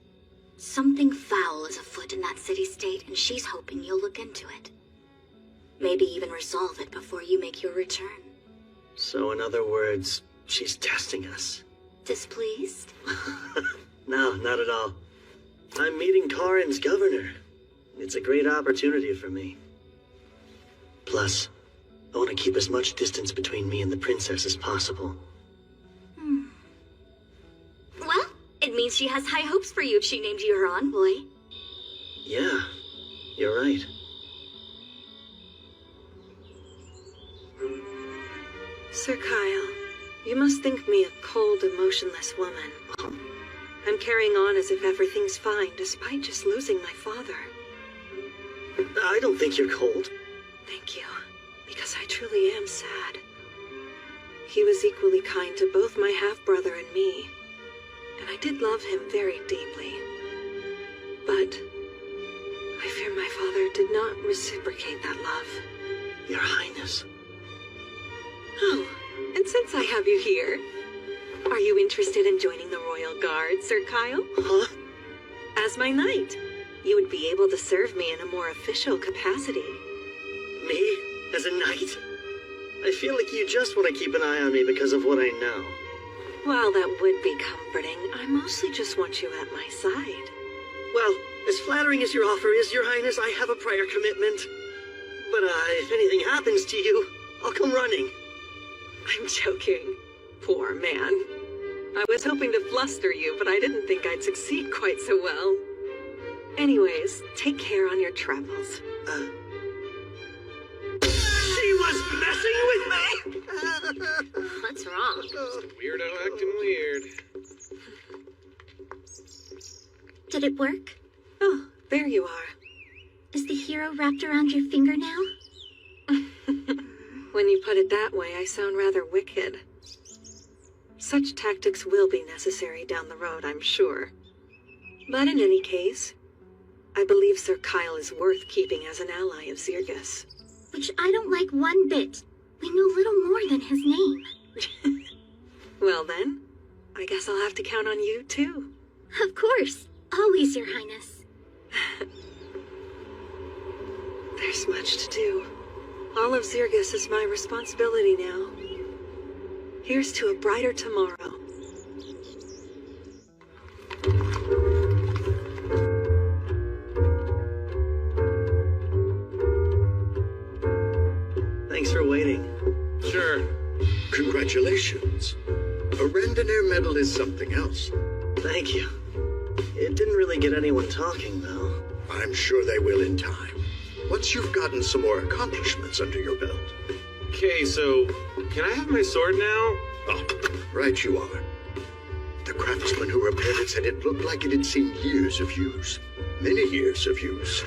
Speaker 4: Something foul is afoot in that city-state, and she's hoping you'll look into it. Maybe even resolve it before you make your return.
Speaker 1: So in other words, she's testing us.
Speaker 4: Displeased?
Speaker 1: No, not at all. I'm meeting Charon's governor. It's a great opportunity for me. Plus, I want to keep as much distance between me and the princess as possible.
Speaker 4: Well, it means she has high hopes for you if she named you her envoy.
Speaker 1: Yeah, you're right.
Speaker 8: Sir Kyle, you must think me a cold, emotionless woman. I'm carrying on as if everything's fine, despite just losing my father.
Speaker 1: I don't think you're cold.
Speaker 8: Thank you, because I truly am sad. He was equally kind to both my half-brother and me, and I did love him very deeply. But I fear my father did not reciprocate that love.
Speaker 1: Your Highness.
Speaker 8: Oh, and since I have you here, are you interested in joining the Royal Guard, Sir Kyle?
Speaker 1: Huh?
Speaker 8: As my knight, you would be able to serve me in a more official capacity.
Speaker 1: Me? As a knight? I feel like you just want to keep an eye on me because of what I know.
Speaker 8: While that would be comforting, I mostly just want you at my side.
Speaker 1: Well, as flattering as your offer is, Your Highness, I have a prior commitment. But if anything happens to you, I'll come running.
Speaker 8: I'm joking. Poor man. I was hoping to fluster you, but I didn't think I'd succeed quite so well. Anyways, take care on your travels.
Speaker 1: She was messing with me?
Speaker 4: What's wrong?
Speaker 3: Weirdo acting weird.
Speaker 4: Did it work?
Speaker 8: Oh, there you are.
Speaker 4: Is the hero wrapped around your finger now?
Speaker 8: When you put it that way, I sound rather wicked. Such tactics will be necessary down the road, I'm sure. But in any case, I believe Sir Kyle is worth keeping as an ally of Zirgus.
Speaker 4: Which I don't like one bit. We know little more than his name.
Speaker 8: Well then, I guess I'll have to count on you too.
Speaker 4: Of course. Always, Your Highness.
Speaker 8: There's much to do. All of Zirgus is my responsibility now. Here's to a brighter tomorrow.
Speaker 1: Thanks for waiting.
Speaker 3: Sure.
Speaker 7: Congratulations. A Randonnair medal is something else.
Speaker 1: Thank you. It didn't really get anyone talking, though.
Speaker 7: I'm sure they will in time. Once you've gotten some more accomplishments under your belt.
Speaker 3: Okay, so can I have my sword now?
Speaker 7: Oh, right you are. The craftsman who repaired it said it looked like it had seen years of use. Many years of use.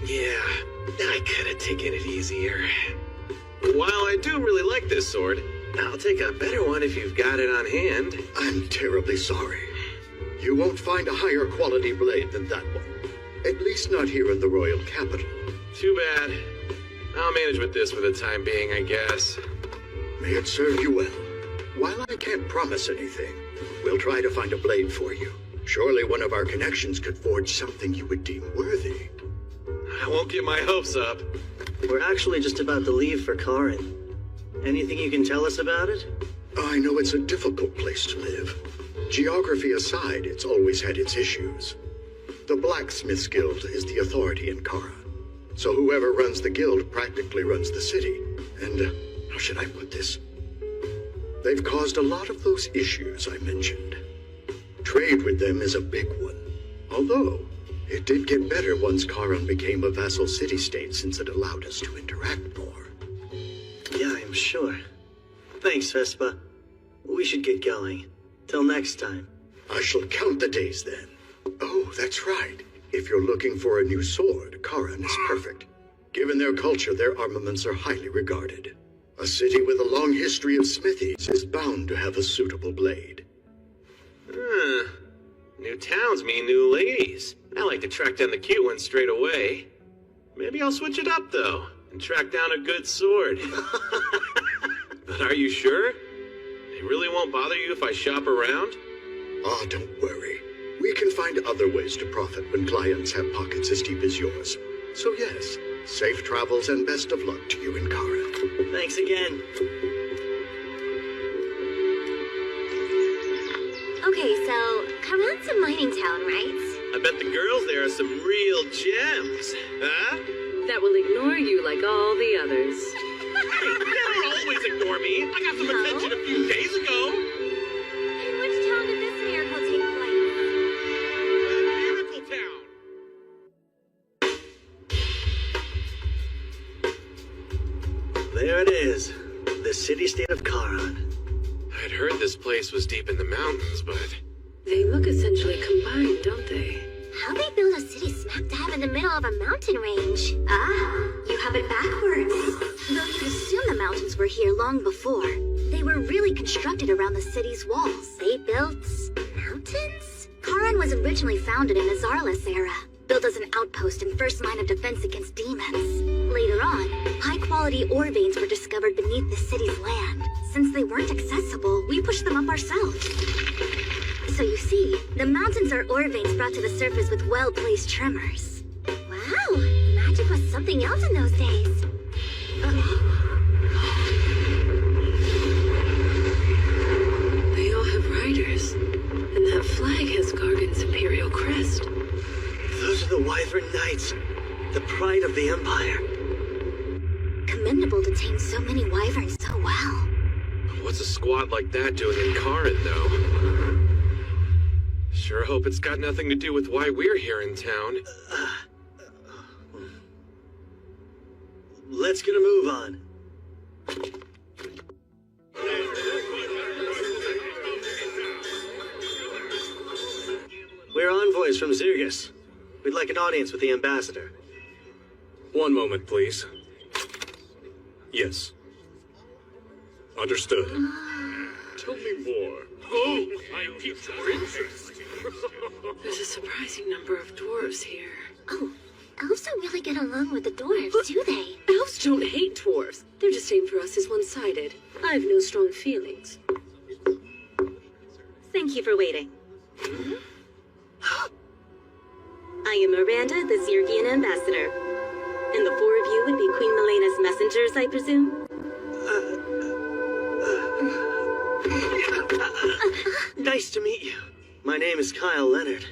Speaker 3: Yeah, I could have taken it easier. While I do really like this sword, I'll take a better one if you've got it on hand.
Speaker 7: I'm terribly sorry. You won't find a higher quality blade than that one. At least not here in the royal capital.
Speaker 3: Too bad. I'll manage with this for the time being, I guess.
Speaker 7: May it serve you well. While I can't promise anything, we'll try to find a blade for you. Surely one of our connections could forge something you would deem worthy.
Speaker 3: I won't get my hopes up.
Speaker 1: We're actually just about to leave for Charon. Anything you can tell us about it?
Speaker 7: I know it's a difficult place to live. Geography aside, it's always had its issues. The Blacksmiths Guild is the authority in Kara. So whoever runs the guild practically runs the city. And, how should I put this? They've caused a lot of those issues I mentioned. Trade with them is a big one. Although, it did get better once Karan became a vassal city-state since it allowed us to interact more.
Speaker 1: Yeah, I'm sure. Thanks, Vespa. We should get going. Till next time.
Speaker 7: I shall count the days then. Oh, that's right. If you're looking for a new sword, Karan is perfect. Given their culture, their armaments are highly regarded. A city with a long history of smithies is bound to have a suitable blade.
Speaker 3: New towns mean new ladies. I like to track down the cute ones straight away. Maybe I'll switch it up, though, and track down a good sword. But are you sure? It really won't bother you if I shop around?
Speaker 7: Ah, don't worry. We can find other ways to profit when clients have pockets as deep as yours. So yes, safe travels and best of luck to you in Kara.
Speaker 1: Thanks again.
Speaker 4: Okay, so Karan's a mining town, right?
Speaker 3: I bet the girls there are some real gems. Huh?
Speaker 5: That will ignore you like all the others.
Speaker 3: Hey, they don't always ignore me. I got some attention a few days ago.
Speaker 4: In which town did this miracle take place?
Speaker 3: Miracle Town.
Speaker 1: There it is. The city-state of Karan.
Speaker 3: I'd heard this place was deep in the mountains, but...
Speaker 5: They look essentially combined, don't they?
Speaker 4: How they build a city smack dab in the middle of a mountain range? Ah, you have it backwards. Though you'd assume the mountains were here long before. They were really constructed around the city's walls. They built... mountains? Karan was originally founded in the Zarlis era, built as an outpost and first line of defense against demons. Later on, high-quality ore veins were discovered beneath the city's land. Since they weren't accessible, we pushed them up ourselves. So you see, the mountains are ore veins brought to the surface with well-placed tremors. Wow, magic was something else in those days.
Speaker 5: They all have riders. And that flag has Gargan's imperial crest.
Speaker 1: Those are the Wyvern Knights, the pride of the Empire.
Speaker 4: Commendable to tame so many wyverns so well.
Speaker 3: What's a squad like that doing in Karan, though? Sure hope it's got nothing to do with why we're here in town.
Speaker 1: Let's get a move on. We're envoys from Zirgus. We'd like an audience with the ambassador.
Speaker 6: One moment, please. Yes. Understood.
Speaker 9: Tell me more.
Speaker 6: Oh, I piqued your interest.
Speaker 5: There's a surprising number of dwarves here.
Speaker 4: Oh, elves don't really get along with the dwarves, do they?
Speaker 5: Elves don't hate dwarves. They're just aimed for us as one-sided. I have no strong feelings.
Speaker 10: Thank you for waiting. I am Miranda, the Zirgian ambassador. And the four of you would be Queen Milena's messengers, I presume?
Speaker 1: Nice to meet you. My name is Kyle Leonard.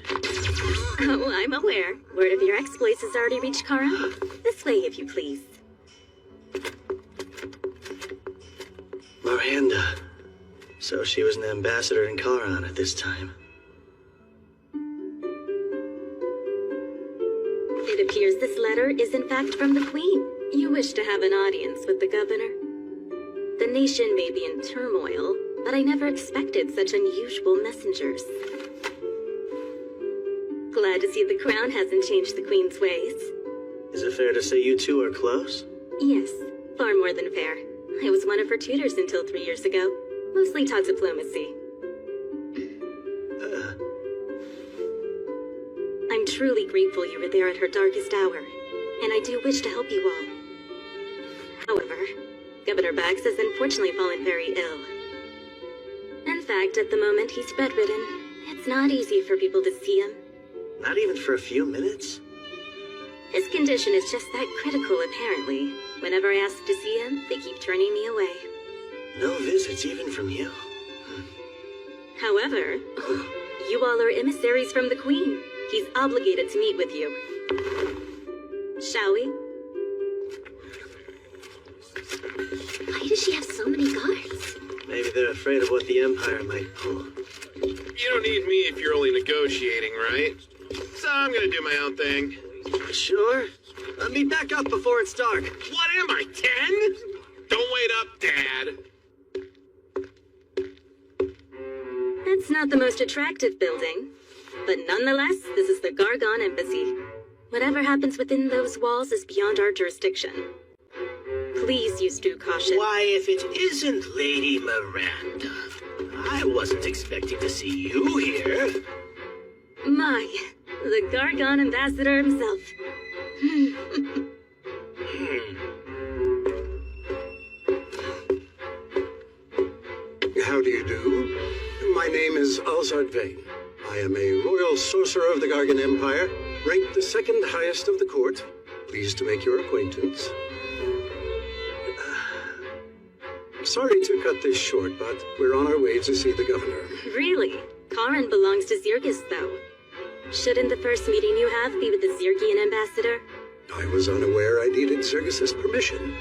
Speaker 10: Oh, I'm aware. Word of your exploits has already reached Kara. This way, if you please.
Speaker 1: Miranda. So she was an ambassador in Karan at this time.
Speaker 10: It appears this letter is in fact from the Queen. You wish to have an audience with the governor. The nation may be in turmoil, but I never expected such unusual messengers. Glad to see the crown hasn't changed the Queen's ways.
Speaker 1: Is it fair to say you two are close?
Speaker 10: Yes, far more than fair. I was one of her tutors until 3 years ago. Mostly taught diplomacy. I'm truly grateful you were there at her darkest hour, and I do wish to help you all. However, Governor Bax has unfortunately fallen very ill. In fact, at the moment he's bedridden. It's not easy for people to see him.
Speaker 1: Not even for a few minutes?
Speaker 10: His condition is just that critical, apparently. Whenever I ask to see him, they keep turning me away.
Speaker 1: No visits even from you.
Speaker 10: However, you all are emissaries from the Queen. He's obligated to meet with you. Shall we?
Speaker 4: Why does she have so many guards?
Speaker 1: Maybe they're afraid of what the Empire might pull.
Speaker 3: You don't need me if you're only negotiating, right? So I'm gonna do my own thing.
Speaker 1: Sure. Meet back up before it's dark.
Speaker 3: What am I, 10? Don't wait up, Dad.
Speaker 10: It's not the most attractive building, but nonetheless, this is the Gargon Embassy. Whatever happens within those walls is beyond our jurisdiction. Please use due caution.
Speaker 11: Why, if it isn't Lady Miranda, I wasn't expecting to see you here.
Speaker 10: My, the Gargon Ambassador himself.
Speaker 12: How do you do? My name is Alzard Vane. I am a royal sorcerer of the Gargan Empire, ranked the second highest of the court. Pleased to make your acquaintance. Sorry to cut this short, but we're on our way to see the governor.
Speaker 10: Really? Karin belongs to Zirgis, though. Shouldn't the first meeting you have be with the Zirgian ambassador?
Speaker 12: I was unaware I needed Zergus' permission.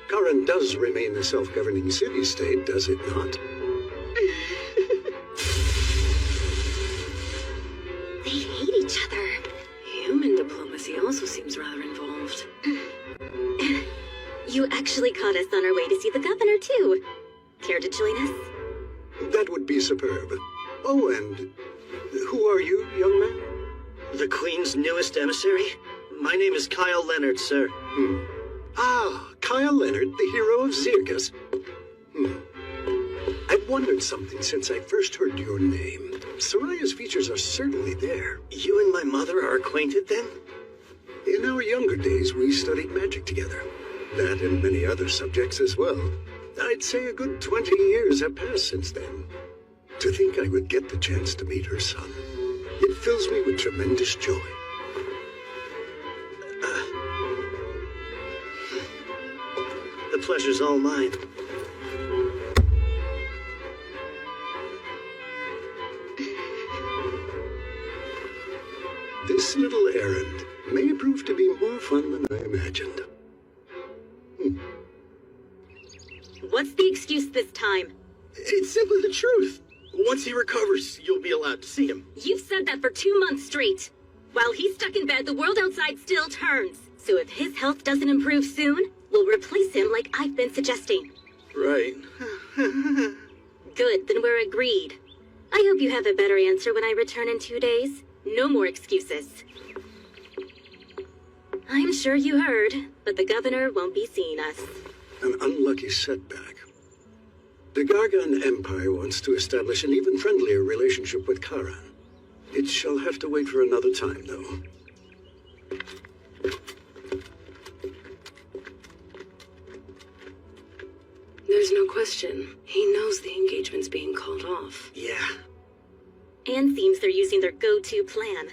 Speaker 12: Karin does remain a self-governing city-state, does it not?
Speaker 4: They hate each other.
Speaker 5: Human diplomacy also seems rather involved.
Speaker 10: You actually caught us on our way to see the governor, too. Care to join us?
Speaker 12: That would be superb. Oh, and who are you, young man?
Speaker 1: The Queen's newest emissary? My name is Kyle Leonard, sir.
Speaker 12: Ah, Kyle Leonard, the hero of Zirgus. I've wondered something since I first heard your name. Soraya's features are certainly there.
Speaker 1: You and my mother are acquainted, then?
Speaker 12: In our younger days, we studied magic together. That and many other subjects as well. I'd say a good 20 years have passed since then. To think I would get the chance to meet her son, it fills me with tremendous joy.
Speaker 1: The pleasure's all mine.
Speaker 12: This little errand may prove to be more fun than I imagined.
Speaker 10: What's the excuse this time?
Speaker 3: It's simply the truth. Once he recovers, you'll be allowed to see him.
Speaker 10: You've said that for 2 months straight. While he's stuck in bed, the world outside still turns. So if his health doesn't improve soon, we'll replace him like I've been suggesting.
Speaker 3: Right.
Speaker 10: Good, then we're agreed. I hope you have a better answer when I return in 2 days. No more excuses. I'm sure you heard, but the governor won't be seeing us.
Speaker 12: An unlucky setback. The Gargan Empire wants to establish an even friendlier relationship with Karan. It shall have to wait for another time, though.
Speaker 5: There's no question. He knows the engagement's being called off.
Speaker 1: Yeah.
Speaker 10: And seems they're using their go-to plan.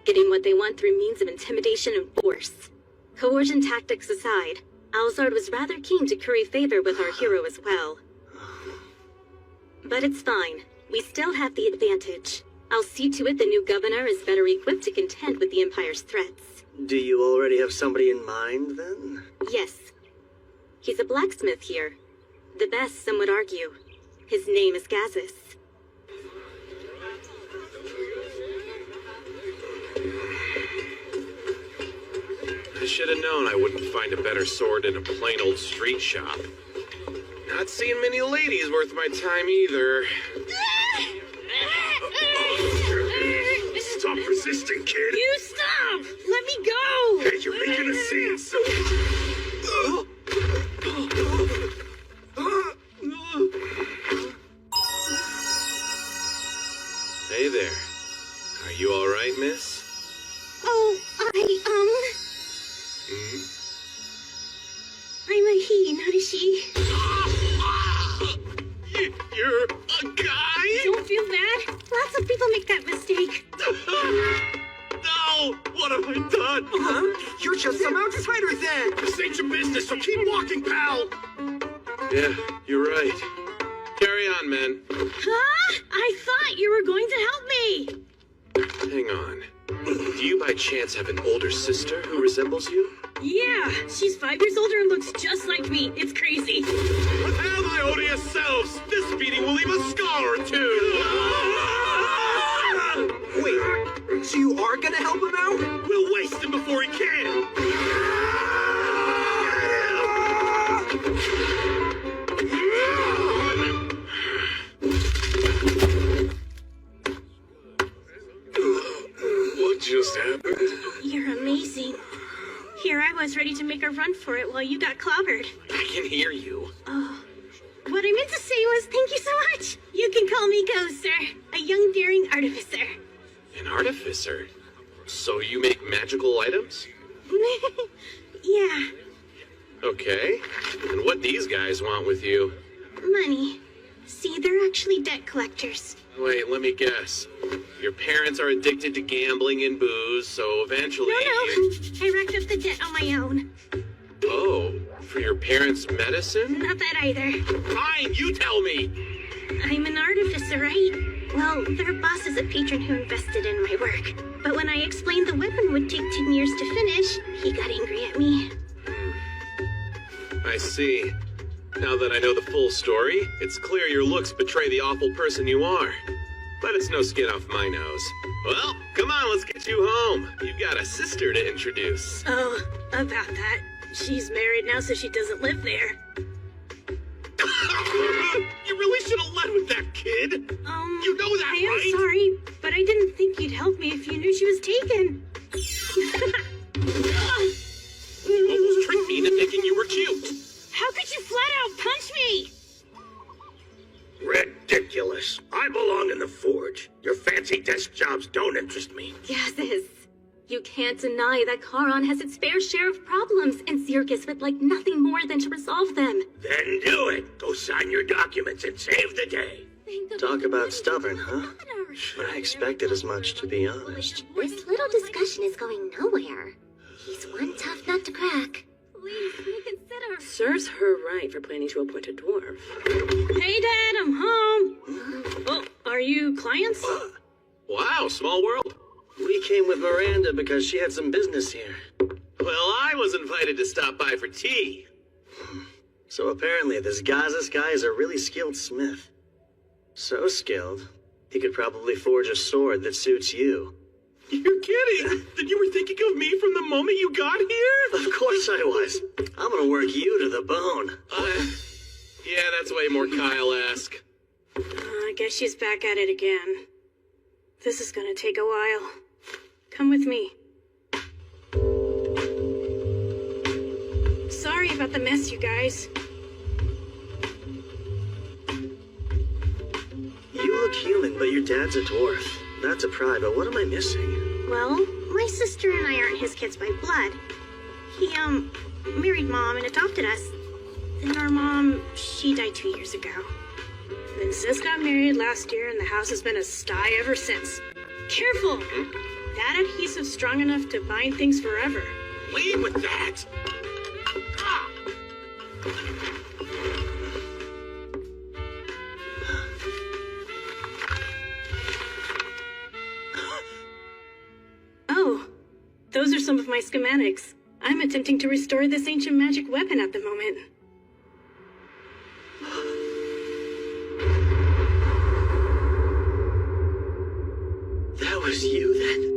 Speaker 10: Getting what they want through means of intimidation and force. Coercion tactics aside, Alzard was rather keen to curry favor with our hero as well. But it's fine. We still have the advantage. I'll see to it the new governor is better equipped to contend with the Empire's threats.
Speaker 1: Do you already have somebody in mind, then?
Speaker 10: Yes. He's a blacksmith here. The best, some would argue. His name is Gazis.
Speaker 3: I should have known I wouldn't find a better sword in a plain old street shop. Not seeing many ladies worth my time either.
Speaker 7: Stop resisting, kid!
Speaker 10: You stop! Let me go!
Speaker 7: Hey, you're making a scene, so...
Speaker 3: Hey there. Are you alright, miss?
Speaker 4: Oh, I'm a he, not a she.
Speaker 3: You're a guy?
Speaker 4: Don't feel bad. Lots of people make that mistake.
Speaker 3: No! What have I done?
Speaker 1: You're just some outsider, then!
Speaker 3: This ain't your business, so keep walking, pal! Yeah, you're right. Carry on, men.
Speaker 10: Huh? I thought you were going to help me!
Speaker 3: Hang on. Do you by chance have an older sister who resembles you?
Speaker 10: Yeah, she's 5 years older and looks just like me. It's crazy.
Speaker 3: Prepare my odious selves! This beating will leave a scar or two!
Speaker 1: Wait, so you are gonna help him out?
Speaker 3: We'll waste him before he can!
Speaker 9: What just happened?
Speaker 10: You're amazing. Here I was ready to make a run for it while you got clobbered.
Speaker 3: I can hear you.
Speaker 10: Oh. What I meant to say was thank you so much. You can call me Ghost, sir. A young daring artificer.
Speaker 3: An artificer? So you make magical items?
Speaker 10: Yeah.
Speaker 3: Okay. And what these guys want with you?
Speaker 10: Money. See, they're actually debt collectors.
Speaker 3: Wait, let me guess. Your parents are addicted to gambling and booze, so eventually...
Speaker 10: No. I racked up the debt on my own.
Speaker 3: Oh, for your parents' medicine?
Speaker 10: Not that either.
Speaker 3: Fine, you tell me!
Speaker 10: I'm an artificer, right? Well, their boss is a patron who invested in my work. But when I explained the weapon would take 10 years to finish, he got angry at me.
Speaker 3: I see. Now that I know the full story, it's clear your looks betray the awful person you are. But it's no skin off my nose. Well, come on, let's get you home. You've got a sister to introduce.
Speaker 10: Oh, about that. She's married now, so she doesn't live there.
Speaker 3: You really should have led with that, kid. You know that,
Speaker 10: I am
Speaker 3: right?
Speaker 10: sorry, but I didn't think you'd help me if you knew she was taken.
Speaker 3: You almost tricked me into thinking you were cute.
Speaker 10: How could you flat out punch me?
Speaker 11: Ridiculous. I belong in the forge. Your fancy desk jobs don't interest me.
Speaker 2: Gases. You can't deny that Charon has its fair share of problems, and Circus would like nothing more than to resolve them.
Speaker 11: Then do it. Go sign your documents and save the day.
Speaker 1: Talk about stubborn, huh? I expected as much, to be honest.
Speaker 4: This little discussion is going nowhere. He's one tough nut to crack.
Speaker 2: Please, reconsider.
Speaker 5: Serves her right for planning to appoint a dwarf.
Speaker 10: Hey, Dad, I'm home. Oh, are you clients?
Speaker 3: Wow, small world.
Speaker 1: We came with Miranda because she had some business here.
Speaker 3: Well, I was invited to stop by for tea.
Speaker 1: So apparently this Gazas guy is a really skilled smith. So skilled, he could probably forge a sword that suits you.
Speaker 3: You're kidding! Then you were thinking of me from the moment you got here?
Speaker 1: Of course I was. I'm gonna work you to the bone.
Speaker 3: Yeah, that's way more Kyle-esque.
Speaker 10: I guess she's back at it again. This is gonna take a while. Come with me. Sorry about the mess, you guys.
Speaker 1: You look human, but your dad's a dwarf. Not to pry, but what am I missing?
Speaker 10: Well, my sister and I aren't his kids by blood. He, married Mom and adopted us. Then our mom, she died 2 years ago. Then Sis got married last year and the house has been a sty ever since. Careful! That adhesive's strong enough to bind things forever.
Speaker 3: Lead with that! Ah.
Speaker 10: Oh, those are some of my schematics. I'm attempting to restore this ancient magic weapon at the moment.
Speaker 1: That was you, then?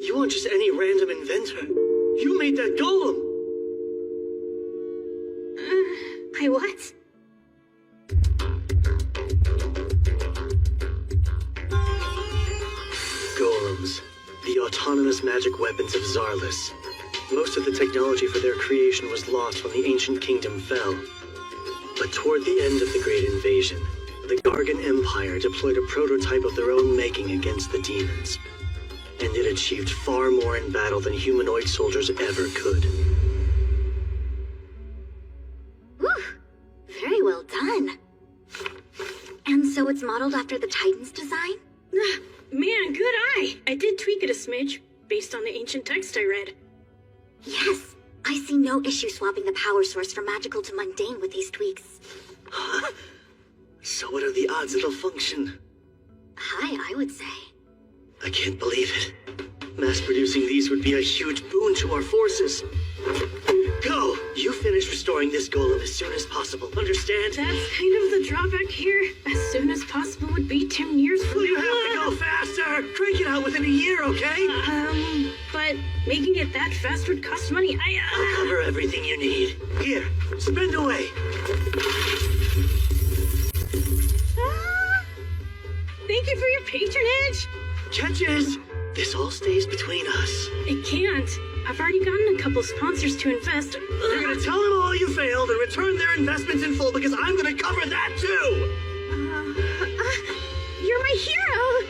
Speaker 1: You weren't just any random inventor. You made that golem!
Speaker 10: I what?
Speaker 1: Golems. The autonomous magic weapons of Zarlus. Most of the technology for their creation was lost when the ancient kingdom fell. But toward the end of the Great Invasion, the Gargan Empire deployed a prototype of their own making against the demons. And it achieved far more in battle than humanoid soldiers ever could.
Speaker 4: Whew. Very well done. And so it's modeled after the Titan's design?
Speaker 10: Man, good eye! I did tweak it a smidge, based on the ancient text I read.
Speaker 4: Yes, I see no issue swapping the power source from magical to mundane with these tweaks.
Speaker 1: Huh? So what are the odds it'll function?
Speaker 4: High, I would say.
Speaker 1: I can't believe it. Mass-producing these would be a huge boon to our forces. Go! You finish restoring this golem as soon as possible, understand?
Speaker 10: That's kind of the drawback here. As soon as possible would be 10 years from
Speaker 1: Well, you
Speaker 10: now.
Speaker 1: have to go faster! Crank it out within a year, okay?
Speaker 10: But making it that fast would cost money.
Speaker 1: I'll cover everything you need. Here, spend away.
Speaker 10: Thank you for your patronage.
Speaker 1: Catches! This all stays between us.
Speaker 10: It can't. I've already gotten a couple sponsors to invest.
Speaker 1: You're gonna tell them all you failed and return their investments in full because I'm gonna cover that too!
Speaker 10: You're my hero!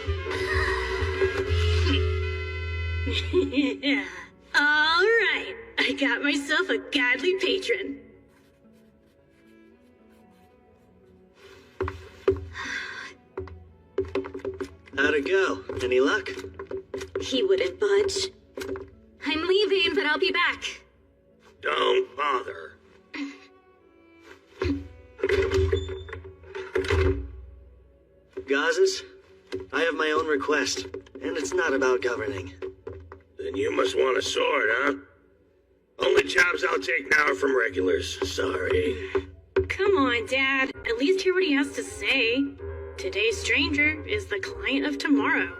Speaker 10: All right. I got myself a godly patron.
Speaker 1: How'd it go? Any luck?
Speaker 10: He wouldn't budge. I'm leaving, but I'll be back.
Speaker 11: Don't bother.
Speaker 1: Gazes, I have my own request, and it's not about governing.
Speaker 11: Then you must want a sword, huh? Only jobs I'll take now are from regulars. Sorry.
Speaker 10: Come on, Dad. At least hear what he has to say. Today's stranger is the client of tomorrow.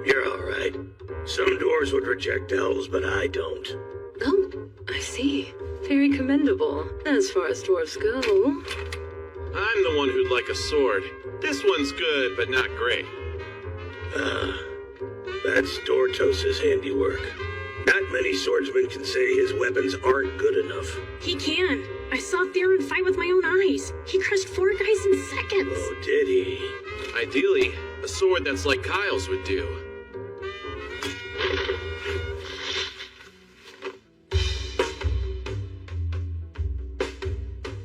Speaker 11: You're all right. Some dwarves would reject elves, but I don't.
Speaker 5: Oh, I see. Very commendable, as far as dwarves go.
Speaker 6: I'm the one who'd like a sword. This one's good, but not great.
Speaker 11: That's Dortos' handiwork. Not many swordsmen can say his weapons aren't good enough.
Speaker 10: He can. I saw Theron fight with my own eyes. He crushed 4 guys in seconds.
Speaker 11: Oh, did he?
Speaker 6: Ideally, a sword that's like Kyle's would do.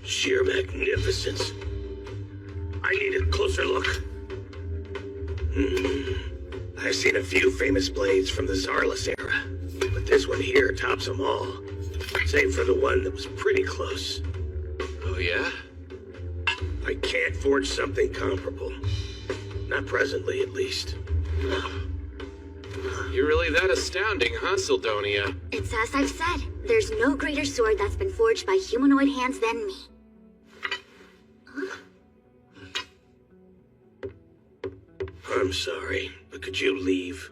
Speaker 11: Sheer magnificence. I need a closer look. I've seen a few famous blades from the Czarless era, but this one here tops them all. Save for the one that was pretty close.
Speaker 6: Oh, yeah?
Speaker 11: I can't forge something comparable. Not presently, at least.
Speaker 6: You're really that astounding, huh, Sildonia?
Speaker 4: It's as I've said. There's no greater sword that's been forged by humanoid hands than me.
Speaker 11: I'm sorry, but could you leave?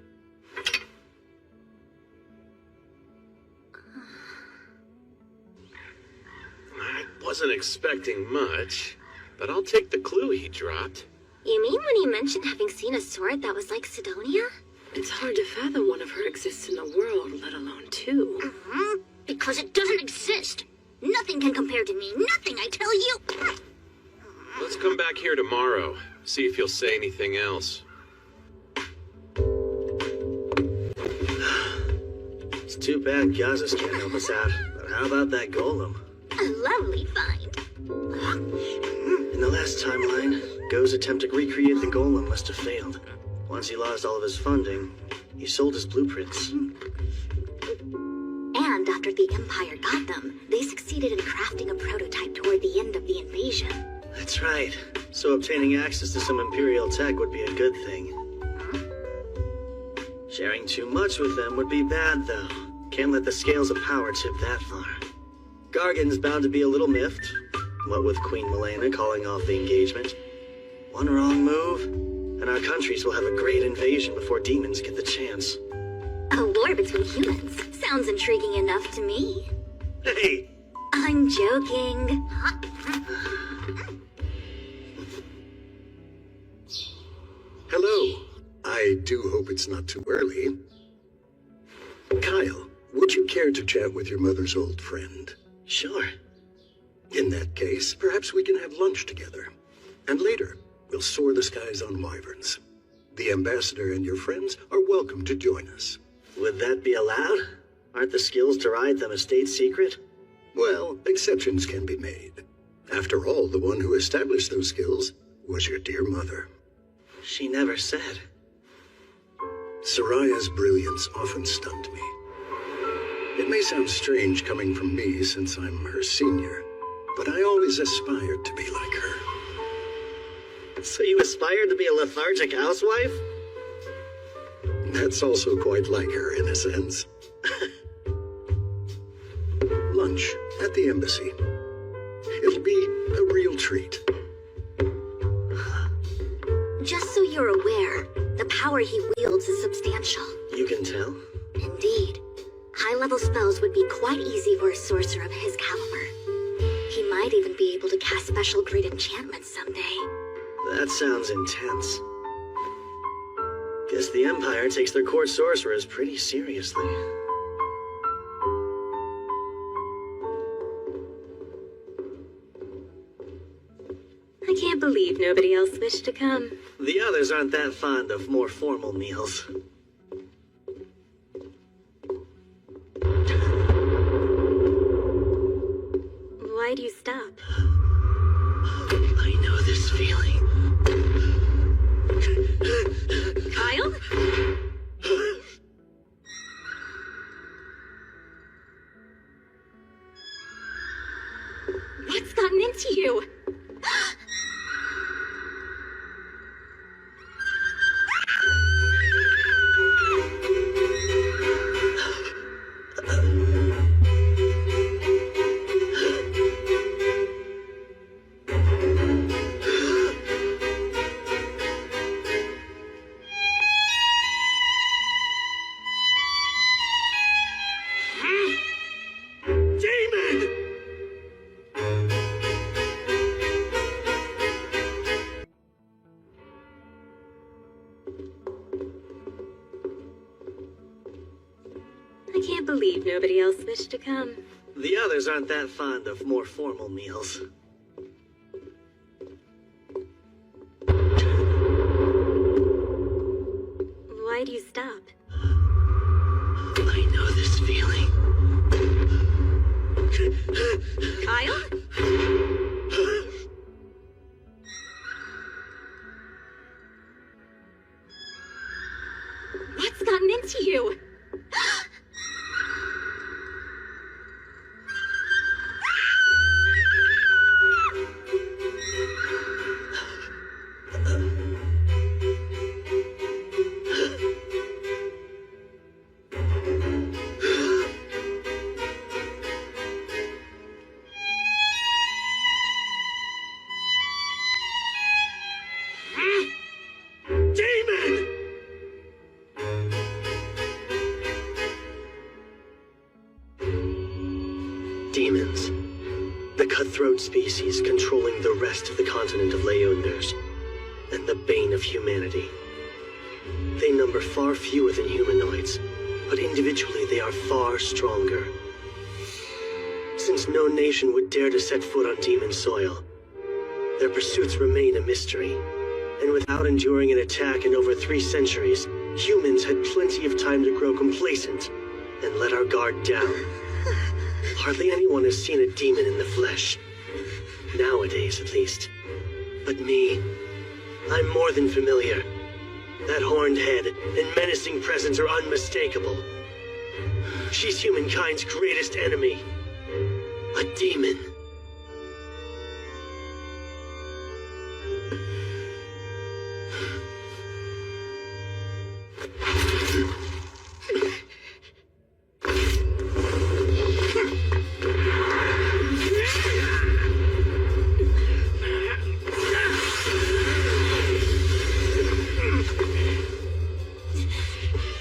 Speaker 6: I wasn't expecting much, but I'll take the clue he dropped.
Speaker 4: You mean when he mentioned having seen a sword that was like Sidonia?
Speaker 5: It's hard to fathom one of her exists in the world, let alone 2.
Speaker 4: Because it doesn't exist. Nothing can compare to me. Nothing, I tell you.
Speaker 6: Let's come back here tomorrow, see if you'll say anything else.
Speaker 1: It's too bad Gazes can't help us out, but how about that golem?
Speaker 4: A lovely find.
Speaker 1: In the last timeline, Go's attempt to recreate the golem must have failed. Once he lost all of his funding, he sold his blueprints.
Speaker 4: And after the Empire got them, they succeeded in crafting a prototype toward the end of the invasion.
Speaker 1: That's right. So obtaining access to some Imperial tech would be a good thing. Sharing too much with them would be bad, though. Can't let the scales of power tip that far. Gargan's bound to be a little miffed, what with Queen Milena calling off the engagement. One wrong move, and our countries will have a great invasion before demons get the chance.
Speaker 4: A war between humans. Sounds intriguing enough to me.
Speaker 1: Hey!
Speaker 4: I'm joking.
Speaker 12: Hello. I do hope it's not too early. Kyle, would you care to chat with your mother's old friend?
Speaker 1: Sure.
Speaker 12: In that case, perhaps we can have lunch together. And later, we'll soar the skies on wyverns. The ambassador and your friends are welcome to join us.
Speaker 1: Would that be allowed? Aren't the skills to ride them a state secret?
Speaker 12: Well, exceptions can be made. After all, the one who established those skills was your dear mother.
Speaker 1: She never said.
Speaker 12: Soraya's brilliance often stunned me. It may sound strange coming from me since I'm her senior, but I always aspired to be like her.
Speaker 1: So you aspired to be a lethargic housewife?
Speaker 12: That's also quite like her in a sense. Lunch at the embassy. It'll be a real treat.
Speaker 4: Just so you're aware, the power he wields is substantial.
Speaker 1: You can tell?
Speaker 4: Indeed. High-level spells would be quite easy for a sorcerer of his caliber. He might even be able to cast special grade enchantments someday.
Speaker 1: That sounds intense. Guess the Empire takes their court sorcerers pretty seriously.
Speaker 10: I can't believe nobody else wished to come.
Speaker 1: The others aren't that fond of more formal meals.
Speaker 10: Why do you stop?
Speaker 1: I know this feeling.
Speaker 10: Kyle? What's gotten into you? I can't believe nobody else wished to come.
Speaker 1: The others aren't that fond of more formal meals.
Speaker 10: Why do you stop?
Speaker 1: I know this feeling.
Speaker 10: Kyle? What's gotten into you?
Speaker 1: Demons. The cutthroat species controlling the rest of the continent of Leonders, and the bane of humanity. They number far fewer than humanoids, but individually they are far stronger. Since no nation would dare to set foot on demon soil, their pursuits remain a mystery, and without enduring an attack in over 3 centuries, humans had plenty of time to grow complacent and let our guard down. Hardly anyone has seen a demon in the flesh. Nowadays, at least. But me, I'm more than familiar. That horned head and menacing presence are unmistakable. She's humankind's greatest enemy. A demon.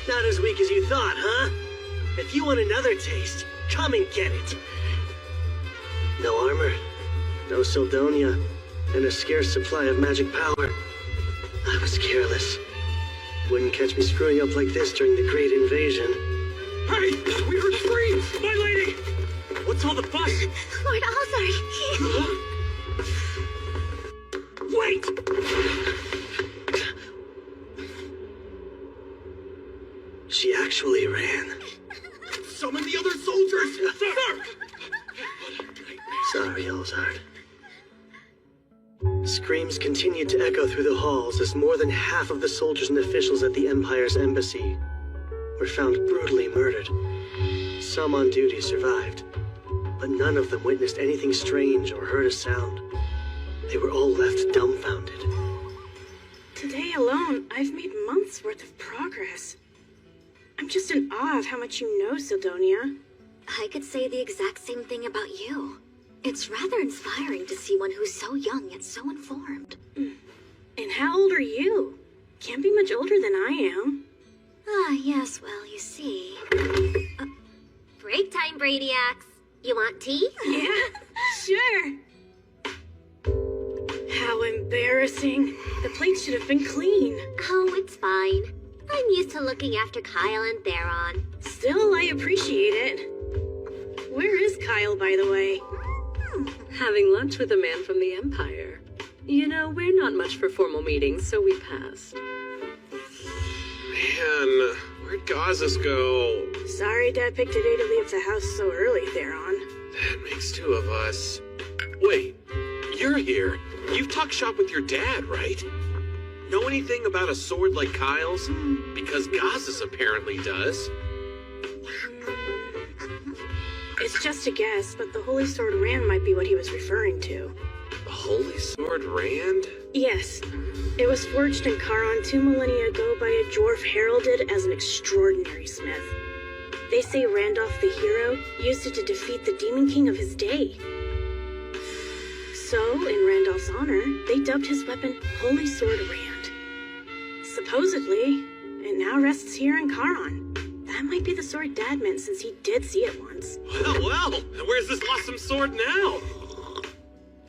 Speaker 1: Not as weak as you thought, huh? If you want another taste, come and get it. No armor, no Sildonia, and a scarce supply of magic power. I was careless. Wouldn't catch me screwing up like this during the Great Invasion.
Speaker 6: Hey! We heard screams! My lady! What's all the fuss?
Speaker 4: Lord Alzard,
Speaker 6: Wait!
Speaker 1: She actually ran.
Speaker 3: Summon the other soldiers! Sir!
Speaker 1: Sorry, Alzard. Screams continued to echo through the halls as more than half of the soldiers and officials at the Empire's embassy were found brutally murdered. Some on duty survived, but none of them witnessed anything strange or heard a sound. They were all left dumbfounded.
Speaker 13: Today alone, I've made months' worth of progress. I'm just in awe of how much you know, Sidonia.
Speaker 4: I could say the exact same thing about you. It's rather inspiring to see one who's so young yet so informed.
Speaker 13: And how old are you? Can't be much older than I am.
Speaker 4: Ah, yes, well, you see.
Speaker 14: Break time, Brainiacs. You want tea?
Speaker 13: Yeah, sure. How embarrassing. The plates should have been clean.
Speaker 14: Oh, it's fine. I'm used to looking after Kyle and Theron.
Speaker 13: Still, I appreciate it. Where is Kyle, by the way?
Speaker 5: Having lunch with a man from the Empire. You know, we're not much for formal meetings, so we passed.
Speaker 3: Man, where'd Gazas go?
Speaker 13: Sorry Dad picked a day to leave the house so early, Theron.
Speaker 3: That makes two of us. Wait, you're here. You've talked shop with your dad, right? Know anything about a sword like Kyle's? Because Gazas apparently does.
Speaker 13: It's just a guess, but the Holy Sword Rand might be what he was referring to.
Speaker 3: The Holy Sword Rand?
Speaker 13: Yes. It was forged in Charon 2 millennia ago by a dwarf heralded as an extraordinary smith. They say Randolph the hero used it to defeat the Demon King of his day. So, in Randolph's honor, they dubbed his weapon Holy Sword Rand. Supposedly, it now rests here in Charon. That might be the sword Dad meant since he did see it once.
Speaker 3: Well, and where's this awesome sword now?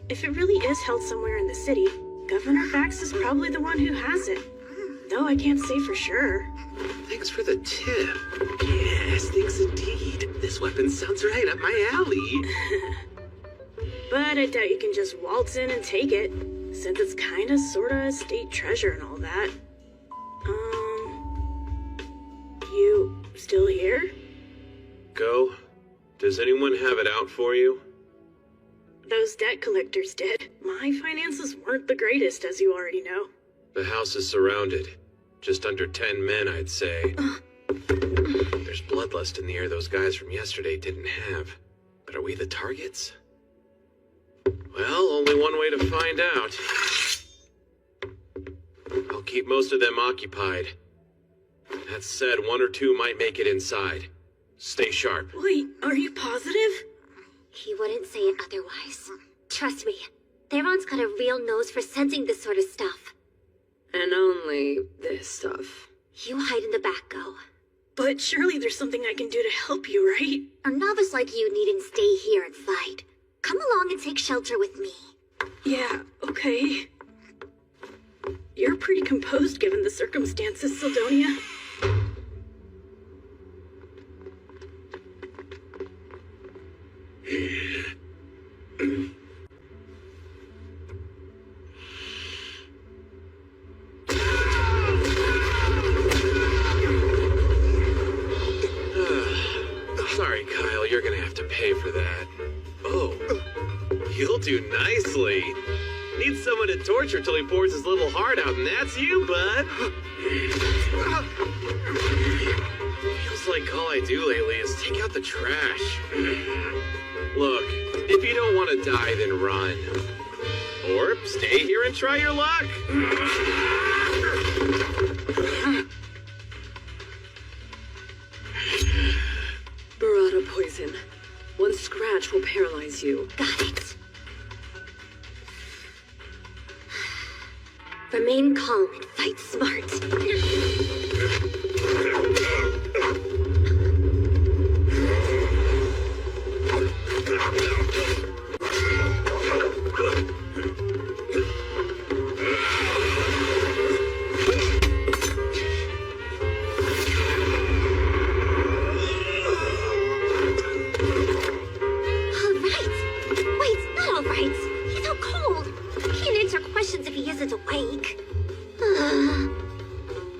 Speaker 13: If it really is held somewhere in the city, Governor Bax is probably the one who has it. Though I can't say for sure.
Speaker 3: Thanks for the tip. Yes, thanks indeed. This weapon sounds right up my alley.
Speaker 13: But I doubt you can just waltz in and take it, since it's kinda sorta a state treasure and all that. You still here?
Speaker 3: Go. Does anyone have it out for you?
Speaker 13: Those debt collectors did. My finances weren't the greatest, as you already know.
Speaker 3: The house is surrounded. Just under 10 men, I'd say. There's bloodlust in the air those guys from yesterday didn't have. But are we the targets? Well, only one way to find out. I'll keep most of them occupied. That said, one or two might make it inside. Stay sharp.
Speaker 13: Wait, are you positive?
Speaker 14: He wouldn't say it otherwise. Trust me, Theron's got a real nose for sensing this sort of stuff.
Speaker 5: And only this stuff.
Speaker 14: You hide in the back, Go.
Speaker 13: But surely there's something I can do to help you, right?
Speaker 14: A novice like you needn't stay here and fight. Come along and take shelter with me.
Speaker 13: Yeah, okay. You're pretty composed given the circumstances, Sidonia.
Speaker 3: Sorry, Kyle, you're gonna have to pay for that. Oh, you'll do nicely. Need someone to torture till he pours his little heart out, and that's you, bud. Feels like all I do lately is take out the trash. Look, if you don't want to die, then run. Or stay here and try your luck.
Speaker 5: Burrata poison. One scratch will paralyze you.
Speaker 14: Got it. Remain calm and fight smart.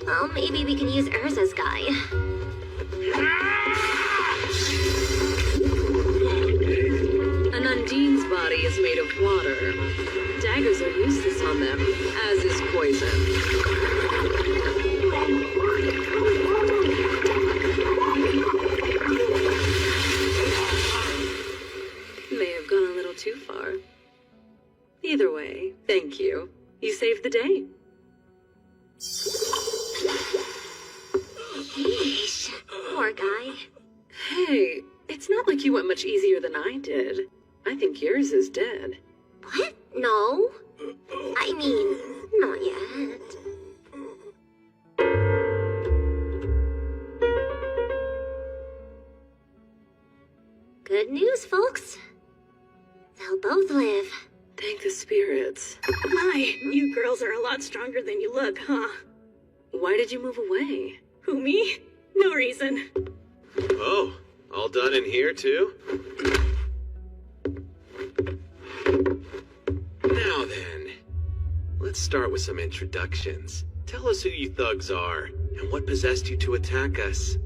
Speaker 14: Well, maybe we can use Urza's guy.
Speaker 5: An Undine's body is made of water. daggers are useless on them, as is poison. May have gone a little too far. Either way, thank you. You saved the day.
Speaker 14: Yeesh. Poor guy.
Speaker 5: Hey, it's not like you went much easier than I did. I think yours is dead.
Speaker 14: What? No. I mean, not yet. Good news, folks. They'll both live.
Speaker 5: Thank the spirits.
Speaker 13: My, you girls are a lot stronger than you look, huh?
Speaker 5: Why did you move away?
Speaker 13: Who, me? No reason.
Speaker 3: Oh, all done in here, too? Now then, let's start with some introductions. Tell us who you thugs are, and what possessed you to attack us.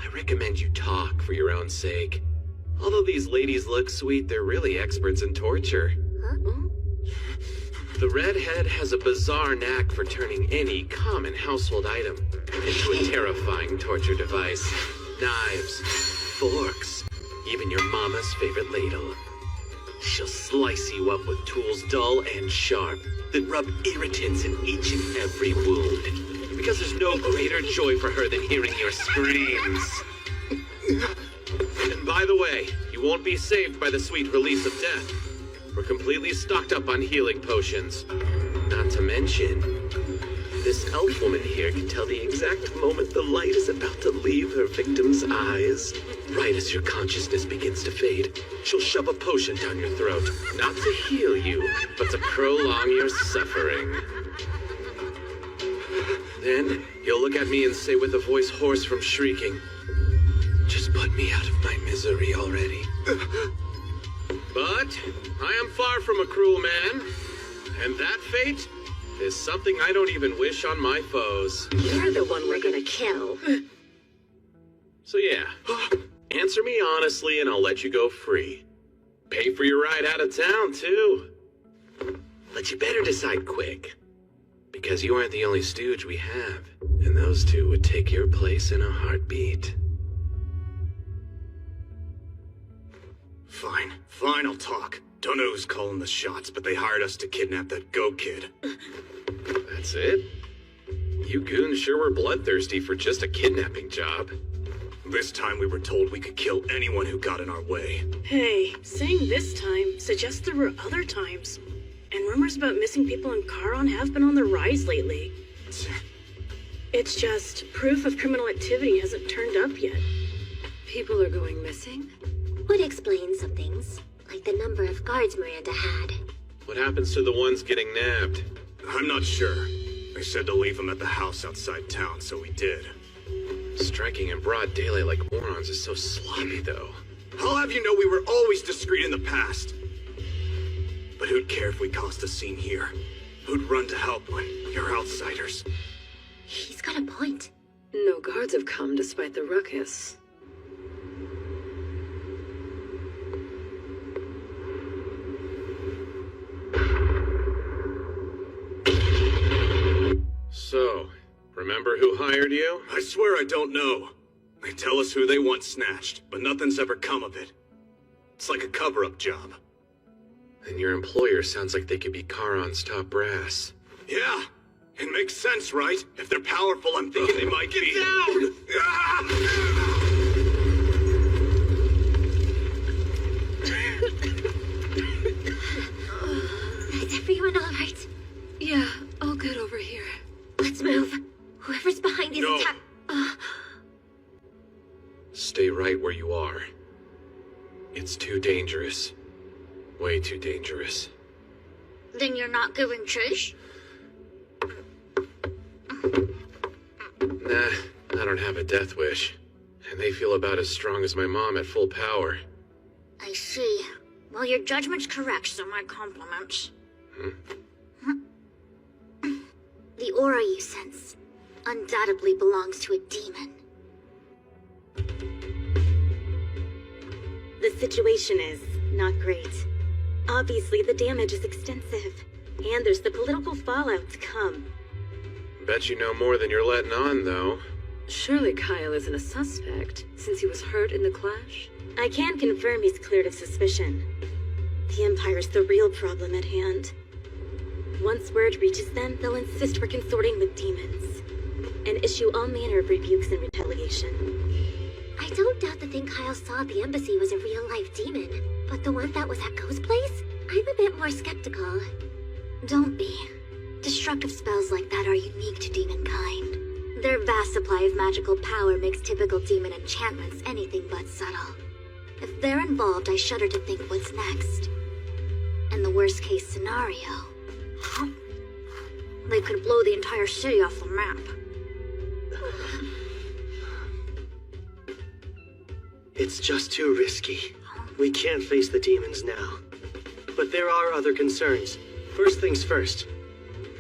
Speaker 3: I recommend you talk for your own sake. Although these ladies look sweet, they're really experts in torture. The redhead has a bizarre knack for turning any common household item into a terrifying torture device. Knives, forks, even your mama's favorite ladle. She'll slice you up with tools dull and sharp, that rub irritants in each and every wound. Because there's no greater joy for her than hearing your screams. And by the way, you won't be saved by the sweet release of death. We're completely stocked up on healing potions. Not to mention, this elf woman here can tell the exact moment the light is about to leave her victim's eyes. Right as your consciousness begins to fade, she'll shove a potion down your throat. Not to heal you, but to prolong your suffering. Then, you'll look at me and say with a voice hoarse from shrieking, "Just put me out of my misery already." But I am far from a cruel man, and that fate is something I don't even wish on my foes.
Speaker 14: You're the one we're gonna kill.
Speaker 3: So yeah, answer me honestly and I'll let you go free. Pay for your ride out of town, too. But you better decide quick, because you aren't the only stooge we have, and those two would take your place in a heartbeat.
Speaker 15: Fine, I'll talk. Don't know who's calling the shots, but they hired us to kidnap that Go Kid.
Speaker 3: That's it? You goons sure were bloodthirsty for just a kidnapping job.
Speaker 15: This time we were told we could kill anyone who got in our way.
Speaker 13: Hey, saying this time suggests there were other times. And rumors about missing people in Charon have been on the rise lately. It's just proof of criminal activity hasn't turned up yet.
Speaker 5: People are going missing?
Speaker 14: Would explain some things, like the number of guards Miranda had.
Speaker 3: What happens to the ones getting nabbed?
Speaker 15: I'm not sure. They said to leave them at the house outside town, so we did.
Speaker 3: Striking in broad daylight like morons is so sloppy, though.
Speaker 15: I'll have you know we were always discreet in the past. But who'd care if we caused a scene here? Who'd run to help when you're outsiders?
Speaker 14: He's got a point.
Speaker 5: No guards have come despite the ruckus.
Speaker 3: So, remember who hired you?
Speaker 15: I swear I don't know. They tell us who they want snatched, but nothing's ever come of it. It's like a cover-up job.
Speaker 3: And your employer sounds like they could be Charon's top brass.
Speaker 15: Yeah, it makes sense, right? If they're powerful, I'm thinking they might be— Get down!
Speaker 14: Is everyone all right?
Speaker 5: Yeah, all good over here.
Speaker 14: Let's move. Whoever's behind these
Speaker 3: No.
Speaker 14: attack—
Speaker 3: Stay right where you are. It's too dangerous. Way too dangerous.
Speaker 14: Then you're not going Trish?
Speaker 3: Nah, I don't have a death wish. And they feel about as strong as my mom at full power.
Speaker 14: I see. Well, your judgment's correct, so my compliments. The aura you sense undoubtedly belongs to a demon.
Speaker 10: The situation is not great. Obviously, the damage is extensive. And there's the political fallout to come.
Speaker 16: Bet you know more than you're letting on, though.
Speaker 5: Surely Kyle isn't a suspect, since he was hurt in the clash?
Speaker 10: I can confirm he's cleared of suspicion. The Empire's the real problem at hand. Once word reaches them, they'll insist we're consorting with demons, and issue all manner of rebukes and retaliation.
Speaker 14: I don't doubt the thing Kyle saw at the embassy was a real-life demon, but the one that was at Ghost Place? I'm a bit more skeptical.
Speaker 4: Don't be. Destructive spells like that are unique to demon kind. Their vast supply of magical power makes typical demon enchantments anything but subtle. If they're involved, I shudder to think what's next. In the worst-case scenario, they could blow the entire city off the map.
Speaker 1: It's just too risky. We can't face the demons now. But there are other concerns. First things first.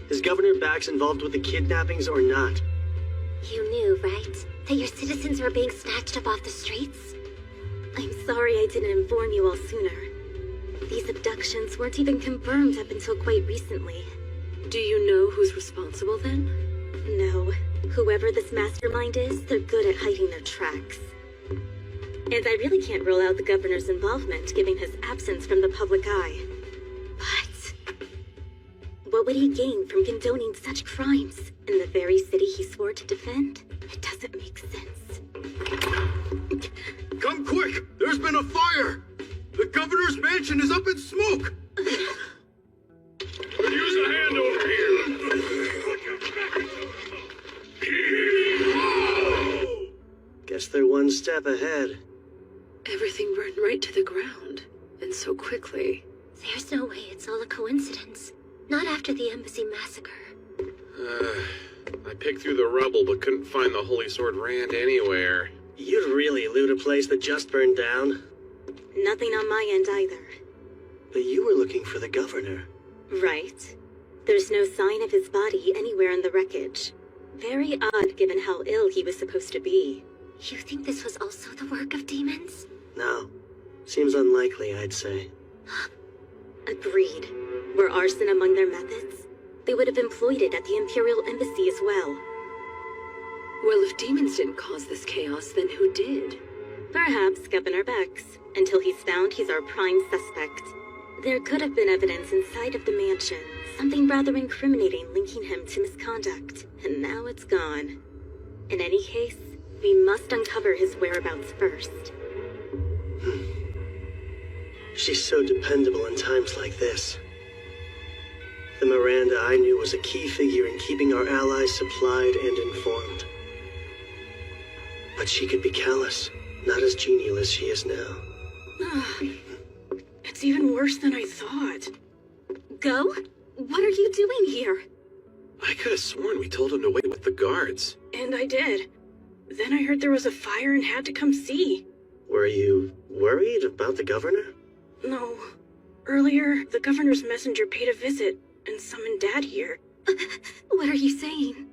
Speaker 1: Is Governor Bax involved with the kidnappings or not?
Speaker 14: You knew, right? That your citizens were being snatched up off the streets?
Speaker 10: I'm sorry I didn't inform you all sooner. These abductions weren't even confirmed up until quite recently.
Speaker 5: Do you know who's responsible then?
Speaker 10: No. Whoever this mastermind is, they're good at hiding their tracks. And I really can't rule out the governor's involvement, given his absence from the public eye. But what would he gain from condoning such crimes in the very city he swore to defend? It doesn't make sense.
Speaker 15: Come quick! There's been a fire! The governor's mansion is up in smoke!
Speaker 6: Could use a hand over here!
Speaker 1: Guess they're one step ahead.
Speaker 5: Everything burned right to the ground, and so quickly.
Speaker 14: There's no way it's all a coincidence. Not after the embassy massacre.
Speaker 16: I picked through the rubble but couldn't find the Holy Sword Rand anywhere.
Speaker 1: You'd really loot a place that just burned down?
Speaker 10: Nothing on my end either.
Speaker 1: But you were looking for the governor.
Speaker 10: Right. There's no sign of his body anywhere in the wreckage. Very odd given how ill he was supposed to be.
Speaker 14: You think this was also the work of demons?
Speaker 1: No. Seems unlikely, I'd say.
Speaker 10: Agreed. Were arson among their methods? They would have employed it at the Imperial Embassy as well.
Speaker 5: Well, if demons didn't cause this chaos, then who did?
Speaker 10: Perhaps Governor Bex. Until he's found, he's our prime suspect. There could have been evidence inside of the mansion. Something rather incriminating linking him to misconduct. And now it's gone. In any case, we must uncover his whereabouts first.
Speaker 1: She's so dependable in times like this. The Miranda I knew was a key figure in keeping our allies supplied and informed. But she could be callous, not as genial as she is now.
Speaker 13: It's even worse than I thought.
Speaker 10: Go? What are you doing here?
Speaker 16: I could have sworn we told him to wait with the guards.
Speaker 13: And I did. Then I heard there was a fire and had to come see.
Speaker 1: Were you worried about the governor?
Speaker 13: No. Earlier, the governor's messenger paid a visit and summoned Dad here.
Speaker 10: What are you saying?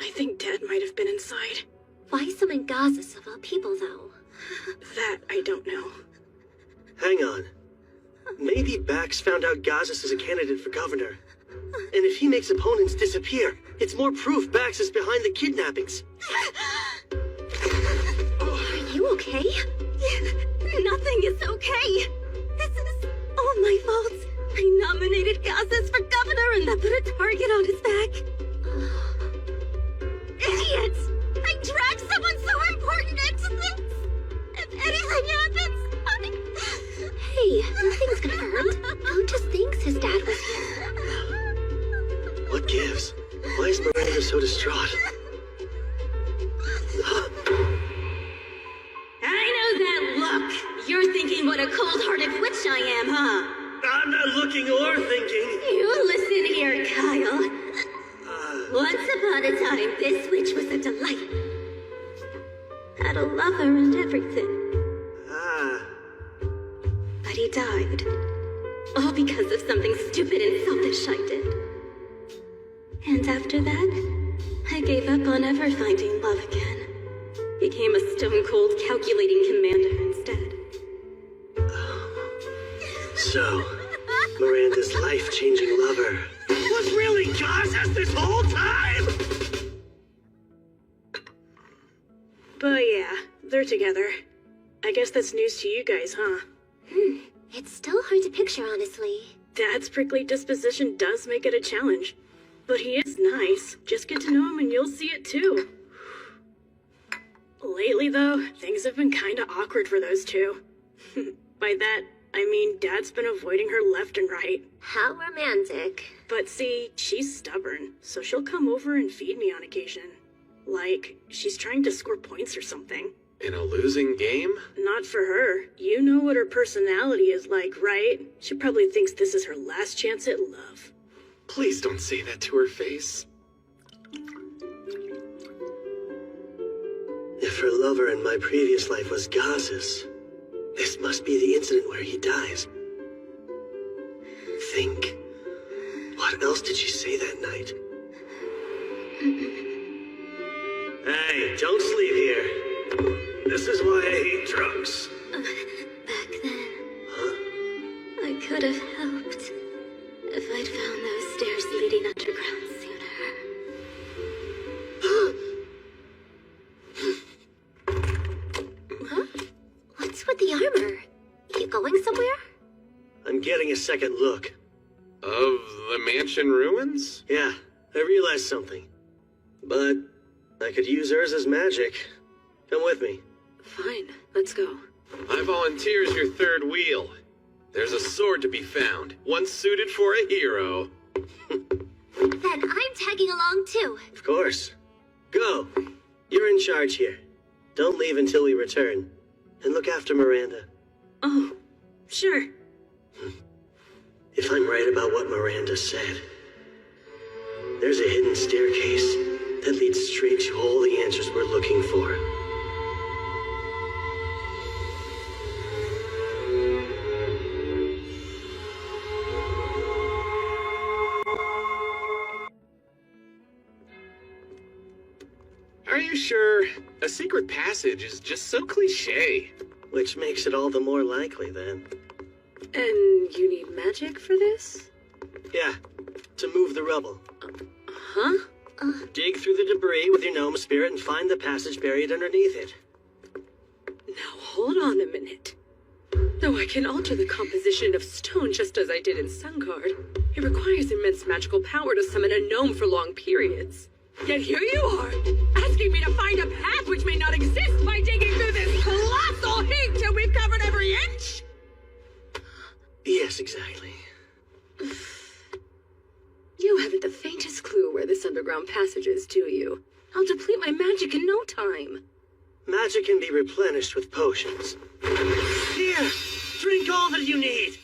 Speaker 13: I think Dad might have been inside.
Speaker 14: Why summon Gazas of all people, though?
Speaker 13: That I don't know.
Speaker 1: Hang on. Maybe Bax found out Gazas is a candidate for governor. And if he makes opponents disappear, it's more proof Bax is behind the kidnappings.
Speaker 10: Are you okay? Nothing is okay. This is all my fault. I nominated Gazas for governor and that put a target on his back. Idiots! I dragged someone so important into this. If anything happens,
Speaker 14: Hey, nothing's confirmed. He just thinks his dad was here.
Speaker 1: What gives? Why is Miranda so distraught?
Speaker 10: I know that look. You're thinking what a cold-hearted witch I am, huh?
Speaker 1: I'm not looking or thinking.
Speaker 10: You listen here, Kyle. Once upon a time, this witch was a delight. Had a lover and everything. But he died. All because of something stupid and selfish I did. And after that, I gave up on ever finding love again. Became a stone-cold calculating commander instead.
Speaker 1: So, Miranda's life-changing lover.
Speaker 11: Was really Gaza's this whole time?
Speaker 13: But yeah, they're together. I guess that's news to you guys, huh?
Speaker 14: It's still hard to picture, honestly.
Speaker 13: Dad's prickly disposition does make it a challenge. But he is nice. Just get to know him and you'll see it too. Lately, though, things have been kinda awkward for those two. By that, I mean Dad's been avoiding her left and right.
Speaker 14: How romantic.
Speaker 13: But see, she's stubborn, so she'll come over and feed me on occasion. Like, she's trying to score points or something.
Speaker 16: In a losing game?
Speaker 13: Not for her. You know what her personality is like, right? She probably thinks this is her last chance at love.
Speaker 16: Please don't say that to her face.
Speaker 1: If her lover in my previous life was Gaz's, this must be the incident where he dies. Think. What else did she say that night? Hey, don't sleep here. This is why I hate drugs.
Speaker 4: Back then, I could have helped if I'd found those stairs leading underground sooner.
Speaker 14: Huh? What's with the armor? You going somewhere?
Speaker 1: I'm getting a second look.
Speaker 16: Of the mansion ruins?
Speaker 1: Yeah, I realized something. But I could use Urza's magic. Come with me.
Speaker 5: Fine, let's go.
Speaker 16: I volunteer as your third wheel. There's a sword to be found, one suited for a hero.
Speaker 14: Then I'm tagging along too.
Speaker 1: Of course. Go. You're in charge here. Don't leave until we return. And look after Miranda.
Speaker 13: Oh, sure.
Speaker 1: If I'm right about what Miranda said, there's a hidden staircase that leads straight to all the answers we're looking for.
Speaker 16: Are you sure? A secret passage is just so cliche.
Speaker 1: Which makes it all the more likely, then.
Speaker 5: And you need magic for this?
Speaker 1: Yeah, to move the rubble.
Speaker 5: Huh?
Speaker 1: Dig through the debris with your gnome spirit and find the passage buried underneath it.
Speaker 5: Now hold on a minute. Though I can alter the composition of stone just as I did in Sungard, it requires immense magical power to summon a gnome for long periods. Yet here you are, asking me to find a path which may not exist by digging through this colossal heap till we've covered every inch?
Speaker 1: Yes, exactly.
Speaker 5: You haven't the faintest clue where this underground passage is, do you? I'll deplete my magic in no time.
Speaker 1: Magic can be replenished with potions. Here, drink all that you need.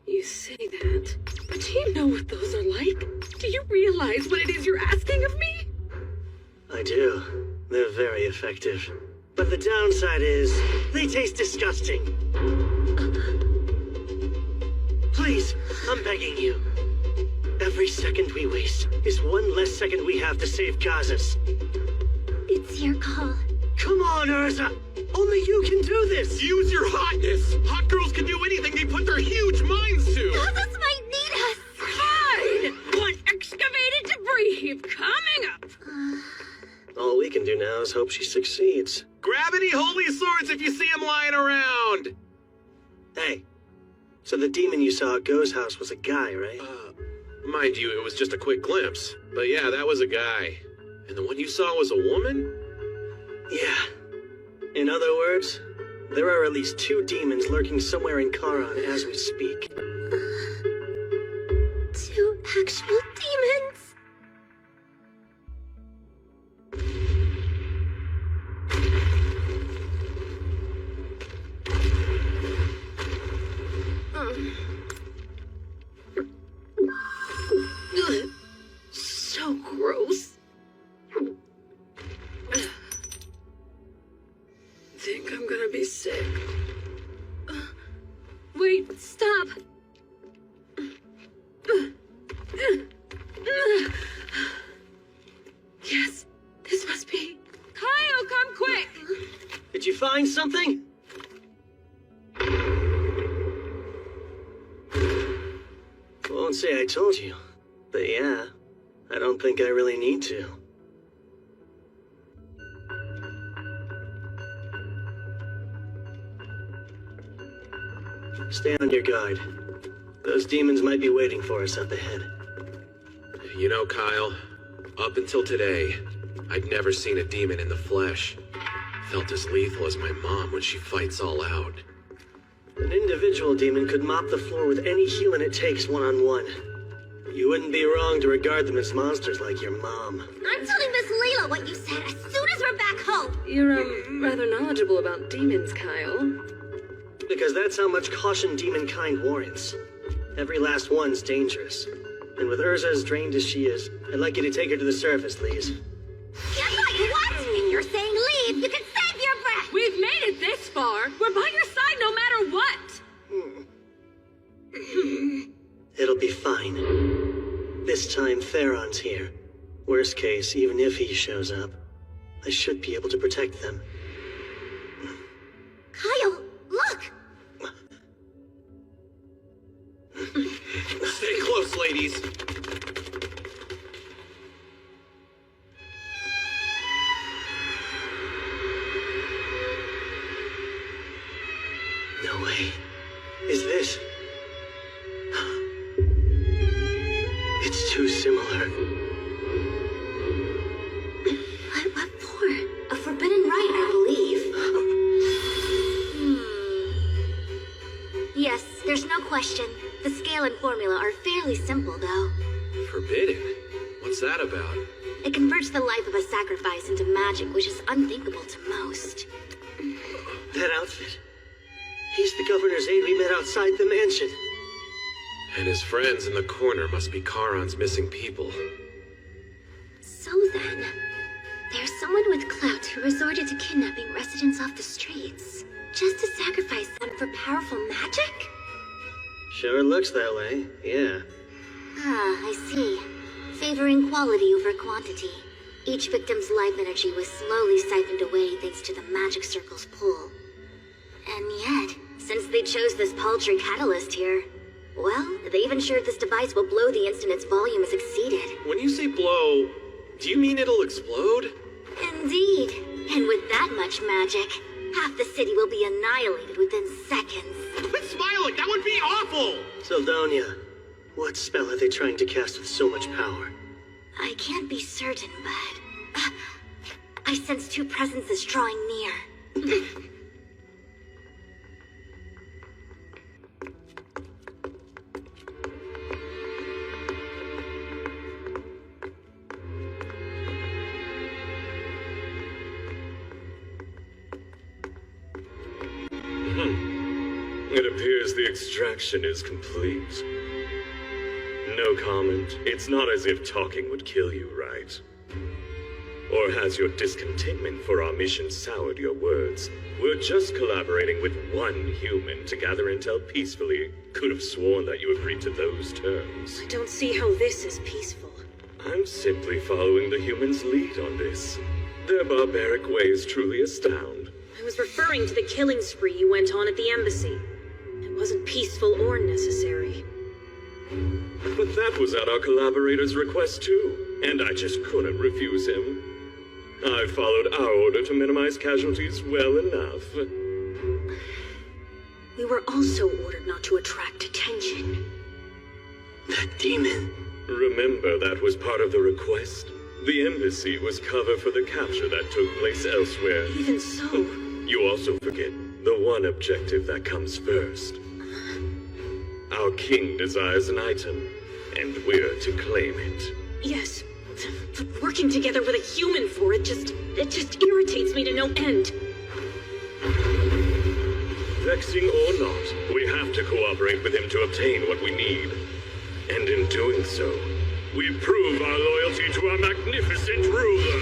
Speaker 5: You say that, but do you know what those are like? Do you realize what it is you're asking of me?
Speaker 1: I do. They're very effective. But the downside is, they taste disgusting. Please, I'm begging you. Every second we waste is one less second we have to save Gazas.
Speaker 14: It's your call.
Speaker 1: Come on, Urza! Only you can do this!
Speaker 3: Use your hotness! Hot girls can do anything they put their huge minds to!
Speaker 14: Gazas might need us!
Speaker 5: Fine! One excavated debris heap coming up!
Speaker 1: All we can do now is hope she succeeds.
Speaker 3: Grab any holy swords if you see them lying around!
Speaker 1: Hey, so the demon you saw at Go's house was a guy, right?
Speaker 16: Mind you, it was just a quick glimpse. But yeah, that was a guy. And the one you saw was a woman?
Speaker 1: Yeah. In other words, there are at least 2 demons lurking somewhere in Charon as we speak.
Speaker 14: 2 actual demons?
Speaker 5: So gross. Think I'm gonna be sick. Wait, stop. Yes, this must be. Kyle, come quick!
Speaker 1: Did you find something? Won't say I told you, but yeah, I don't think I really need to. Stay on your guard. Those demons might be waiting for us up ahead.
Speaker 16: You know, Kyle, up until today, I'd never seen a demon in the flesh. Felt as lethal as my mom when she fights all out.
Speaker 1: An individual demon could mop the floor with any healing it takes one-on-one. You wouldn't be wrong to regard them as monsters like your mom.
Speaker 14: I'm telling Miss Layla what you said as soon as we're back home.
Speaker 5: You're, rather knowledgeable about demons, Kyle.
Speaker 1: Because that's how much caution demon-kind warrants. Every last one's dangerous. And with Urza as drained as she is, I'd like you to take her to the surface, Lise.
Speaker 14: Guess what? If you're saying leave, you can save your breath.
Speaker 5: We've made it this far. We're by your side no matter what.
Speaker 1: It'll be fine. This time, Theron's here. Worst case, even if he shows up, I should be able to protect them.
Speaker 14: Kyle, look!
Speaker 16: Stay close, ladies.
Speaker 1: No way. Is this... It's too similar.
Speaker 14: What for? A forbidden rite, I believe. Yes, there's no question. The scale and formula are fairly simple, though.
Speaker 16: Forbidden? What's that about?
Speaker 14: It converts the life of a sacrifice into magic, which is unthinkable to most.
Speaker 1: That outfit. He's the governor's aide we met outside the mansion.
Speaker 16: And his friends in the corner must be Charon's missing people.
Speaker 14: So then, there's someone with clout who resorted to kidnapping residents off the streets, just to sacrifice them for powerful magic?
Speaker 1: Sure looks that way, yeah.
Speaker 14: Ah, I see. Favoring quality over quantity. Each victim's life energy was slowly siphoned away thanks to the magic circle's pull. And yet, since they chose this paltry catalyst here, well, they've ensured this device will blow the instant its volume is exceeded.
Speaker 16: When you say blow, do you mean it'll explode?
Speaker 14: Indeed. And with that much magic, half the city will be annihilated within seconds.
Speaker 3: Quit smiling! That would be awful!
Speaker 1: Seldonia, what spell are they trying to cast with so much power?
Speaker 14: I can't be certain, but... I sense two presences drawing near.
Speaker 9: It appears the extraction is complete. No comment. It's not as if talking would kill you, right? Or has your discontentment for our mission soured your words? We're just collaborating with one human to gather intel peacefully. Could have sworn that you agreed to those terms.
Speaker 13: I don't see how this is peaceful.
Speaker 9: I'm simply following the humans' lead on this. Their barbaric ways truly astound.
Speaker 13: I was referring to the killing spree you went on at the embassy. It wasn't peaceful or necessary.
Speaker 9: But that was at our collaborator's request too, and I just couldn't refuse him. I followed our order to minimize casualties well enough.
Speaker 13: We were also ordered not to attract attention.
Speaker 1: That demon.
Speaker 9: Remember, that was part of the request. The embassy was cover for the capture that took place elsewhere.
Speaker 13: Even so...
Speaker 9: You also forget the one objective that comes first. Our king desires an item, and we're to claim it.
Speaker 13: Yes, but working together with a human for it just irritates me to no end.
Speaker 9: Vexing or not, we have to cooperate with him to obtain what we need. And in doing so, we prove our loyalty to our magnificent ruler.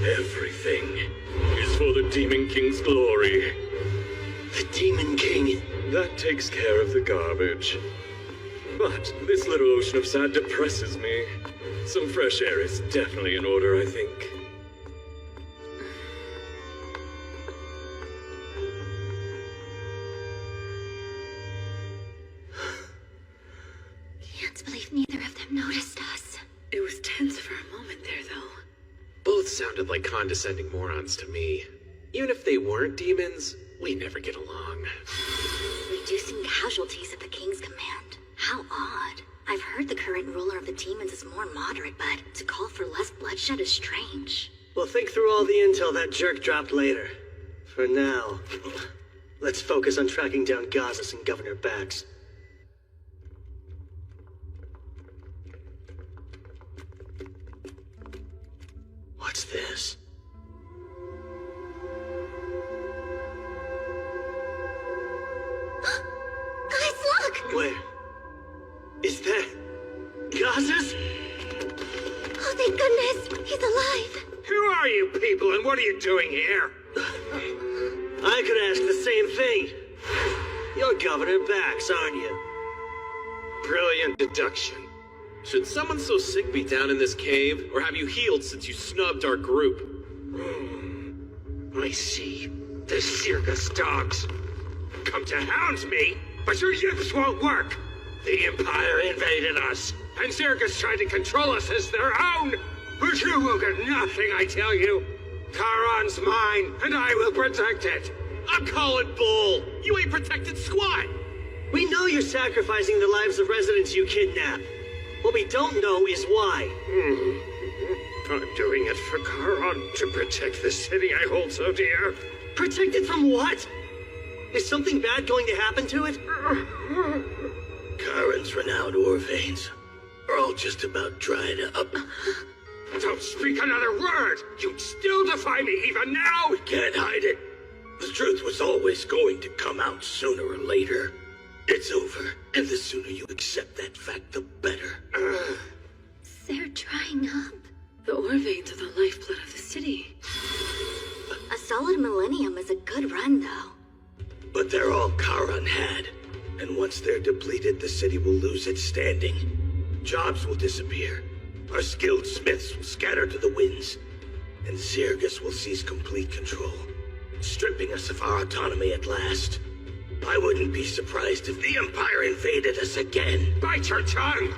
Speaker 9: Everything is for the Demon King's glory.
Speaker 1: The Demon King?
Speaker 9: That takes care of the garbage. But this little ocean of sad depresses me. Some fresh air is definitely in order, I think.
Speaker 16: sounded like condescending morons to me. Even if they weren't demons, we never get along.
Speaker 14: Reducing casualties at the King's command. How odd. I've heard the current ruler of the demons is more moderate, but to call for less bloodshed is strange.
Speaker 1: We'll think through all the intel that jerk dropped later. For now, let's focus on tracking down Gazas and Governor Bax. What's this?
Speaker 14: Guys, look!
Speaker 1: Where? Is that Gazas?
Speaker 14: Oh, thank goodness! He's alive!
Speaker 11: Who are you people and what are you doing here?
Speaker 1: I could ask the same thing. You're Governor Bax, aren't you?
Speaker 11: Brilliant deduction.
Speaker 16: Should someone so sick be down in this cave, or have you healed since you snubbed our group?
Speaker 11: I see. The circus dogs. Come to hound me, but your yips won't work. The Empire invaded us, and Circus tried to control us as their own. But you will get nothing, I tell you. Charon's mine, and I will protect it.
Speaker 3: I'm calling bull. You ain't protected squat.
Speaker 1: We know you're sacrificing the lives of residents you kidnap. What we don't know is why.
Speaker 11: I'm doing it for Charon, to protect the city I hold so dear.
Speaker 1: Protect it from what? Is something bad going to happen to it?
Speaker 11: Charon's renowned ore veins are all just about dried up. Don't speak another word! You'd still defy me even now! We can't hide it. The truth was always going to come out sooner or later. It's over, and the sooner you accept that fact, the better.
Speaker 14: They're drying up.
Speaker 5: The ore veins are the lifeblood of the city.
Speaker 14: A solid millennium is a good run, though.
Speaker 11: But they're all Charon had. And once they're depleted, the city will lose its standing. Jobs will disappear. Our skilled smiths will scatter to the winds. And Zirgus will seize complete control, stripping us of our autonomy at last. I wouldn't be surprised if the Empire invaded us again. Bite your tongue!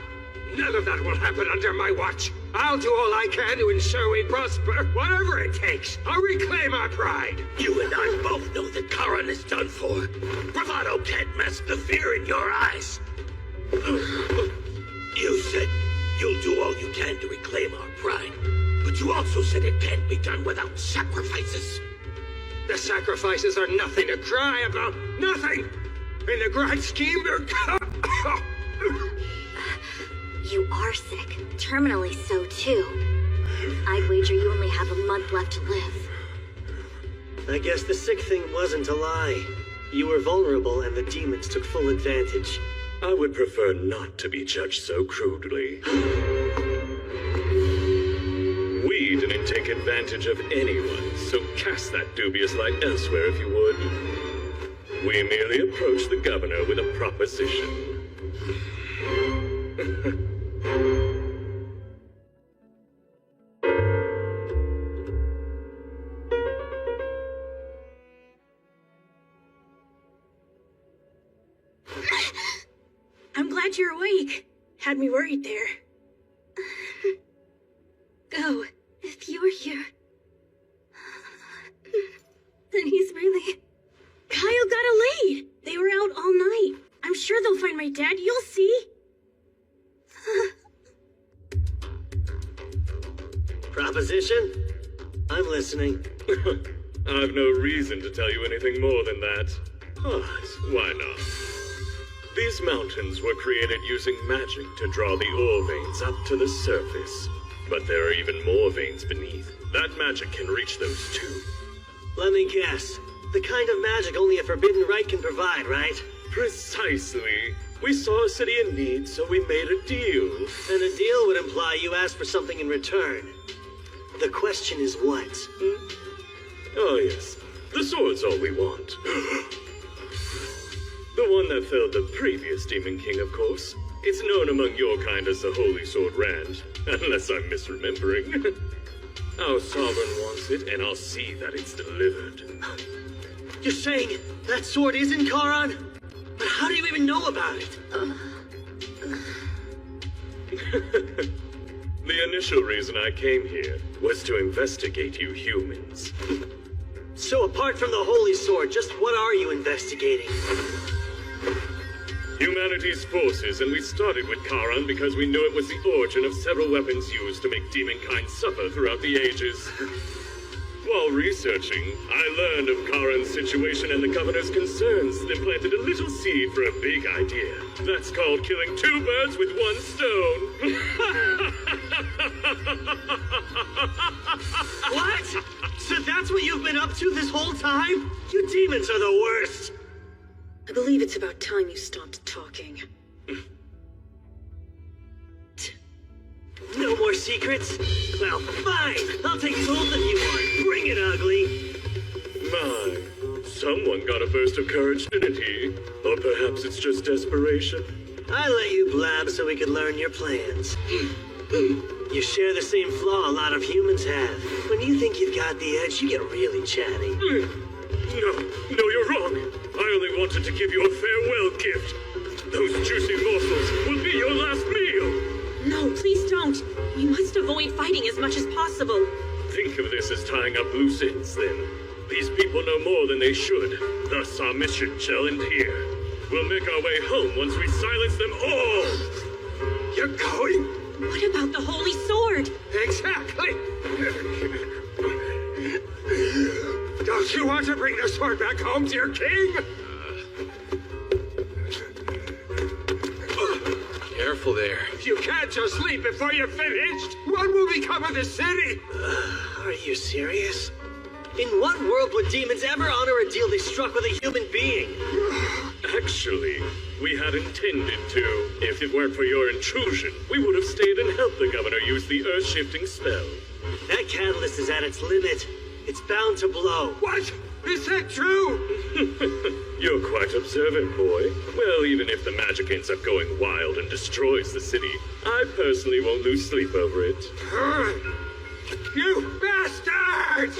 Speaker 11: None of that will happen under my watch. I'll do all I can to ensure we prosper, whatever it takes. I'll reclaim our pride. You and I both know that Charon is done for. Bravado can't mask the fear in your eyes. You said you'll do all you can to reclaim our pride, but you also said it can't be done without sacrifices. The sacrifices are nothing to cry about. Nothing! In the grand scheme, they're...
Speaker 14: You are sick. Terminally so, too. I'd wager you only have a month left to live.
Speaker 1: I guess the sick thing wasn't a lie. You were vulnerable and the demons took full advantage.
Speaker 9: I would prefer not to be judged so crudely. We didn't take advantage of anyone, so cast that dubious light elsewhere if you would. We merely approached the governor with a proposition.
Speaker 13: I'm glad you're awake. Had me worried there.
Speaker 2: Go. If you're here, then he's really...
Speaker 13: Kyle got a lead. They were out all night. I'm sure they'll find my dad. You'll see.
Speaker 1: Proposition? I'm listening.
Speaker 9: I've no reason to tell you anything more than that. But why not? These mountains were created using magic to draw the ore veins up to the surface. But there are even more veins beneath. That magic can reach those too.
Speaker 1: Let me guess. The kind of magic only a forbidden right can provide, right?
Speaker 9: Precisely. We saw a city in need, so we made a deal.
Speaker 1: And a deal would imply you asked for something in return. The question is what?
Speaker 9: Oh yes, the sword's all we want. The one that felled the previous Demon King, of course. It's known among your kind as the Holy Sword Rand, unless I'm misremembering. Our sovereign wants it, and I'll see that it's delivered.
Speaker 1: You're saying that sword is in Charon? But how do you even know about it?
Speaker 9: The initial reason I came here was to investigate you humans.
Speaker 1: So apart from the Holy Sword, just what are you investigating?
Speaker 9: Humanity's forces, and we started with Charon because we knew it was the origin of several weapons used to make demonkind suffer throughout the ages. While researching, I learned of Charon's situation and the governor's concerns that planted a little seed for a big idea. That's called killing two birds with one stone.
Speaker 1: What? So that's what you've been up to this whole time? You demons are the worst!
Speaker 5: I believe it's about time you stopped talking.
Speaker 1: No more secrets? Well, fine. I'll take both of you on. Bring it, ugly.
Speaker 9: My, someone got a burst of courage, didn't he? Or perhaps it's just desperation.
Speaker 1: I let you blab so we could learn your plans. You share the same flaw a lot of humans have. When you think you've got the edge, you get really chatty.
Speaker 9: No, you're wrong. I only wanted to give you a farewell gift. Those juicy morsels will be your last meal.
Speaker 10: No, please don't. We must avoid fighting as much as possible.
Speaker 9: Think of this as tying up loose ends, then. These people know more than they should. Thus, our mission shall end here. We'll make our way home once we silence them all.
Speaker 11: You're going?
Speaker 10: What about the Holy Sword?
Speaker 11: Exactly. Don't you want to bring the sword back home to your king?
Speaker 16: Careful there.
Speaker 11: You can't just leave before you're finished. What will become of the city?
Speaker 1: Are you serious? In what world would demons ever honor a deal they struck with a human being?
Speaker 9: Actually, we had intended to. If it weren't for your intrusion, we would have stayed and helped the governor use the earth-shifting spell.
Speaker 1: That catalyst is at its limit. It's bound to blow.
Speaker 11: What? Is that true?
Speaker 9: You're quite observant, boy. Well, even if the magic ends up going wild and destroys the city, I personally won't lose sleep over it.
Speaker 11: You bastards!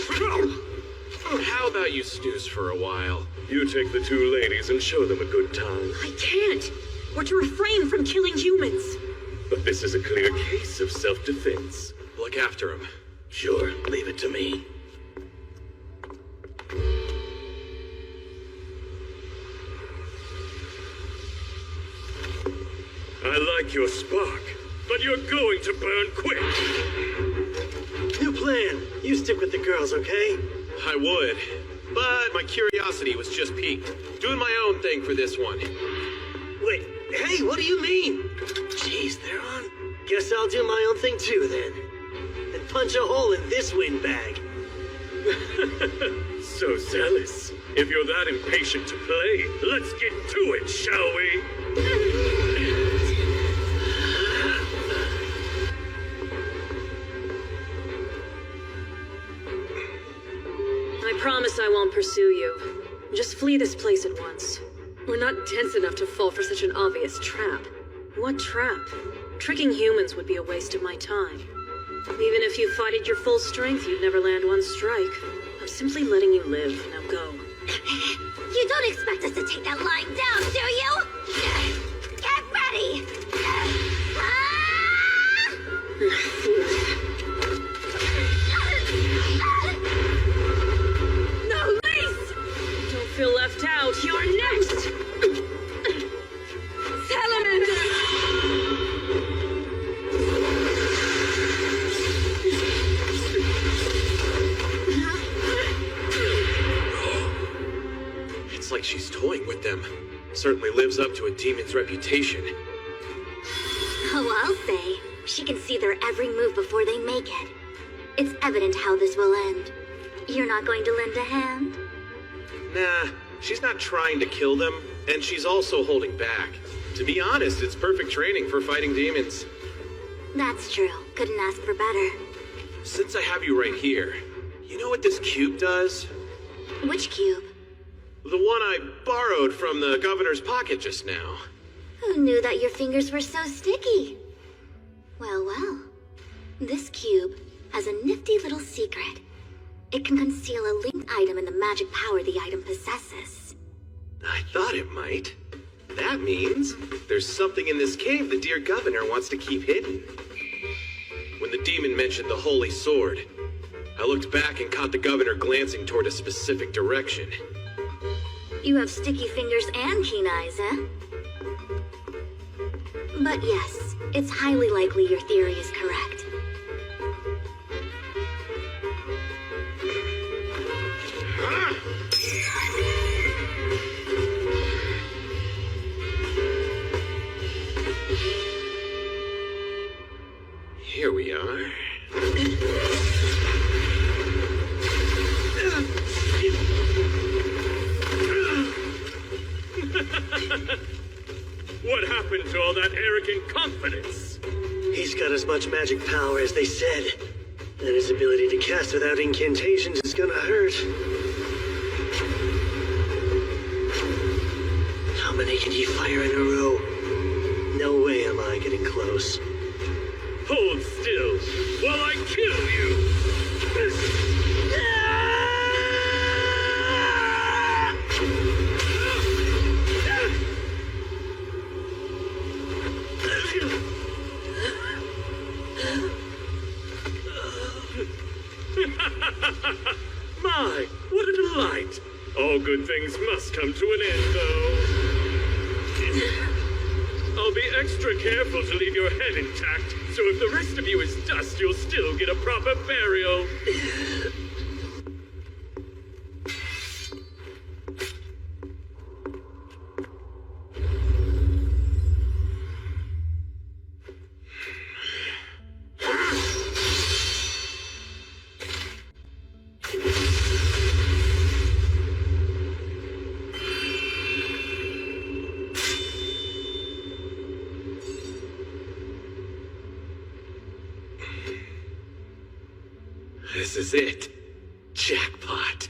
Speaker 16: How about you snooze for a while?
Speaker 9: You take the two ladies and show them a good time.
Speaker 10: I can't. We're to refrain from killing humans.
Speaker 9: But this is a clear case of self-defense.
Speaker 16: Look after him.
Speaker 11: Sure, leave it to me.
Speaker 9: I like your spark, but you're going to burn quick.
Speaker 1: New plan. You stick with the girls, okay?
Speaker 16: I would, but my curiosity was just piqued. Doing my own thing for this one.
Speaker 1: Wait, hey, what do you mean? Jeez, they're on. Guess I'll do my own thing too, then. And punch a hole in this windbag.
Speaker 9: So zealous. If you're that impatient to play, let's get to it, shall we?
Speaker 5: I promise I won't pursue you. Just flee this place at once. We're not dense enough to fall for such an obvious trap. What trap? Tricking humans would be a waste of my time. Even if you fought at your full strength, you'd never land one strike. I'm simply letting you live. Now go.
Speaker 14: You don't expect us to take that lying down, do you? Get ready!
Speaker 5: No, Lace! Don't feel left out. You're next! Salamander!
Speaker 16: It's like she's toying with them. Certainly lives up to a demon's reputation.
Speaker 14: Oh, I'll say. She can see their every move before they make it. It's evident how this will end. You're not going to lend a hand?
Speaker 16: Nah, she's not trying to kill them, and she's also holding back. To be honest, it's perfect training for fighting demons.
Speaker 14: That's true. Couldn't ask for better.
Speaker 16: Since I have you right here, you know what this cube does?
Speaker 14: Which cube?
Speaker 16: The one I borrowed from the governor's pocket just now.
Speaker 14: Who knew that your fingers were so sticky? Well, well. This cube has a nifty little secret. It can conceal a linked item in the magic power the item possesses.
Speaker 16: I thought it might. That means there's something in this cave the dear governor wants to keep hidden. when the demon mentioned the holy sword. I looked back and caught the governor glancing toward a specific direction.
Speaker 14: You have sticky fingers and keen eyes, eh? But yes, it's highly likely your theory is correct.
Speaker 16: Here we are.
Speaker 6: What happened to all that arrogant confidence?
Speaker 1: He's got as much magic power as they said. And his ability to cast without incantations is gonna hurt. How many can he fire in a row? No way am I getting close.
Speaker 6: Hold still while I kill you! My, what a delight! All good things must come to an end, though. I'll be extra careful to leave your head intact, so if the rest of you is dust, you'll still get a proper burial.
Speaker 16: This is it. Jackpot.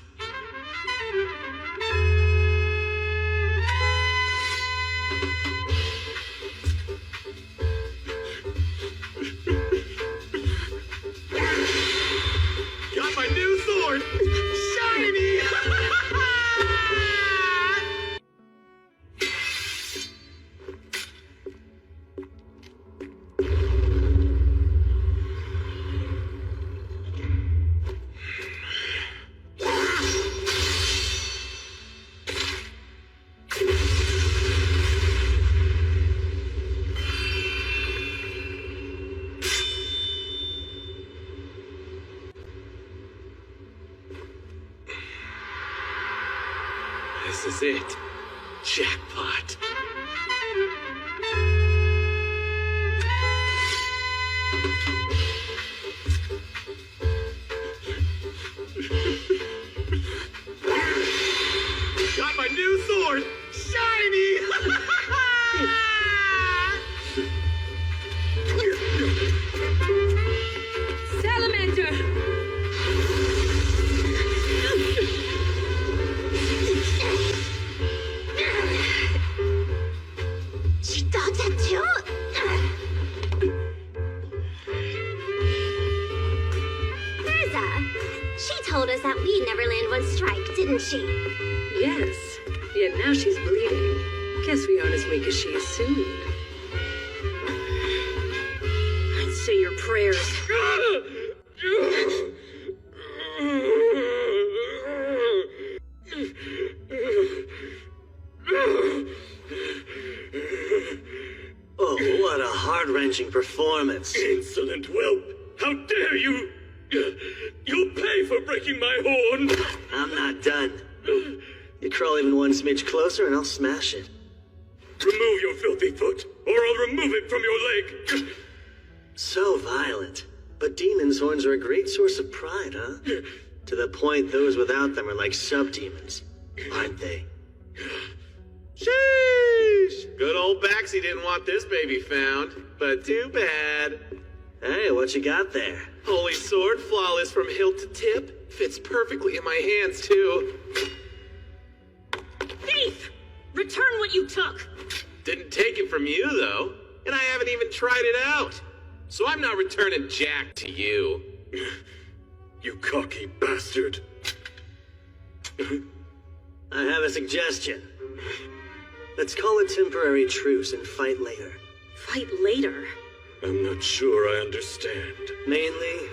Speaker 3: Got my new sword! Shiny!
Speaker 16: This is it. Jackpot.
Speaker 3: Got my new sword! Shiny!
Speaker 5: Salamander!
Speaker 14: She thought that too? Mirza, she told us that we'd never land one strike, didn't she?
Speaker 5: Yes, yet now she's bleeding. Guess we aren't as weak as she assumed.
Speaker 13: I'd say your prayers.
Speaker 1: Oh, what a heart-wrenching performance.
Speaker 6: Insolent whelp! How dare you! You'll pay for breaking my horn!
Speaker 1: I'm not done. You crawl even one smidge closer and I'll smash it.
Speaker 6: Remove your filthy foot, or I'll remove it from your leg!
Speaker 1: So violent. But demon's horns are a great source of pride, huh? To the point those without them are like sub-demons, aren't they?
Speaker 16: Sheesh! Good old Baxi didn't want this baby found, but too bad.
Speaker 1: Hey, what you got there?
Speaker 16: Holy sword, flawless from hilt to tip. Fits perfectly in my hands, too.
Speaker 13: Thief! Return what you took!
Speaker 16: Didn't take it from you, though. And I haven't even tried it out. So I'm not returning Jack to you.
Speaker 6: You cocky bastard.
Speaker 1: I have a suggestion. Let's call a temporary truce and fight later.
Speaker 13: Fight later?
Speaker 12: I'm not sure I understand.
Speaker 1: Mainly,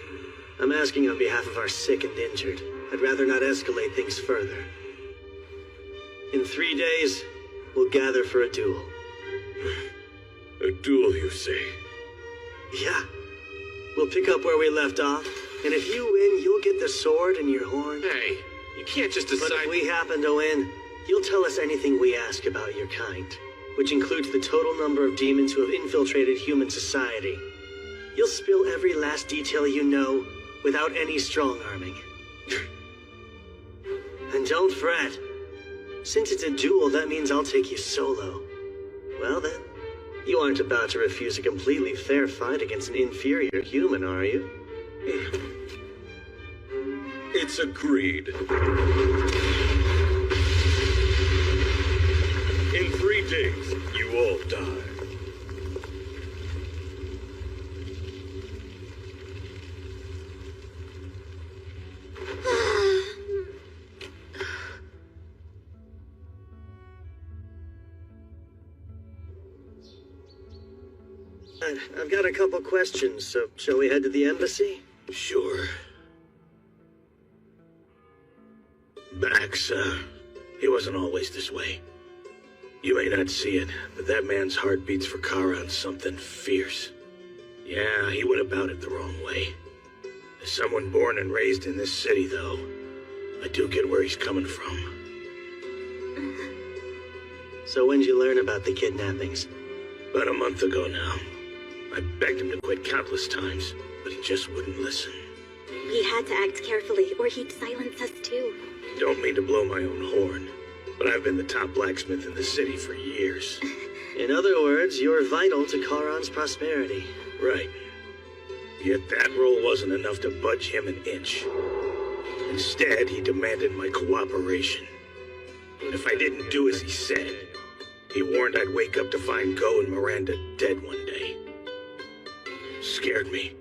Speaker 1: I'm asking on behalf of our sick and injured. I'd rather not escalate things further. In 3 days, we'll gather for a duel.
Speaker 12: A duel, you say?
Speaker 1: Yeah. We'll pick up where we left off, and if you win, you'll get the sword and your horn.
Speaker 16: Hey, you can't just decide...
Speaker 1: But if we happen to win, you'll tell us anything we ask about your kind, which includes the total number of demons who have infiltrated human society. You'll spill every last detail you know, without any strong-arming. And don't fret. Since it's a duel, that means I'll take you solo. Well then, you aren't about to refuse a completely fair fight against an inferior human, are you?
Speaker 12: It's agreed. In 3 days, you all die.
Speaker 1: I've got a couple questions, so shall we head to the embassy?
Speaker 11: Sure. Bax, he wasn't always this way. You may not see it, but that man's heart beats for Charon something fierce. Yeah, he went about it the wrong way. As someone born and raised in this city, though, I do get where he's coming from.
Speaker 1: So when'd you learn about the kidnappings?
Speaker 11: About a month ago now. I begged him to quit countless times, but he just wouldn't listen.
Speaker 10: We had to act carefully, or he'd silence us too.
Speaker 11: Don't mean to blow my own horn, but I've been the top blacksmith in the city for years.
Speaker 1: In other words, you're vital to Charon's prosperity.
Speaker 11: Right. Yet that role wasn't enough to budge him an inch. Instead, he demanded my cooperation. And if I didn't do as he said, he warned I'd wake up to find Go and Miranda dead one day. Scared me,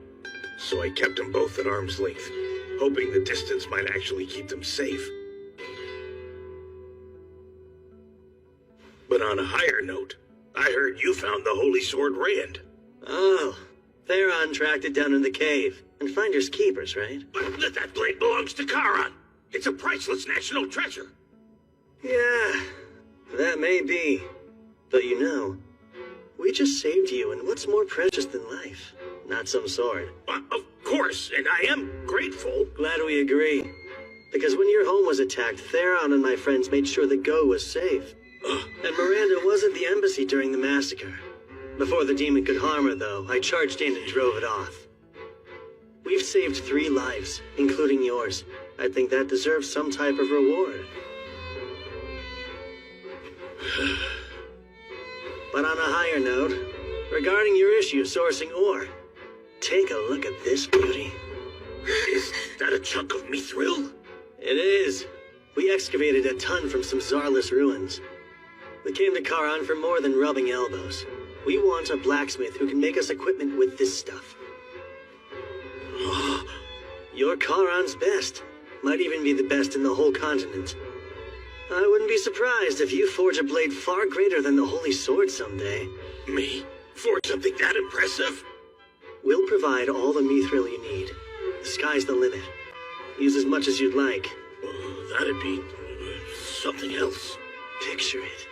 Speaker 11: so I kept them both at arm's length, hoping the distance might actually keep them safe. But on a higher note, I heard you found the Holy Sword Rand.
Speaker 1: Oh, Theron tracked it down in the cave. And finders keepers, right?
Speaker 11: But that blade belongs to Charon. It's a priceless national treasure.
Speaker 1: Yeah, that may be. But you know, we just saved you, and what's more precious than life? Not some sword.
Speaker 11: Of course, and I am grateful.
Speaker 1: Glad we agree. Because when your home was attacked, Theron and my friends made sure that Go was safe. And Miranda was at the embassy during the massacre. Before the demon could harm her, though, I charged in and drove it off. We've saved 3 lives, including yours. I think that deserves some type of reward. But on a higher note, regarding your issue sourcing ore, take a look at this beauty.
Speaker 11: Is that a chunk of mithril?
Speaker 1: It is. We excavated a ton from some Zarless ruins. We came to Charon for more than rubbing elbows. We want a blacksmith who can make us equipment with this stuff. You're Charon's best. Might even be the best in the whole continent. I wouldn't be surprised if you forge a blade far greater than the Holy Sword someday.
Speaker 11: Me? Forge something that impressive?
Speaker 1: We'll provide all the mithril you need. The sky's the limit. Use as much as you'd like.
Speaker 11: That'd be something else.
Speaker 1: Picture it.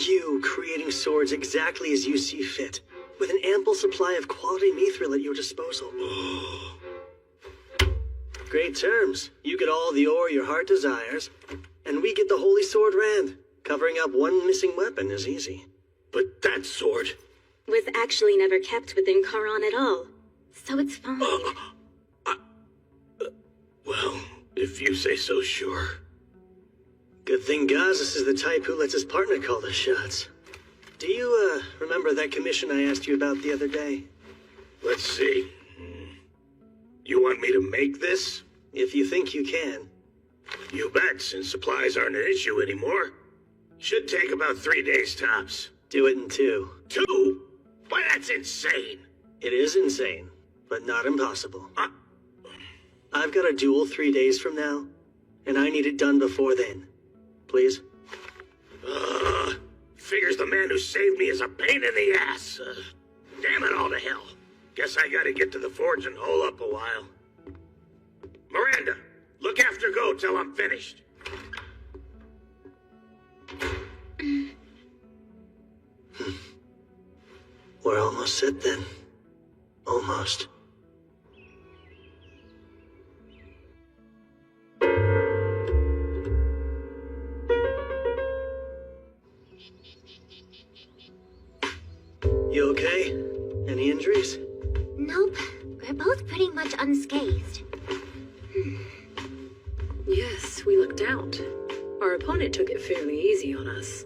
Speaker 1: You creating swords exactly as you see fit, with an ample supply of quality mithril at your disposal. Great terms. You get all the ore your heart desires, and we get the Holy Sword Rand. Covering up one missing weapon is easy.
Speaker 11: But that sword
Speaker 10: was actually never kept within Charon at all, so it's fine.
Speaker 11: Well, if you say so, sure.
Speaker 1: Good thing Gazis is the type who lets his partner call the shots. Do you, remember that commission I asked you about the other day?
Speaker 11: Let's see. You want me to make this?
Speaker 1: If you think you can.
Speaker 11: You bet, since supplies aren't an issue anymore. Should take about 3 days tops.
Speaker 1: Do it in 2.
Speaker 11: 2? Why, that's insane.
Speaker 1: It is insane, but not impossible. I've got a duel 3 days from now, and I need it done before then. Please?
Speaker 11: Figures the man who saved me is a pain in the ass. Damn it all to hell. Guess I gotta get to the forge and hole up a while. Miranda, look after Go till I'm finished.
Speaker 1: We're almost set then. Almost. You okay? Any injuries?
Speaker 14: Nope. We're both pretty much unscathed.
Speaker 5: Yes, we looked out. Our opponent took it fairly easy on us.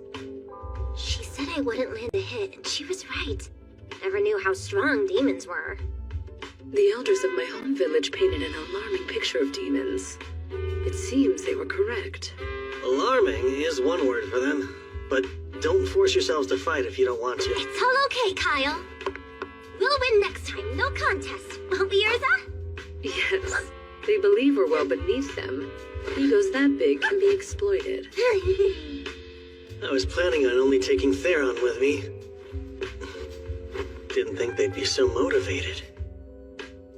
Speaker 14: She said I wouldn't land a hit, and she was right. Never knew how strong demons were.
Speaker 5: The elders of my home village painted an alarming picture of demons. It seems they were correct.
Speaker 1: Alarming is one word for them, but don't force yourselves to fight if you don't want to.
Speaker 14: It's all okay, Kyle. We'll win next time, no contest. Won't we, Urza?
Speaker 5: Yes, they believe we're well beneath them. Egos that big can be exploited.
Speaker 1: I was planning on only taking Theron with me. Didn't think they'd be so motivated.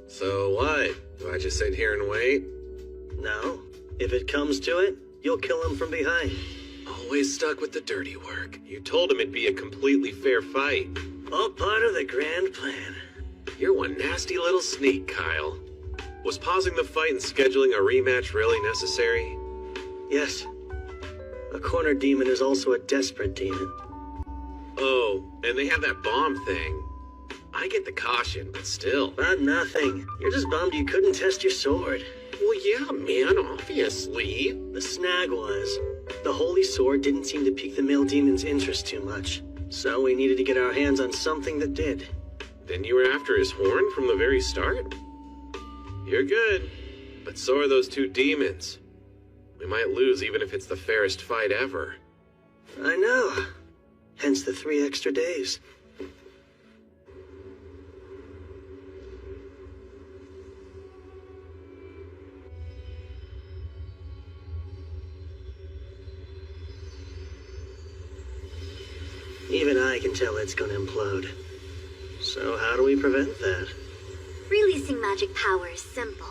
Speaker 16: So what? Do I just sit here and wait?
Speaker 1: No. If it comes to it, you'll kill him from behind.
Speaker 16: Always stuck with the dirty work. You told him it'd be a completely fair fight.
Speaker 1: All part of the grand plan.
Speaker 16: You're one nasty little sneak, Kyle. Was pausing the fight and scheduling a rematch really necessary?
Speaker 1: Yes. A corner demon is also a desperate demon.
Speaker 16: Oh, and they have that bomb thing. I get the caution, but still.
Speaker 1: About nothing. You're just bummed you couldn't test your sword.
Speaker 16: Well, yeah, man, obviously.
Speaker 1: The snag was, the holy sword didn't seem to pique the male demon's interest too much. So we needed to get our hands on something that did.
Speaker 16: Then you were after his horn from the very start? You're good, but so are those two demons. We might lose even if it's the fairest fight ever.
Speaker 1: I know. Hence the 3 extra days. Even I can tell it's gonna implode. So how do we prevent that?
Speaker 14: Releasing magic power is simple.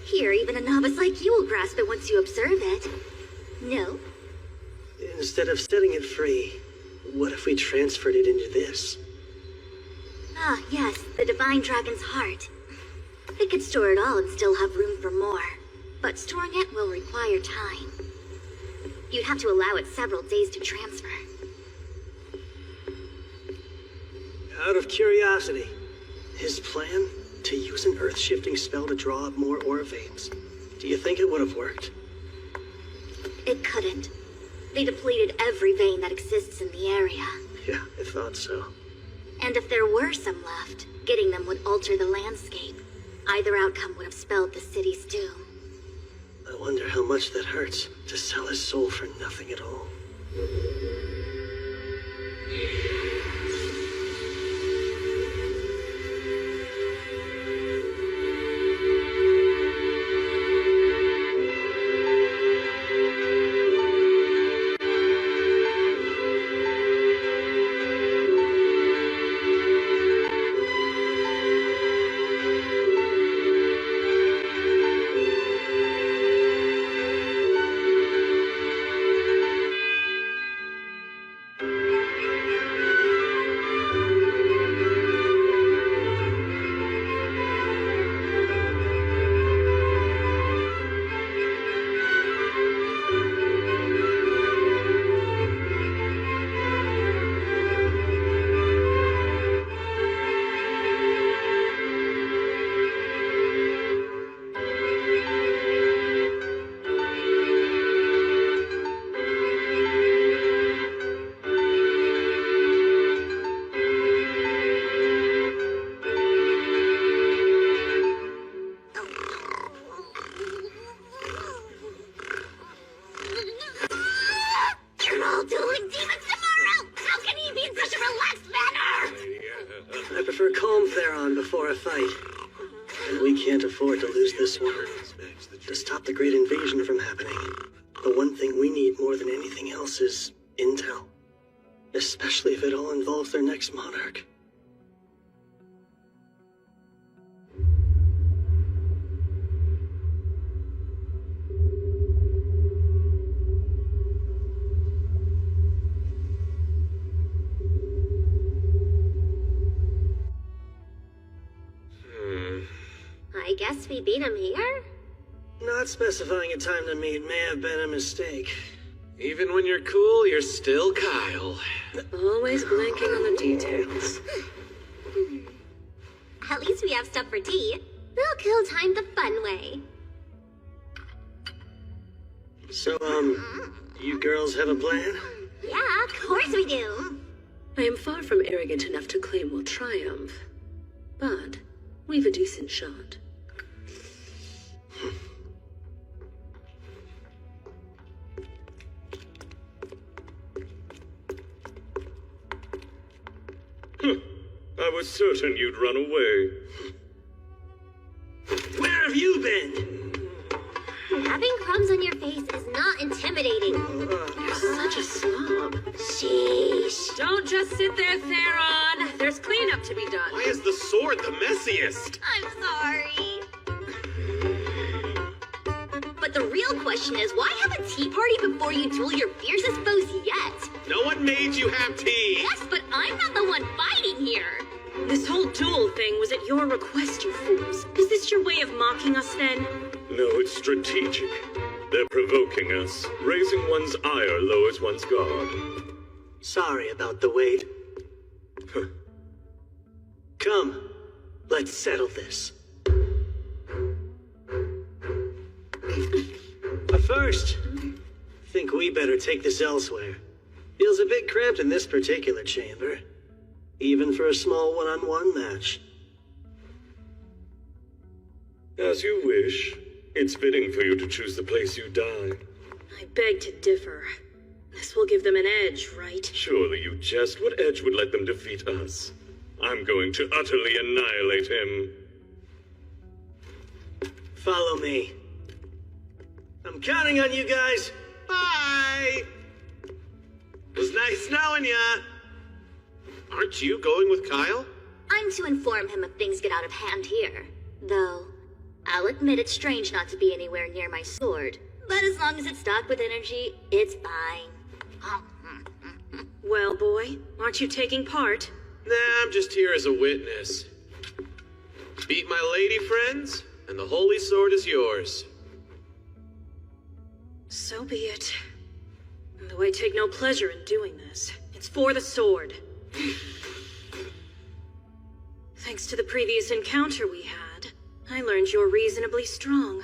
Speaker 14: Here, even a novice like you will grasp it once you observe it. No?
Speaker 1: Instead of setting it free, what if we transferred it into this?
Speaker 14: Ah, yes, the Divine Dragon's heart. We could store it all and still have room for more. But storing it will require time. You'd have to allow it several days to transfer.
Speaker 1: Out of curiosity, his plan? To use an earth-shifting spell to draw up more aura veins. Do you think it would have worked?
Speaker 14: It couldn't. They depleted every vein that exists in the area.
Speaker 1: Yeah, I thought so.
Speaker 14: And if there were some left, getting them would alter the landscape. Either outcome would have spelled the city's doom.
Speaker 1: I wonder how much that hurts, to sell his soul for nothing at all. afford to lose this one. To stop the Great Invasion from happening, the one thing we need more than anything else is intel. Especially if it all involves their next monarch.
Speaker 14: I guess we beat him here?
Speaker 1: Not specifying a time to meet may have been a mistake.
Speaker 16: Even when you're cool, you're still Kyle.
Speaker 5: Always blanking on the details.
Speaker 14: At least we have stuff for tea. We'll kill time the fun way.
Speaker 1: So, you girls have a plan?
Speaker 14: Yeah, of course we do.
Speaker 5: I am far from arrogant enough to claim we'll triumph. But we've a decent shot.
Speaker 9: I was certain you'd run away.
Speaker 1: Where have you been?
Speaker 14: Having crumbs on your face is not intimidating.
Speaker 5: You're such a slob.
Speaker 14: Sheesh.
Speaker 5: Don't just sit there, Theron. There's cleanup to be done.
Speaker 15: Why is the sword the messiest?
Speaker 14: I'm sorry. But the real question is, why have a tea party before you duel your fiercest foes yet?
Speaker 15: No one made you have tea!
Speaker 14: Yes, but I'm not the one fighting here.
Speaker 13: This whole duel thing was at your request, you fools. Is this your way of mocking us, then?
Speaker 9: No, it's strategic. They're provoking us. Raising one's ire lowers one's guard.
Speaker 1: Sorry about the wait. Come, let's settle this. But first, think we better take this elsewhere. Feels a bit cramped in this particular chamber. Even for a small one-on-one match.
Speaker 9: As you wish. It's fitting for you to choose the place you die.
Speaker 13: I beg to differ. This will give them an edge, right?
Speaker 9: Surely you jest. What edge would let them defeat us? I'm going to utterly annihilate him.
Speaker 1: Follow me. I'm counting on you guys.
Speaker 15: Bye! It was nice knowing ya.
Speaker 16: Aren't you going with Kyle?
Speaker 14: I'm to inform him if things get out of hand here. Though, I'll admit it's strange not to be anywhere near my sword. But as long as it's stocked with energy, it's fine.
Speaker 13: Well, boy, aren't you taking part?
Speaker 16: Nah, I'm just here as a witness. Beat my lady friends, and the holy sword is yours.
Speaker 13: So be it. Though I take no pleasure in doing this. It's for the sword. Thanks to the previous encounter we had, I learned you're reasonably strong.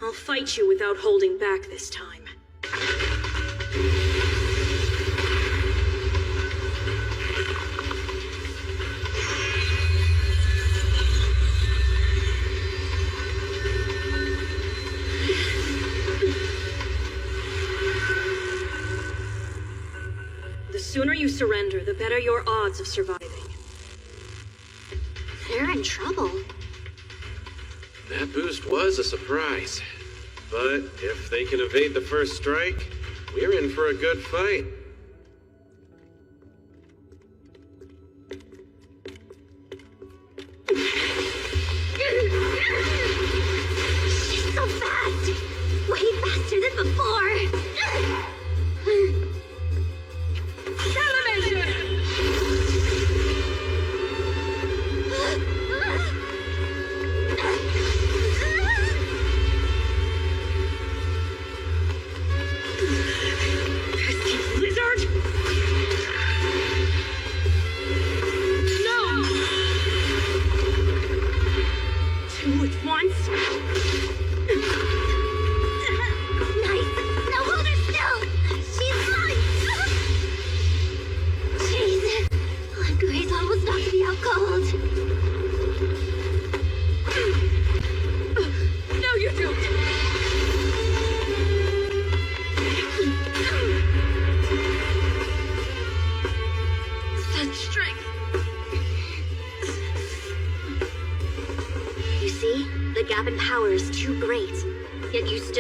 Speaker 13: I'll fight you without holding back this time. The sooner you surrender, the better your odds of surviving.
Speaker 14: They're in trouble.
Speaker 16: That boost was a surprise. But if they can evade the first strike, we're in for a good fight.
Speaker 14: She's so fast! Way faster than before!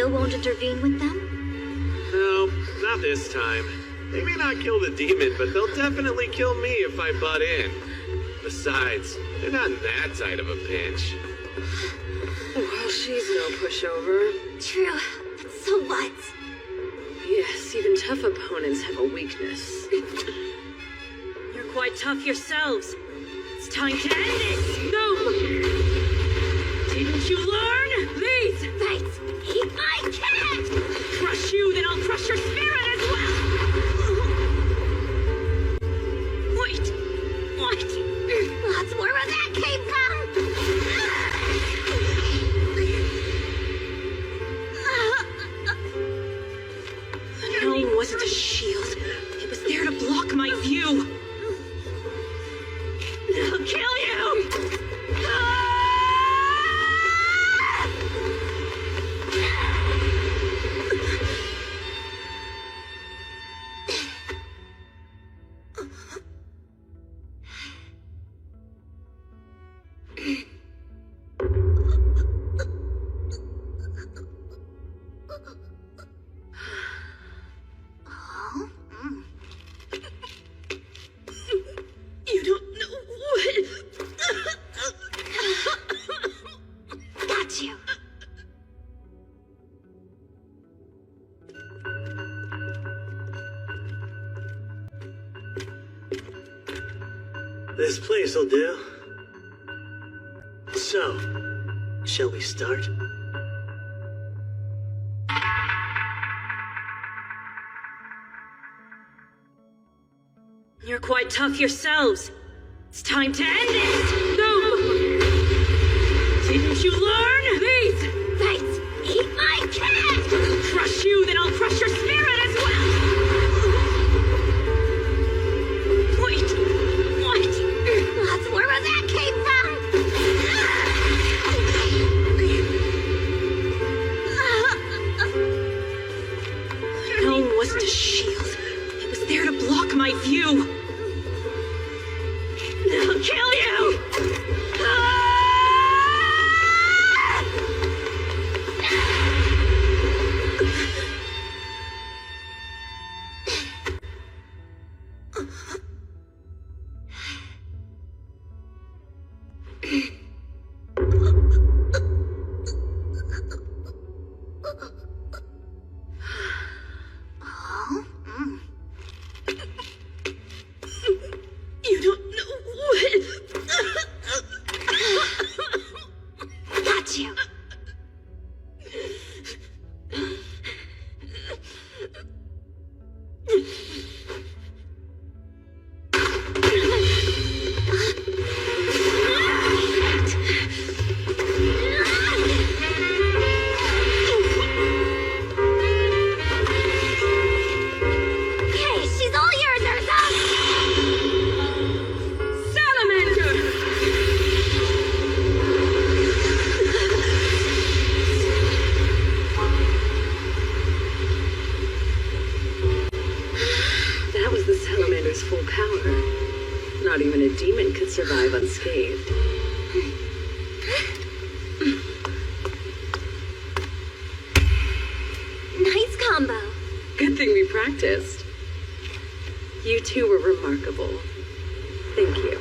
Speaker 14: Won't intervene with them?
Speaker 16: No, not this time. They may not kill the demon, but they'll definitely kill me if I butt in. Besides, they're not in that tight of a pinch.
Speaker 5: Well, she's no pushover.
Speaker 14: True. But so what?
Speaker 5: Yes, even tough opponents have a weakness.
Speaker 10: quite tough yourselves. It's time to end this! No! Didn't you learn? Please!
Speaker 14: Thanks! Eat my cat!
Speaker 10: Crush you, then I'll crush your spirit as well! Wait! What?
Speaker 14: Lots more where that came from!
Speaker 10: The helm wasn't a shield. It was there to block my view. I'll kill you! You don't know what...
Speaker 14: Got you.
Speaker 1: This place'll do. So, shall we start?
Speaker 10: You're quite tough yourselves. It's time to end this! No! Didn't you learn? Please!
Speaker 14: Thanks! Eat my cat!
Speaker 10: Crush you, then I'll crush your spirit as well! Wait! What?
Speaker 14: Lots more where that came from!
Speaker 10: The helm wasn't a shield. It was there to block my view. I'll kill you! You don't know what...
Speaker 14: Got you. Okay, she's all yours, Urza!
Speaker 10: Salamander!
Speaker 5: That was the salamander's full power. Not even a demon could survive unscathed.
Speaker 14: Nice combo.
Speaker 5: Good thing we practiced. You two were remarkable. Thank you.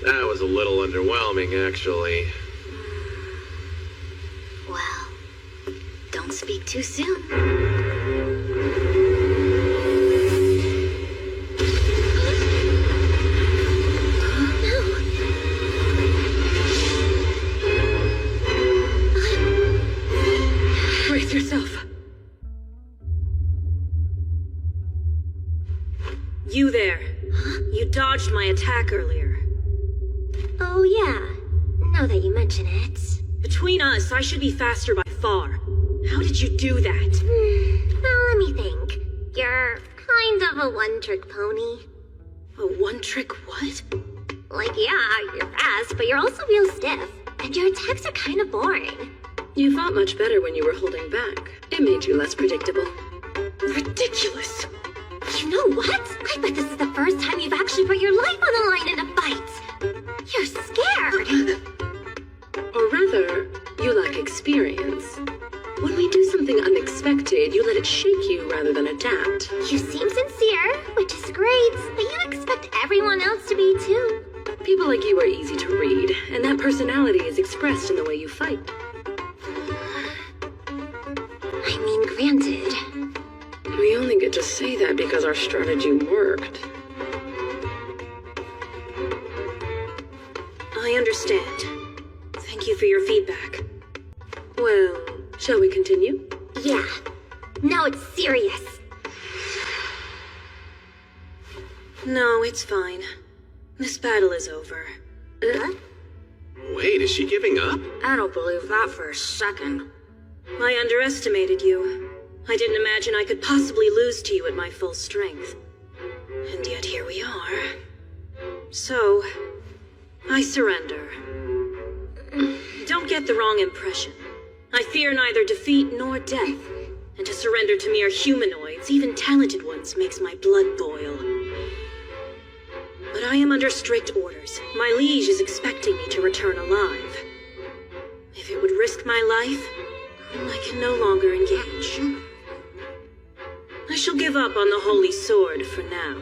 Speaker 16: That was a little underwhelming, actually.
Speaker 14: Well, don't speak too soon.
Speaker 10: Brace yourself. You there. You dodged my attack earlier.
Speaker 14: Oh, yeah. Now that you mention it.
Speaker 10: Between us, I should be faster by far. How did you do that?
Speaker 14: Well, let me think. You're kind of a one-trick pony.
Speaker 10: A one-trick what?
Speaker 14: Like, yeah, you're fast, but you're also real stiff. And your attacks are kind of boring.
Speaker 5: You fought much better when you were holding back. It made you less predictable.
Speaker 10: Ridiculous.
Speaker 14: You know what? I bet this is the first time you've actually put your life on the line in a fight. You're scared.
Speaker 5: Or rather, you lack experience. When we do something unexpected, you let it shake you rather than adapt.
Speaker 14: You seem sincere, which is great, but you expect everyone else to be too.
Speaker 5: People like you are easy to read, and that personality is expressed in the way you fight.
Speaker 14: I mean, granted.
Speaker 5: We only get to say that because our strategy worked.
Speaker 13: I understand. Thank you for your feedback.
Speaker 5: Well, shall we continue?
Speaker 14: Yeah. Now it's serious.
Speaker 13: No, it's fine. This battle is over.
Speaker 16: Wait, is she giving up?
Speaker 8: I don't believe that for a second.
Speaker 13: I underestimated you. I didn't imagine I could possibly lose to you at my full strength. And yet here we are. So, I surrender. Don't get the wrong impression. I fear neither defeat nor death. And to surrender to mere humanoids, even talented ones, makes my blood boil. But I am under strict orders. My liege is expecting me to return alive. If it would risk my life, I can no longer engage. I shall give up on the Holy Sword for now.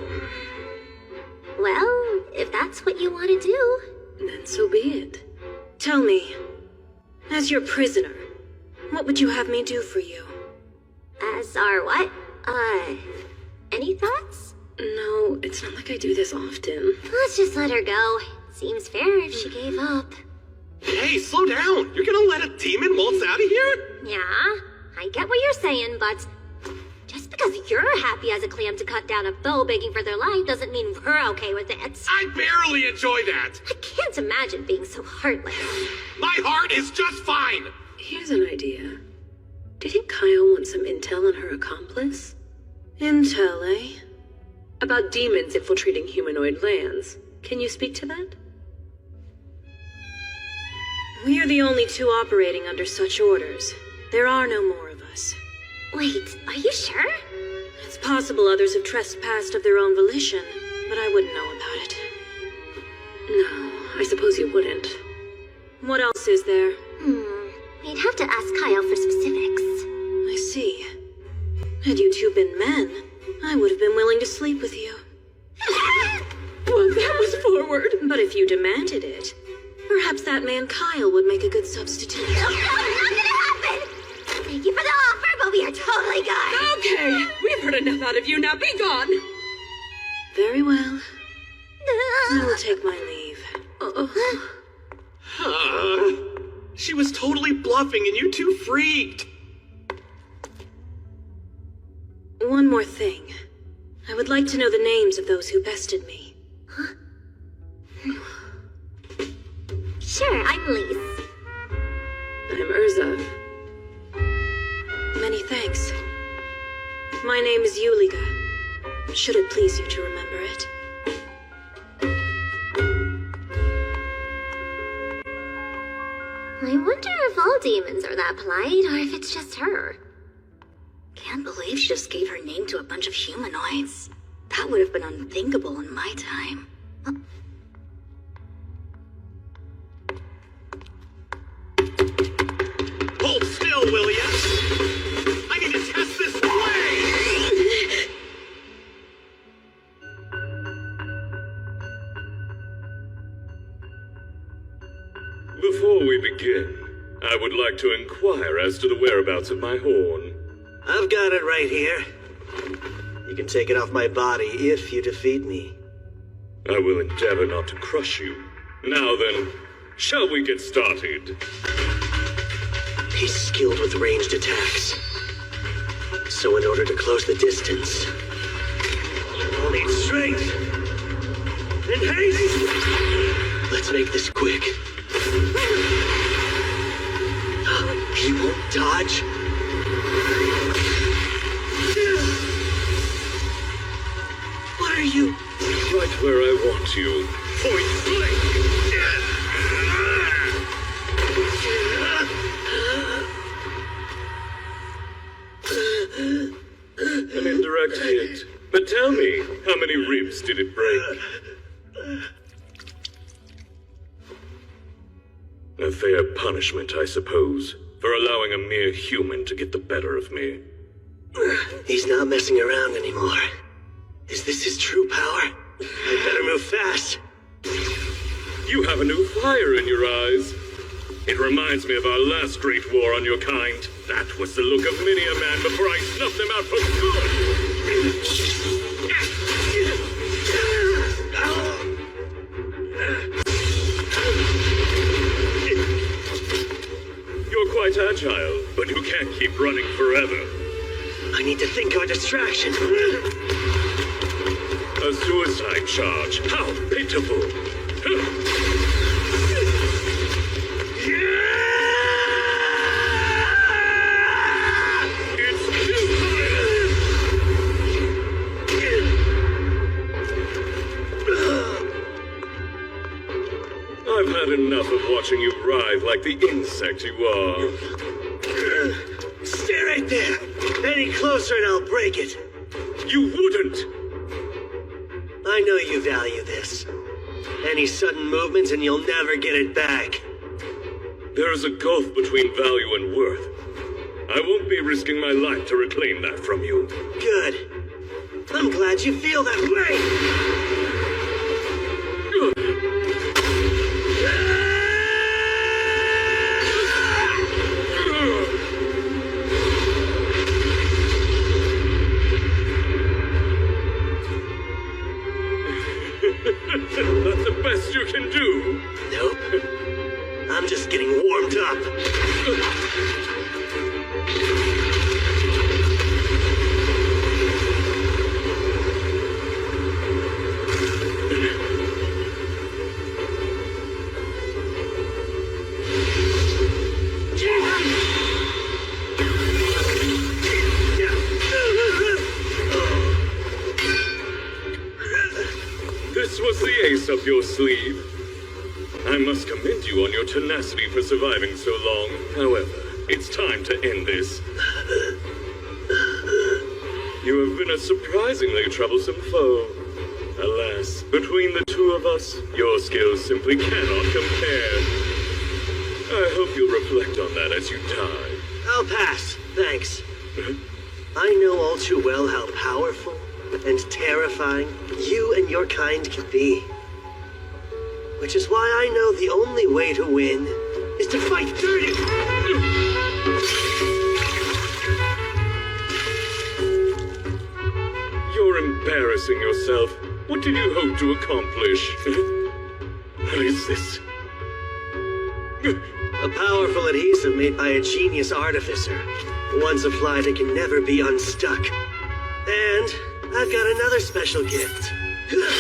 Speaker 14: Well, if that's what you want to do,
Speaker 5: then so be it.
Speaker 13: Tell me, as your prisoner, what would you have me do for you?
Speaker 14: As our what? Any thoughts?
Speaker 5: No, it's not like I do this often.
Speaker 14: Let's just let her go. Seems fair if she gave up.
Speaker 3: Hey, slow down! You're gonna let a demon waltz out of here?
Speaker 14: Yeah, I get what you're saying, but just because you're happy as a clam to cut down a foe begging for their life doesn't mean we're okay with it.
Speaker 3: I barely enjoy that!
Speaker 14: I can't imagine being so heartless.
Speaker 3: My heart is just fine!
Speaker 5: Here's an idea. Didn't Kyle want some intel on her accomplice?
Speaker 13: Intel, eh?
Speaker 5: About demons infiltrating humanoid lands. Can you speak to that?
Speaker 13: We are the only two operating under such orders. There are no more of us.
Speaker 14: Wait, are you sure?
Speaker 13: It's possible others have trespassed of their own volition, but I wouldn't know about it.
Speaker 5: No, I suppose you wouldn't.
Speaker 13: What else is there?
Speaker 14: We'd have to ask Kyle for specifics.
Speaker 13: I see. Had you two been men, I would have been willing to sleep with you.
Speaker 5: Well, that was forward.
Speaker 13: But if you demanded it, perhaps that man Kyle would make a good substitute.
Speaker 14: No, not gonna happen! Thank you for the offer, but we are totally gone.
Speaker 5: Okay, we've heard enough out of you, now be gone.
Speaker 13: Very well. I will take my leave.
Speaker 3: She was totally bluffing and you two freaked.
Speaker 13: One more thing. I would like to know the names of those who bested me.
Speaker 14: Huh? Sure, I'm Lise.
Speaker 5: I'm Urza.
Speaker 13: Many thanks. My name is Yuliga. Should it please you to remember it?
Speaker 14: I wonder if all demons are that polite, or if it's just her. Can't believe she just gave her name to a bunch of humanoids. That would have been unthinkable in my time.
Speaker 3: Hold still, will ya? I need to test this way!
Speaker 9: Before we begin, I would like to inquire as to the whereabouts of my horn.
Speaker 1: I've got it right here. You can take it off my body if you defeat me.
Speaker 9: I will endeavor not to crush you. Now then, shall we get started?
Speaker 1: He's skilled with ranged attacks. So in order to close the distance, I'll need strength and haste. Let's make this quick. He won't dodge. What are you?
Speaker 9: Right where I want you.
Speaker 3: Point blank!
Speaker 9: An indirect hit. But tell me, how many ribs did it break? A fair punishment, I suppose, for allowing a mere human to get the better of me.
Speaker 1: He's not messing around anymore. Is this his true power? I better move fast.
Speaker 9: You have a new fire in your eyes. It reminds me of our last great war on your kind. That was the look of many a man before I snuffed them out for good. You're quite agile, but you can't keep running forever.
Speaker 1: I need to think of a distraction.
Speaker 9: A suicide charge. How pitiful. I've had enough of watching you writhe like the insect you are.
Speaker 1: Stay right there. Any closer and I'll break it.
Speaker 9: You wouldn't.
Speaker 1: I know you value this. Any sudden movements and you'll never get it back.
Speaker 9: There is a gulf between value and worth. I won't be risking my life to reclaim that from you.
Speaker 1: Good. I'm glad you feel that way.
Speaker 9: That's the best you can do.
Speaker 1: Nope. I'm just getting warmed up.
Speaker 9: This was the ace up your sleeve. I must commend you on your tenacity for surviving so long. However, it's time to end this. You have been a surprisingly troublesome foe. Alas, between the two of us, your skills simply cannot compare. I hope you'll reflect on that as you die.
Speaker 1: I'll pass, thanks. I know all too well how powerful and terrifying you and your kind can be. Which is why I know the only way to win is to fight dirty.
Speaker 9: You're embarrassing yourself. What did you hope to accomplish? What is this?
Speaker 1: A powerful adhesive made by a genius artificer. Once applied, it can never be unstuck. And I've got another special gift. This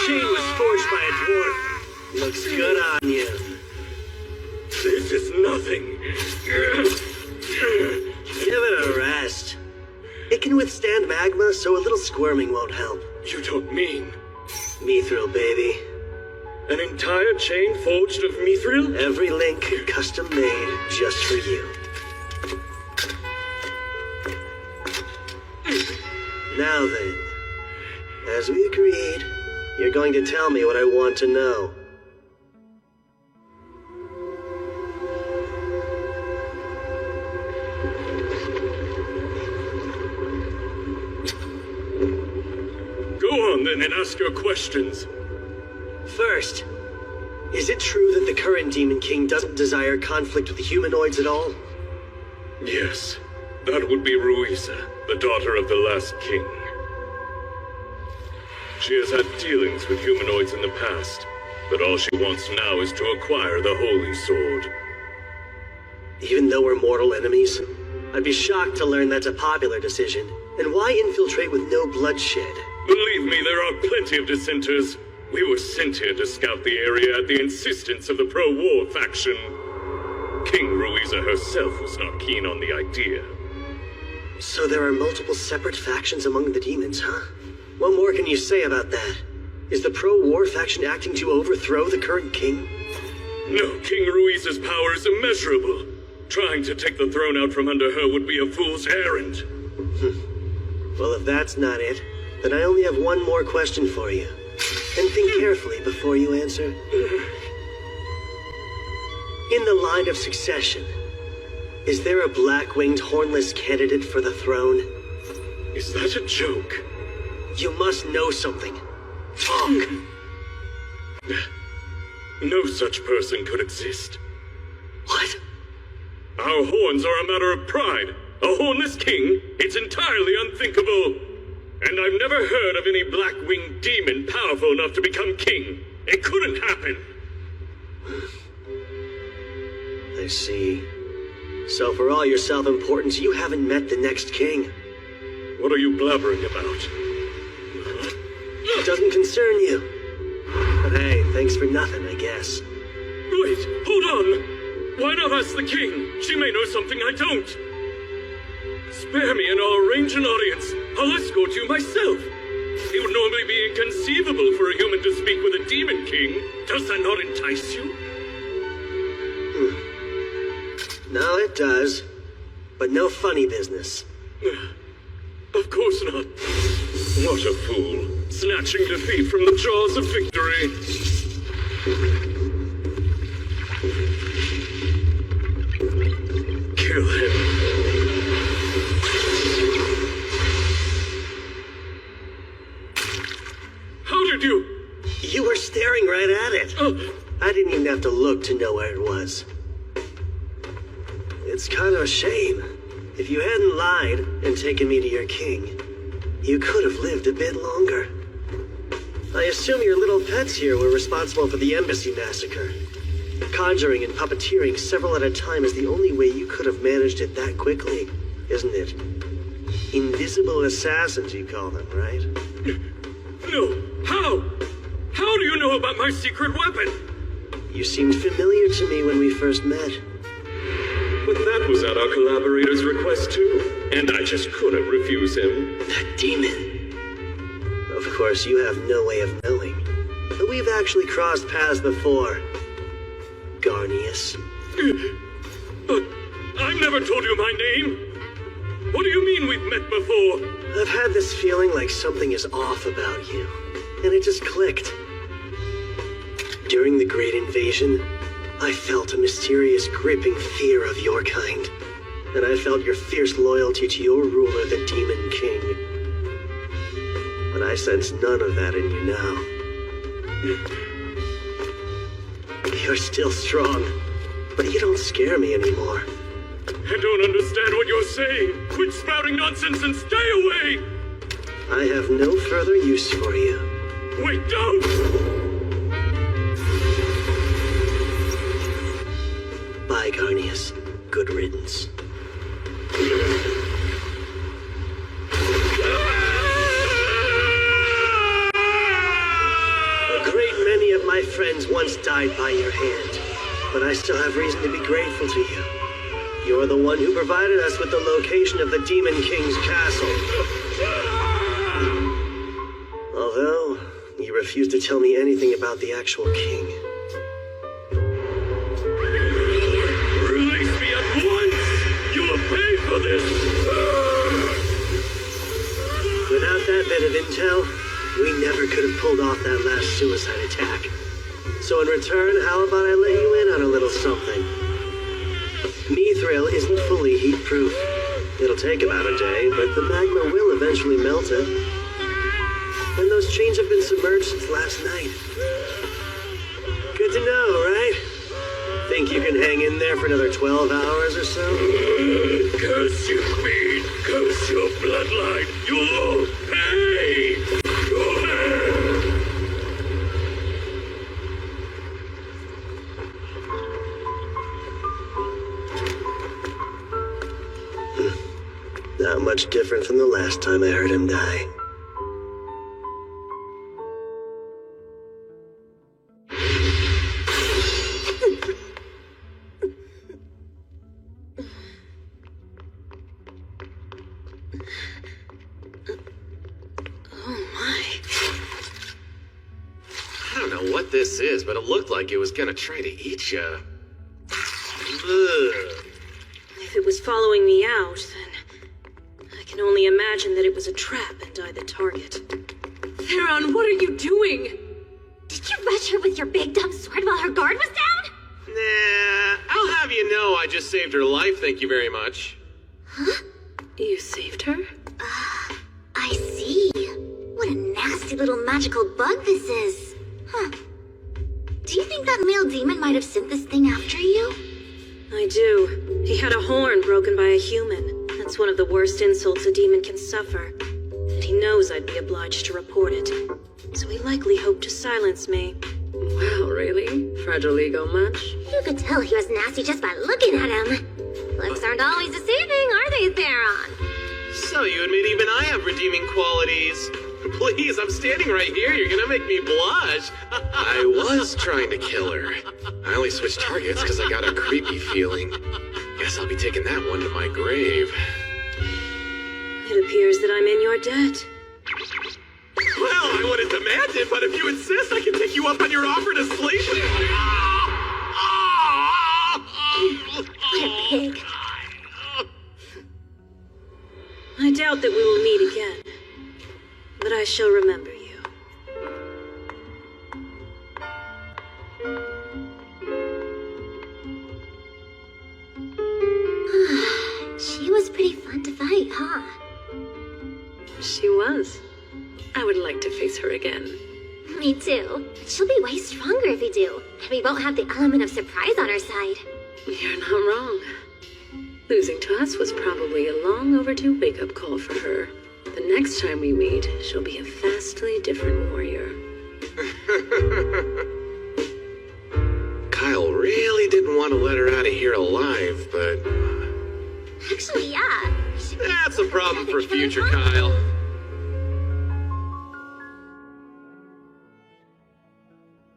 Speaker 1: chain was forged by a dwarf. Looks good on you.
Speaker 9: This is nothing.
Speaker 1: Give it a rest. It can withstand magma, so a little squirming won't help.
Speaker 9: You don't mean...
Speaker 1: Mithril, baby.
Speaker 9: An entire chain forged of mithril?
Speaker 1: Every link custom made just for you. Now then, as we agreed, you're going to tell me what I want to know.
Speaker 9: Go on then and ask your questions.
Speaker 1: First, is it true that the current Demon King doesn't desire conflict with the humanoids at all?
Speaker 9: Yes, that would be Ruiza, the daughter of the last king. She has had dealings with humanoids in the past, but all she wants now is to acquire the Holy Sword.
Speaker 1: Even though we're mortal enemies, I'd be shocked to learn that's a popular decision. And why infiltrate with no bloodshed?
Speaker 9: Believe me, there are plenty of dissenters. We were sent here to scout the area at the insistence of the pro-war faction. King Ruiza herself was not keen on the idea.
Speaker 1: So there are multiple separate factions among the demons, huh? What more can you say about that? Is the pro-war faction acting to overthrow the current king?
Speaker 9: No, King Ruiza's power is immeasurable. Trying to take the throne out from under her would be a fool's errand.
Speaker 1: Well, if that's not it, then I only have one more question for you. And think carefully before you answer. In the line of succession, is there a black-winged hornless candidate for the throne?
Speaker 9: Is that a joke?
Speaker 1: You must know something. Talk.
Speaker 9: No such person could exist.
Speaker 1: What?
Speaker 9: Our horns are a matter of pride. A hornless king? It's entirely unthinkable. And I've never heard of any black-winged demon powerful enough to become king. It couldn't happen.
Speaker 1: I see. So for all your self-importance, you haven't met the next king.
Speaker 9: What are you blabbering about?
Speaker 1: It doesn't concern you. But hey, thanks for nothing, I guess.
Speaker 9: Wait, hold on! Why not ask the king? She may know something I don't. Spare me and I'll arrange an audience. I'll escort you myself. It would normally be inconceivable for a human to speak with a demon king. Does that not entice you?
Speaker 1: No, it does. But no funny business.
Speaker 9: Of course not. What a fool. Snatching defeat from the jaws of victory. Kill him. How did you?
Speaker 1: You were staring right at it. I didn't even have to look to know where it was. It's kind of a shame. If you hadn't lied and taken me to your king, you could have lived a bit longer. I assume your little pets here were responsible for the embassy massacre. Conjuring and puppeteering several at a time is the only way you could have managed it that quickly, isn't it? Invisible assassins, you call them, right?
Speaker 9: No. How? How do you know about my secret weapon?
Speaker 1: You seemed familiar to me when we first met.
Speaker 9: But that was at our collaborator's request too, and I just couldn't refuse him.
Speaker 1: That demon. Of course, you have no way of knowing. But we've actually crossed paths before. Garnius.
Speaker 9: But I've never told you my name. What do you mean we've met before?
Speaker 1: I've had this feeling like something is off about you. And it just clicked. During the Great Invasion, I felt a mysterious, gripping fear of your kind. And I felt your fierce loyalty to your ruler, the Demon King. But I sense none of that in you now. You're still strong, but you don't scare me anymore.
Speaker 9: I don't understand what you're saying. Quit spouting nonsense and stay away!
Speaker 1: I have no further use for you.
Speaker 9: Wait, don't!
Speaker 1: Bye, Garnius. Good riddance. A great many of my friends once died by your hand, but I still have reason to be grateful to you. You're the one who provided us with the location of the Demon King's castle. Although, you refused to tell me anything about the actual king.
Speaker 9: Release me at once! You will pay for this!
Speaker 1: Without that bit of intel, we never could have pulled off that last suicide attack. So in return, how about I let you in on a little something? Mithril isn't fully heat-proof. It'll take about a day, but the magma will eventually melt it. And those chains have been submerged since last night. Good to know, right? Think you can hang in there for another 12 hours or so?
Speaker 9: Curse you, Queen! Curse your bloodline! You'll pay!
Speaker 1: Not much different from the last time I heard him die.
Speaker 16: I don't know what this is, but it looked like it was gonna try to eat you.
Speaker 13: If it was following me out, then I can only imagine that it was a trap and I the target.
Speaker 5: Theron, what are you doing?
Speaker 14: Did you rush her with your big dumb sword while her guard was down?
Speaker 16: Nah, I'll have you know I just saved her life, thank you very much.
Speaker 14: Huh?
Speaker 5: You saved her?
Speaker 14: sweet little magical bug this is. Huh. Do you think that male demon might have sent this thing after you?
Speaker 10: I do. He had a horn broken by a human. That's one of the worst insults a demon can suffer. And he knows I'd be obliged to report it. So he likely hoped to silence me.
Speaker 5: Wow, really? Fragile ego much?
Speaker 14: You could tell he was nasty just by looking at him. Looks aren't always deceiving, are they, Theron?
Speaker 16: So you admit even I have redeeming qualities. Please, I'm standing right here. You're gonna make me blush. I was trying to kill her. I only switched targets because I got a creepy feeling. Guess I'll be taking that one to my grave.
Speaker 10: It appears that I'm in your debt.
Speaker 3: Well, I wouldn't demand it, but if you insist, I can take you up on your offer to sleep.
Speaker 14: What a pig.
Speaker 10: I doubt that we will meet again, but I shall remember you.
Speaker 14: She was pretty fun to fight, huh?
Speaker 5: She was. I would like to face her again.
Speaker 14: Me too. She'll be way stronger if we do, and we won't have the element of surprise on our side.
Speaker 5: You're not wrong. Losing to us was probably a long overdue wake-up call for her. The next time we meet, she'll be a vastly different warrior.
Speaker 16: Kyle really didn't want to let her out of here alive, but...
Speaker 14: Actually, yeah.
Speaker 16: That's a problem for future Kyle.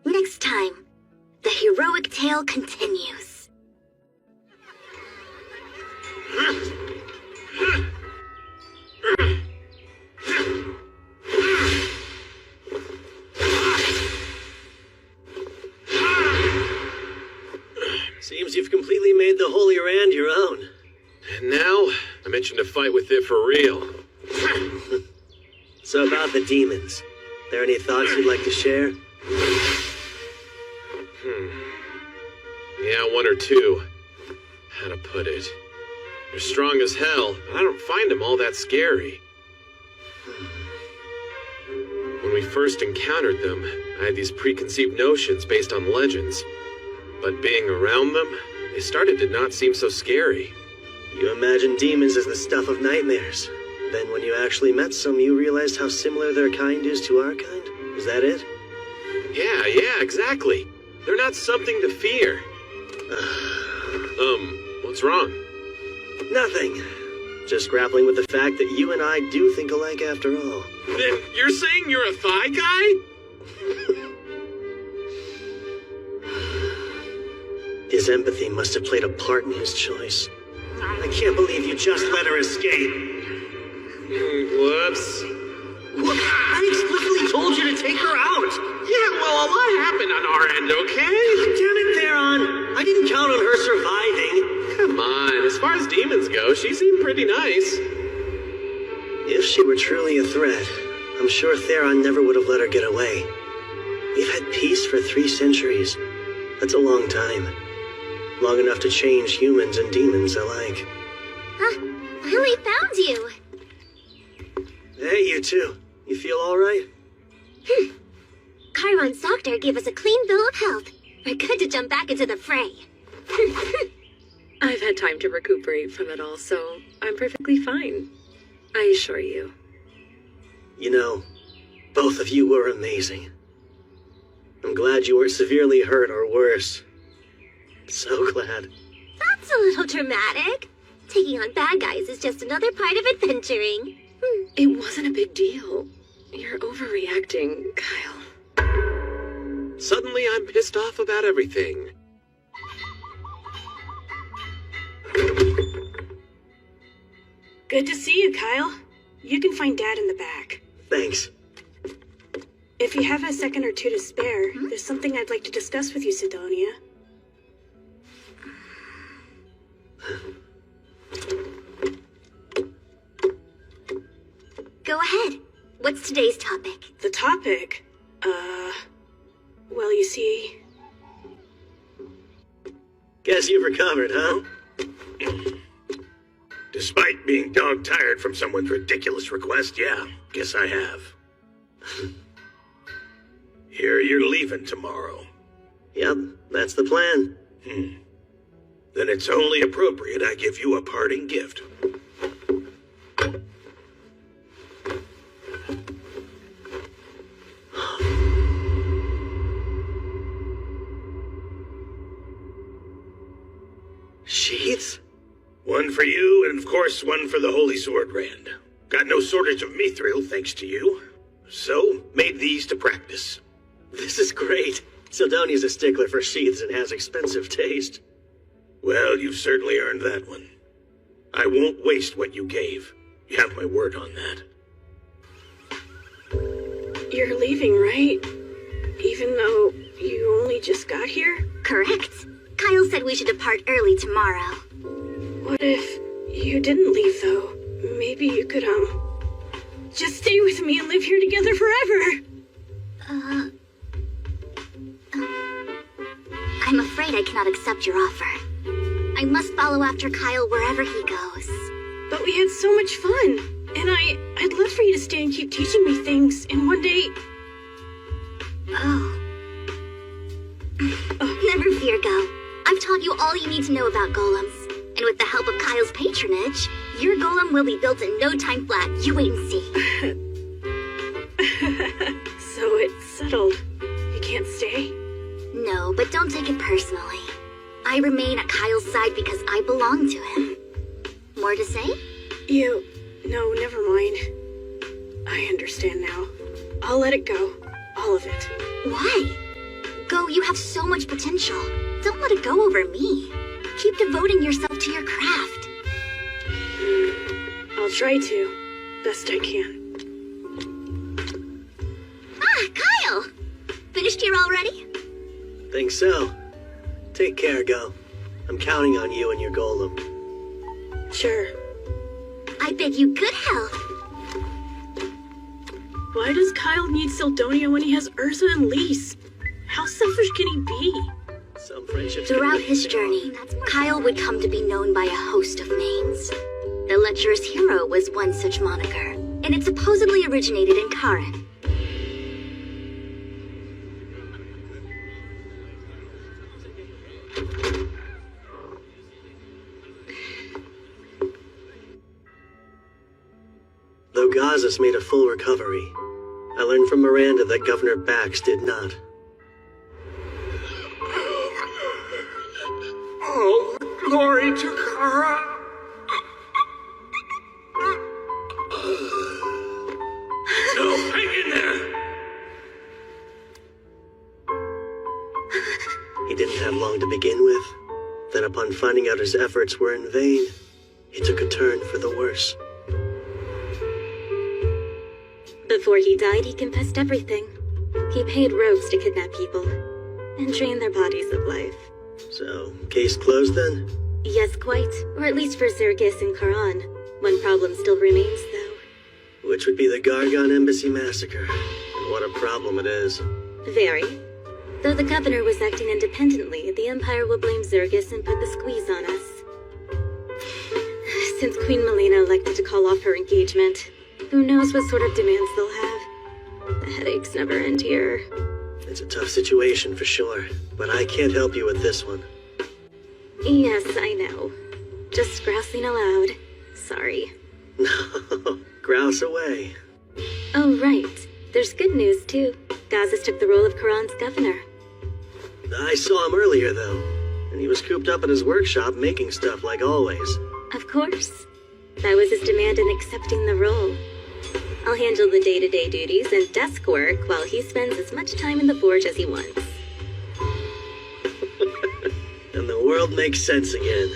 Speaker 14: Next time, the heroic tale continues.
Speaker 1: Seems you've completely made the Holy Rand your own.
Speaker 16: And now, I'm itching to fight with it for real.
Speaker 1: So about the demons, there any thoughts you'd like to share?
Speaker 16: Yeah, one or two. How to put it? They're strong as hell, but I don't find them all that scary. When we first encountered them, I had these preconceived notions based on legends. But being around them, they started to not seem so scary.
Speaker 1: You imagine demons as the stuff of nightmares. Then when you actually met some, you realized how similar their kind is to our kind? Is that it?
Speaker 16: Yeah, exactly. They're not something to fear. What's wrong?
Speaker 1: Nothing. Just grappling with the fact that you and I do think alike after all.
Speaker 3: Then you're saying you're a thigh guy?
Speaker 1: His empathy must have played a part in his choice. I can't believe you just let her escape.
Speaker 16: Whoops.
Speaker 1: I explicitly told you to take her out.
Speaker 16: Yeah, well, a lot happened on our end, okay?
Speaker 1: Damn it, Theron. I didn't count on her surviving.
Speaker 16: Come on, as far as demons go, she seemed pretty nice.
Speaker 1: If she were truly a threat, I'm sure Theron never would have let her get away. We've had peace for 3 centuries. That's a long time. Long enough to change humans and demons alike.
Speaker 14: Huh? Finally found you!
Speaker 1: Hey, you two. You feel alright?
Speaker 14: Chiron's doctor gave us a clean bill of health. We're good to jump back into the fray.
Speaker 5: I've had time to recuperate from it all, so I'm perfectly fine. I assure you.
Speaker 1: You know, both of you were amazing. I'm glad you weren't severely hurt or worse. So glad.
Speaker 14: That's a little dramatic. Taking on bad guys is just another part of adventuring.
Speaker 5: It wasn't a big deal. You're overreacting, Kyle.
Speaker 16: Suddenly I'm pissed off about everything.
Speaker 13: Good to see you, Kyle. You can find Dad in the back.
Speaker 1: Thanks.
Speaker 13: If you have a second or two to spare, there's something I'd like to discuss with you, Sidonia.
Speaker 14: Go ahead. What's today's topic?
Speaker 13: The topic? Well, you see...
Speaker 1: Guess you've recovered, huh?
Speaker 11: Despite being dog-tired from someone's ridiculous request, yeah, guess I have. Hear you're leaving tomorrow.
Speaker 1: Yep, that's the plan.
Speaker 11: Then it's only appropriate I give you a parting gift.
Speaker 1: Sheaths?
Speaker 11: One for you, and of course one for the Holy Sword Rand. Got no shortage of mithril, thanks to you. So, made these to practice.
Speaker 1: This is great. Sildonia's a stickler for sheaths and has expensive taste.
Speaker 11: Well, you've certainly earned that one. I won't waste what you gave. You have my word on that.
Speaker 13: You're leaving, right? Even though you only just got here?
Speaker 14: Correct. Kyle said we should depart early tomorrow.
Speaker 13: What if you didn't leave, though? Maybe you could, just stay with me and live here together forever.
Speaker 14: I'm afraid I cannot accept your offer. I must follow after Kyle wherever he goes.
Speaker 13: But we had so much fun. And I'd love for you to stay and keep teaching me things, and one day...
Speaker 14: Never fear, Go. I've taught you all you need to know about golems. And with the help of Kyle's patronage, your golem will be built in no time flat. You wait and see.
Speaker 13: So it's settled. You can't stay?
Speaker 14: No, but don't take it personally. I remain at Kyle's side because I belong to him. More to say?
Speaker 13: No, never mind. I understand now. I'll let it go. All of it.
Speaker 14: Why? Go, you have so much potential. Don't let it go over me. Keep devoting yourself to your craft.
Speaker 13: I'll try to. Best I can.
Speaker 14: Ah, Kyle! Finished here already?
Speaker 1: Think so. Take care, Go. I'm counting on you and your golem.
Speaker 13: Sure.
Speaker 14: I bid you good health.
Speaker 13: Why does Kyle need Sildonia when he has Ursa and Lise? How selfish can he be?
Speaker 1: Some friendships.
Speaker 14: Throughout his journey, Kyle would come to be known by a host of names. The lecherous hero was one such moniker, and it supposedly originated in Karen.
Speaker 1: Though Gazas made a full recovery, I learned from Miranda that Governor Bax did not.
Speaker 11: All glory to Kara. No, hang in there.
Speaker 1: He didn't have long to begin with. Then upon finding out his efforts were in vain, he took a turn for the worse.
Speaker 10: Before he died, he confessed everything. He paid rogues to kidnap people and drain their bodies of life.
Speaker 1: So, case closed then?
Speaker 10: Yes, quite. Or at least for Zergis and Karan. One problem still remains, though.
Speaker 1: Which would be the Gargon Embassy massacre. And what a problem it is.
Speaker 10: Very. Though the governor was acting independently, the Empire will blame Zergis and put the squeeze on us. Since Queen Melina elected to call off her engagement, who knows what sort of demands they'll have. The headaches never end here.
Speaker 1: It's a tough situation for sure, but I can't help you with this one.
Speaker 10: Yes, I know. Just grousing aloud. Sorry.
Speaker 1: No, grouse away.
Speaker 10: Oh, right. There's good news, too. Gazas took the role of Karan's governor.
Speaker 1: I saw him earlier, though, and he was cooped up in his workshop making stuff like always.
Speaker 10: Of course. That was his demand in accepting the role. I'll handle the day-to-day duties and desk work while he spends as much time in the forge as he wants.
Speaker 1: And the world makes sense again.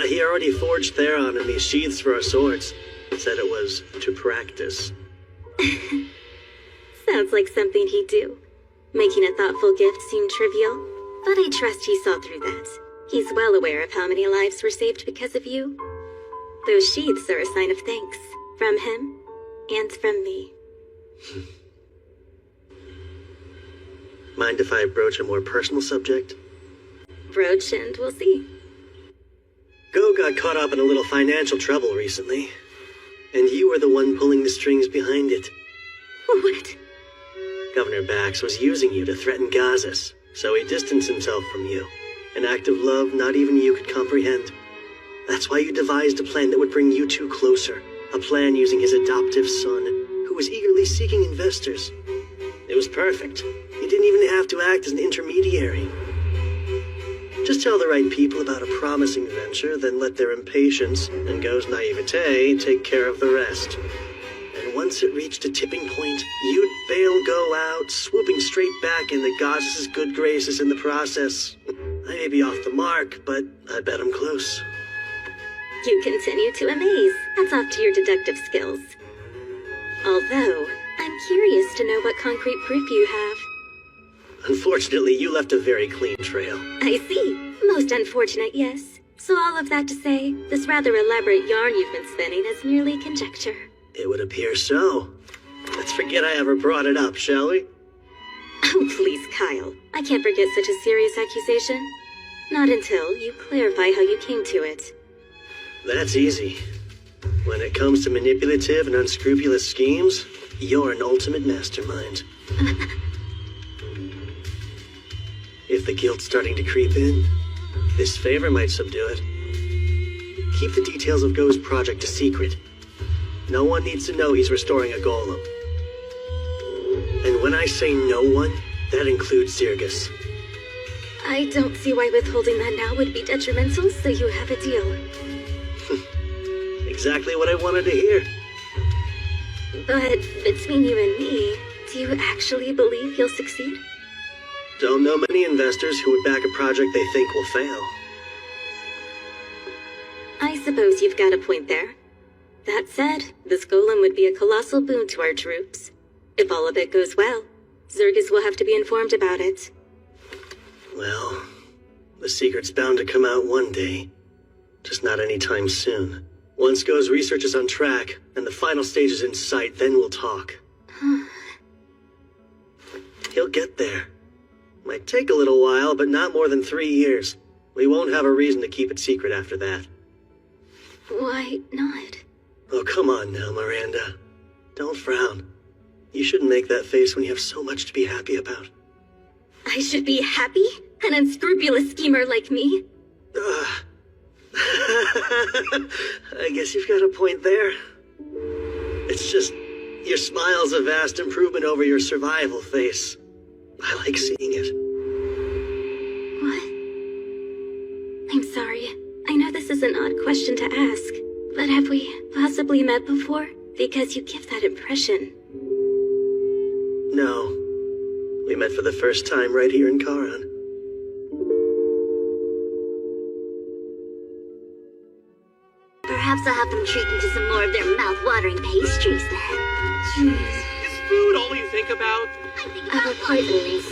Speaker 1: He already forged Theron and these sheaths for our swords. Said it was to practice.
Speaker 10: Sounds like something he'd do. Making a thoughtful gift seem trivial, but I trust he saw through that. He's well aware of how many lives were saved because of you. Those sheaths are a sign of thanks. From him, and from me.
Speaker 1: Mind if I broach a more personal subject?
Speaker 10: Broach and we'll see.
Speaker 1: Go got caught up in a little financial trouble recently. And you were the one pulling the strings behind it.
Speaker 10: What?
Speaker 1: Governor Bax was using you to threaten Gazas, so he distanced himself from you. An act of love not even you could comprehend. That's why you devised a plan that would bring you two closer. A plan using his adoptive son, who was eagerly seeking investors. It was perfect. You didn't even have to act as an intermediary. Just tell the right people about a promising venture, then let their impatience and Go's naivete take care of the rest. And once it reached a tipping point, you'd bail Go out, swooping straight back into Gaz's good graces in the process. I may be off the mark, but I bet I'm close.
Speaker 10: You continue to amaze. Hats off to your deductive skills. Although, I'm curious to know what concrete proof you have.
Speaker 1: Unfortunately, you left a very clean trail.
Speaker 10: I see. Most unfortunate, yes. So all of that to say, this rather elaborate yarn you've been spinning is merely conjecture.
Speaker 1: It would appear so. Let's forget I ever brought it up, shall we?
Speaker 10: Oh, please, Kyle. I can't forget such a serious accusation. Not until you clarify how you came to it.
Speaker 1: That's easy. When it comes to manipulative and unscrupulous schemes, you're an ultimate mastermind. If the guilt's starting to creep in, this favor might subdue it. Keep the details of Go's project a secret. No one needs to know he's restoring a golem. And when I say no one, that includes Zirgus.
Speaker 10: I don't see why withholding that now would be detrimental, so you have a deal.
Speaker 1: Exactly what I wanted to hear.
Speaker 10: But between you and me, do you actually believe you'll succeed?
Speaker 1: Don't know many investors who would back a project they think will fail.
Speaker 10: I suppose you've got a point there. That said, this golem would be a colossal boon to our troops. If all of it goes well, Zirgus will have to be informed about it.
Speaker 1: Well, the secret's bound to come out one day. Just not anytime soon. Once Go's research is on track, and the final stage is in sight, then we'll talk. He'll get there. Might take a little while, but not more than 3 years. We won't have a reason to keep it secret after that.
Speaker 10: Why not?
Speaker 1: Oh, come on now, Miranda. Don't frown. You shouldn't make that face when you have so much to be happy about.
Speaker 10: I should be happy? An unscrupulous schemer like me?
Speaker 1: I guess you've got a point there. It's just, your smile's a vast improvement over your survival face. I like seeing it.
Speaker 10: What? I'm sorry. I know this is an odd question to ask, but have we possibly met before? Because you give that impression.
Speaker 1: No. We met for the first time right here in Charon.
Speaker 14: Perhaps I'll have them treat you to some more of their mouth-watering pastries then.
Speaker 3: Is food all you think about?
Speaker 14: Our poisonings.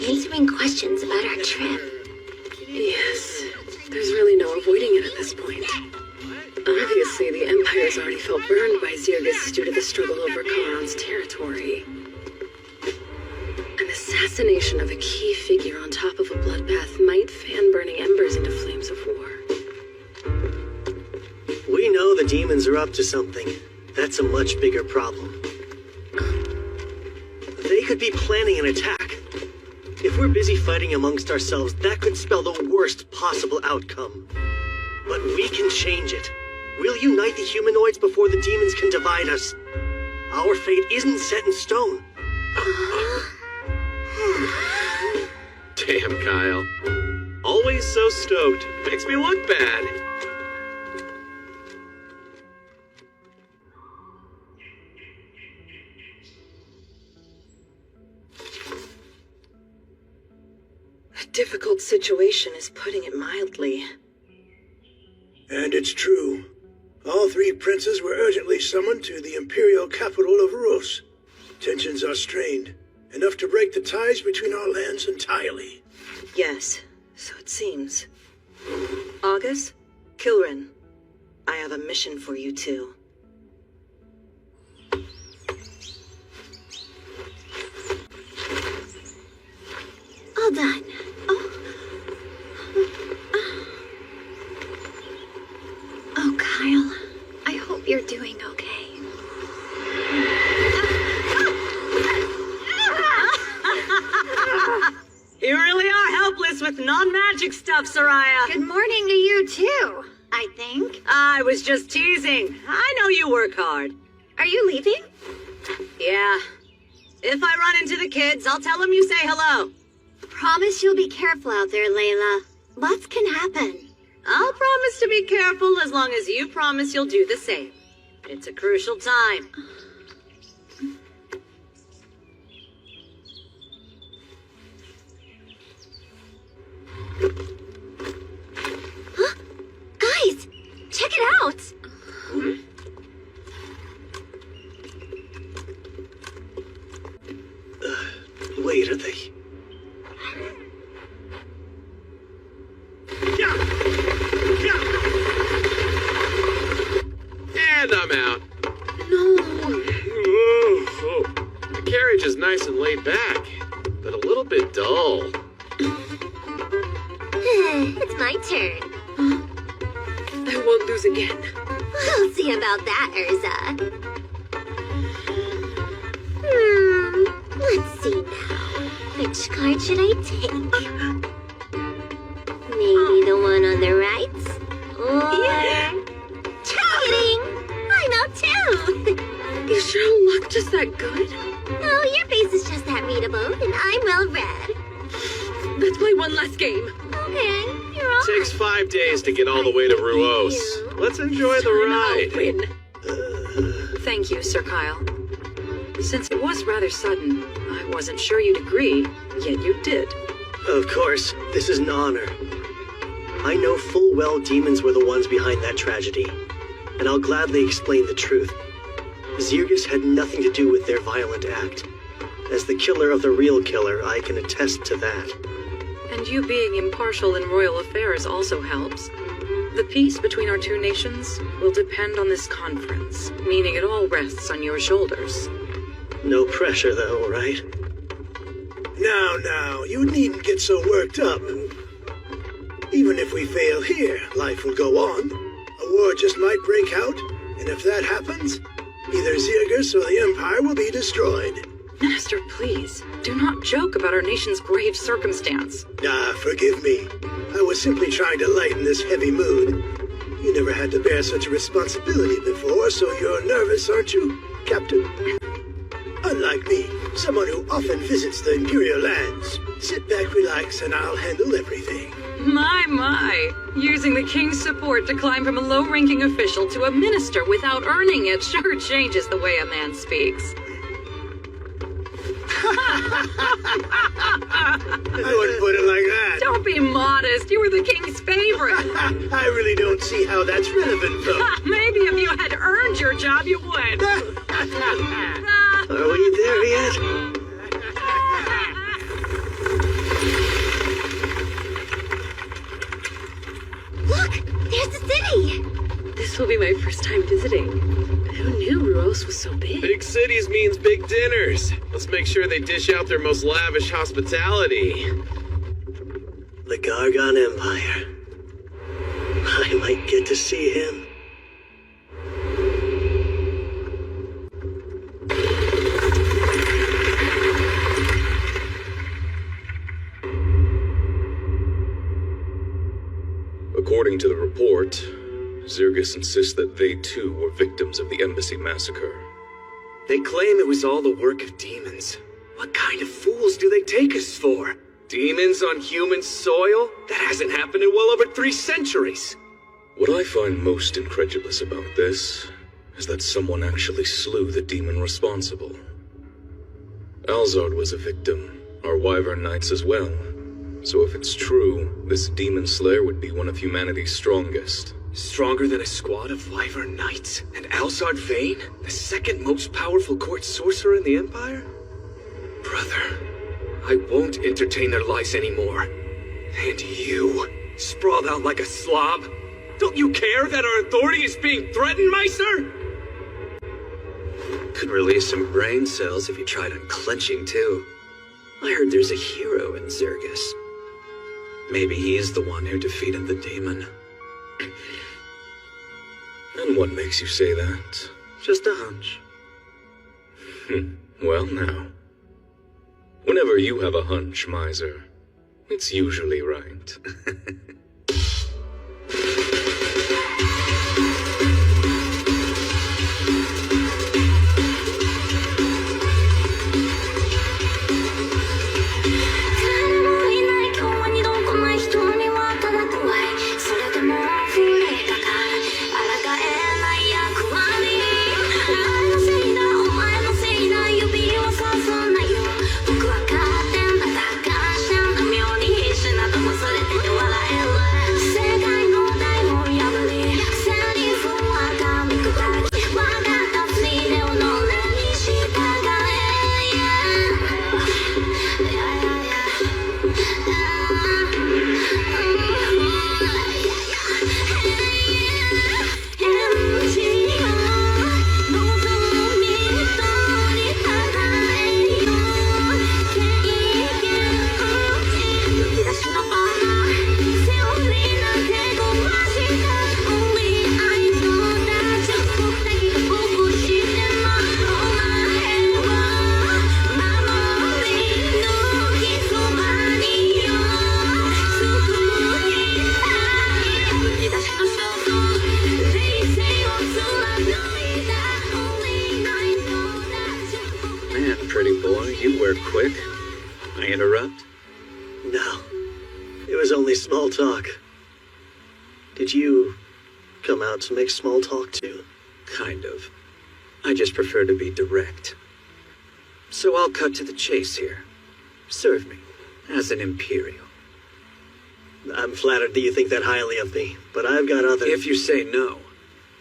Speaker 14: Answering questions about our trip.
Speaker 5: Yes. There's really no avoiding it at this point. Obviously, the Empire's already felt burned by Zirgus due to the struggle over Charon's territory. An assassination of a key figure on top of a bloodbath might fan burning embers into flames of war.
Speaker 1: We know the demons are up to something. That's a much bigger problem. They could be planning an attack. If we're busy fighting amongst ourselves, that could spell the worst possible outcome. But we can change it. We'll unite the humanoids before the demons can divide us. Our fate isn't set in stone.
Speaker 16: Damn, Kyle. Always so stoked. Makes me look bad.
Speaker 8: A difficult situation is putting it mildly.
Speaker 17: And it's true. All three princes were urgently summoned to the imperial capital of Rus. Tensions are strained, enough to break the ties between our lands entirely.
Speaker 8: Yes, so it seems. August, Kilrin, I have a mission for you two.
Speaker 14: All done. Oh, Kyle. I hope you're doing okay.
Speaker 18: Soraya.
Speaker 2: Good morning to you, too, I think.
Speaker 18: I was just teasing. I know you work hard.
Speaker 2: Are you leaving?
Speaker 18: Yeah. If I run into the kids, I'll tell them you say hello.
Speaker 2: Promise you'll be careful out there, Layla. Lots can happen.
Speaker 18: I'll promise to be careful as long as you promise you'll do the same. It's a crucial time.
Speaker 2: Huh? Guys, check it out!
Speaker 1: Wait, are they?
Speaker 16: And I'm out.
Speaker 2: No.
Speaker 16: Oh. The carriage is nice and laid back, but a little bit dull.
Speaker 14: It's my turn.
Speaker 5: I won't lose again.
Speaker 14: We'll see about that, Urza. Let's see now. Which card should I take? Maybe the one on the right? Or...
Speaker 2: Yeah.
Speaker 14: Kidding! I'm out too!
Speaker 5: You sure luck just that good?
Speaker 14: Oh, your face is just that readable, and I'm well read.
Speaker 5: Let's play one last game.
Speaker 14: Okay, you're all
Speaker 16: Takes 5 days to get all the way to Ruos. Let's enjoy the ride.
Speaker 5: Thank you, Sir Kyle. Since it was rather sudden, I wasn't sure you'd agree, yet you did.
Speaker 1: Of course, this is an honor. I know full well demons were the ones behind that tragedy, and I'll gladly explain the truth. Zirgus had nothing to do with their violent act. As the killer of the real killer, I can attest to that.
Speaker 5: And you being impartial in royal affairs also helps. The peace between our two nations will depend on this conference, meaning it all rests on your shoulders.
Speaker 1: No pressure, though, right?
Speaker 17: Now, you needn't get so worked up. Even if we fail here, life will go on. A war just might break out, and if that happens, either Zirgus or the Empire will be destroyed.
Speaker 5: Minister, please, do not joke about our nation's grave circumstance.
Speaker 17: Forgive me. I was simply trying to lighten this heavy mood. You never had to bear such a responsibility before, so you're nervous, aren't you, Captain? Unlike me, someone who often visits the Imperial lands. Sit back, relax, and I'll handle everything.
Speaker 5: My. Using the king's support to climb from a low-ranking official to a minister without earning it sure changes the way a man speaks.
Speaker 17: I wouldn't put it like that.
Speaker 5: Don't be modest. You were the king's favorite.
Speaker 17: I really don't see how that's relevant, though.
Speaker 5: Maybe if you had earned your job, you would.
Speaker 1: Are we there yet?
Speaker 14: Look! There's the city!
Speaker 5: This will be my first time visiting. Who knew Ruos was so big?
Speaker 16: Big cities means big dinners. Let's make sure they dish out their most lavish hospitality.
Speaker 1: The Gargon Empire. I might get to see him.
Speaker 9: According to the report, Zirgus insists that they too were victims of the embassy massacre.
Speaker 15: They claim it was all the work of demons. What kind of fools do they take us for? Demons on human soil? That hasn't happened in well over 3 centuries.
Speaker 9: What I find most incredulous about this is that someone actually slew the demon responsible. Alzard was a victim, our Wyvern Knights as well. So if it's true, this demon slayer would be one of humanity's strongest.
Speaker 15: Stronger than a squad of Wyvern Knights? And Alzard Vane, the second most powerful court sorcerer in the Empire? Brother, I won't entertain their lies anymore. And you, sprawled out like a slob? Don't you care that our authority is being threatened, Meister?
Speaker 19: Could release some brain cells if you tried unclenching too. I heard there's a hero in Zirgus. Maybe he's the one who defeated the demon.
Speaker 9: And what makes you say that?
Speaker 19: Just a hunch.
Speaker 9: Well now. Whenever you have a hunch, Miser, it's usually right.
Speaker 1: small talk. Did you come out to make small talk too?
Speaker 19: Kind of. I just prefer to be direct. So I'll cut to the chase here. Serve me as an Imperial.
Speaker 1: I'm flattered that you think that highly of me, but I've got other...
Speaker 19: If you say no,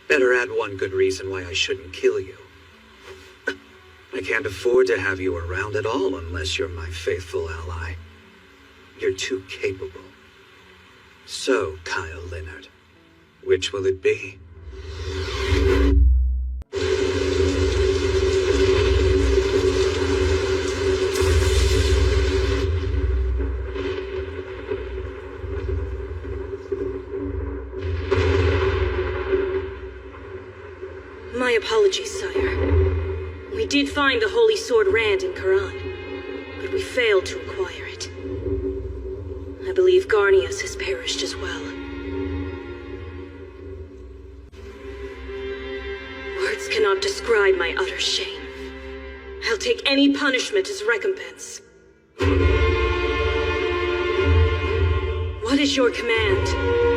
Speaker 19: better add one good reason why I shouldn't kill you. I can't afford to have you around at all unless you're my faithful ally. You're too capable. So, Kyle Leonard, which will it be?
Speaker 13: My apologies, sire. We did find the Holy Sword Rand in Karan, but we failed to acquire it. I believe Garnius has perished as well. Words cannot describe my utter shame. I'll take any punishment as recompense. What is your command?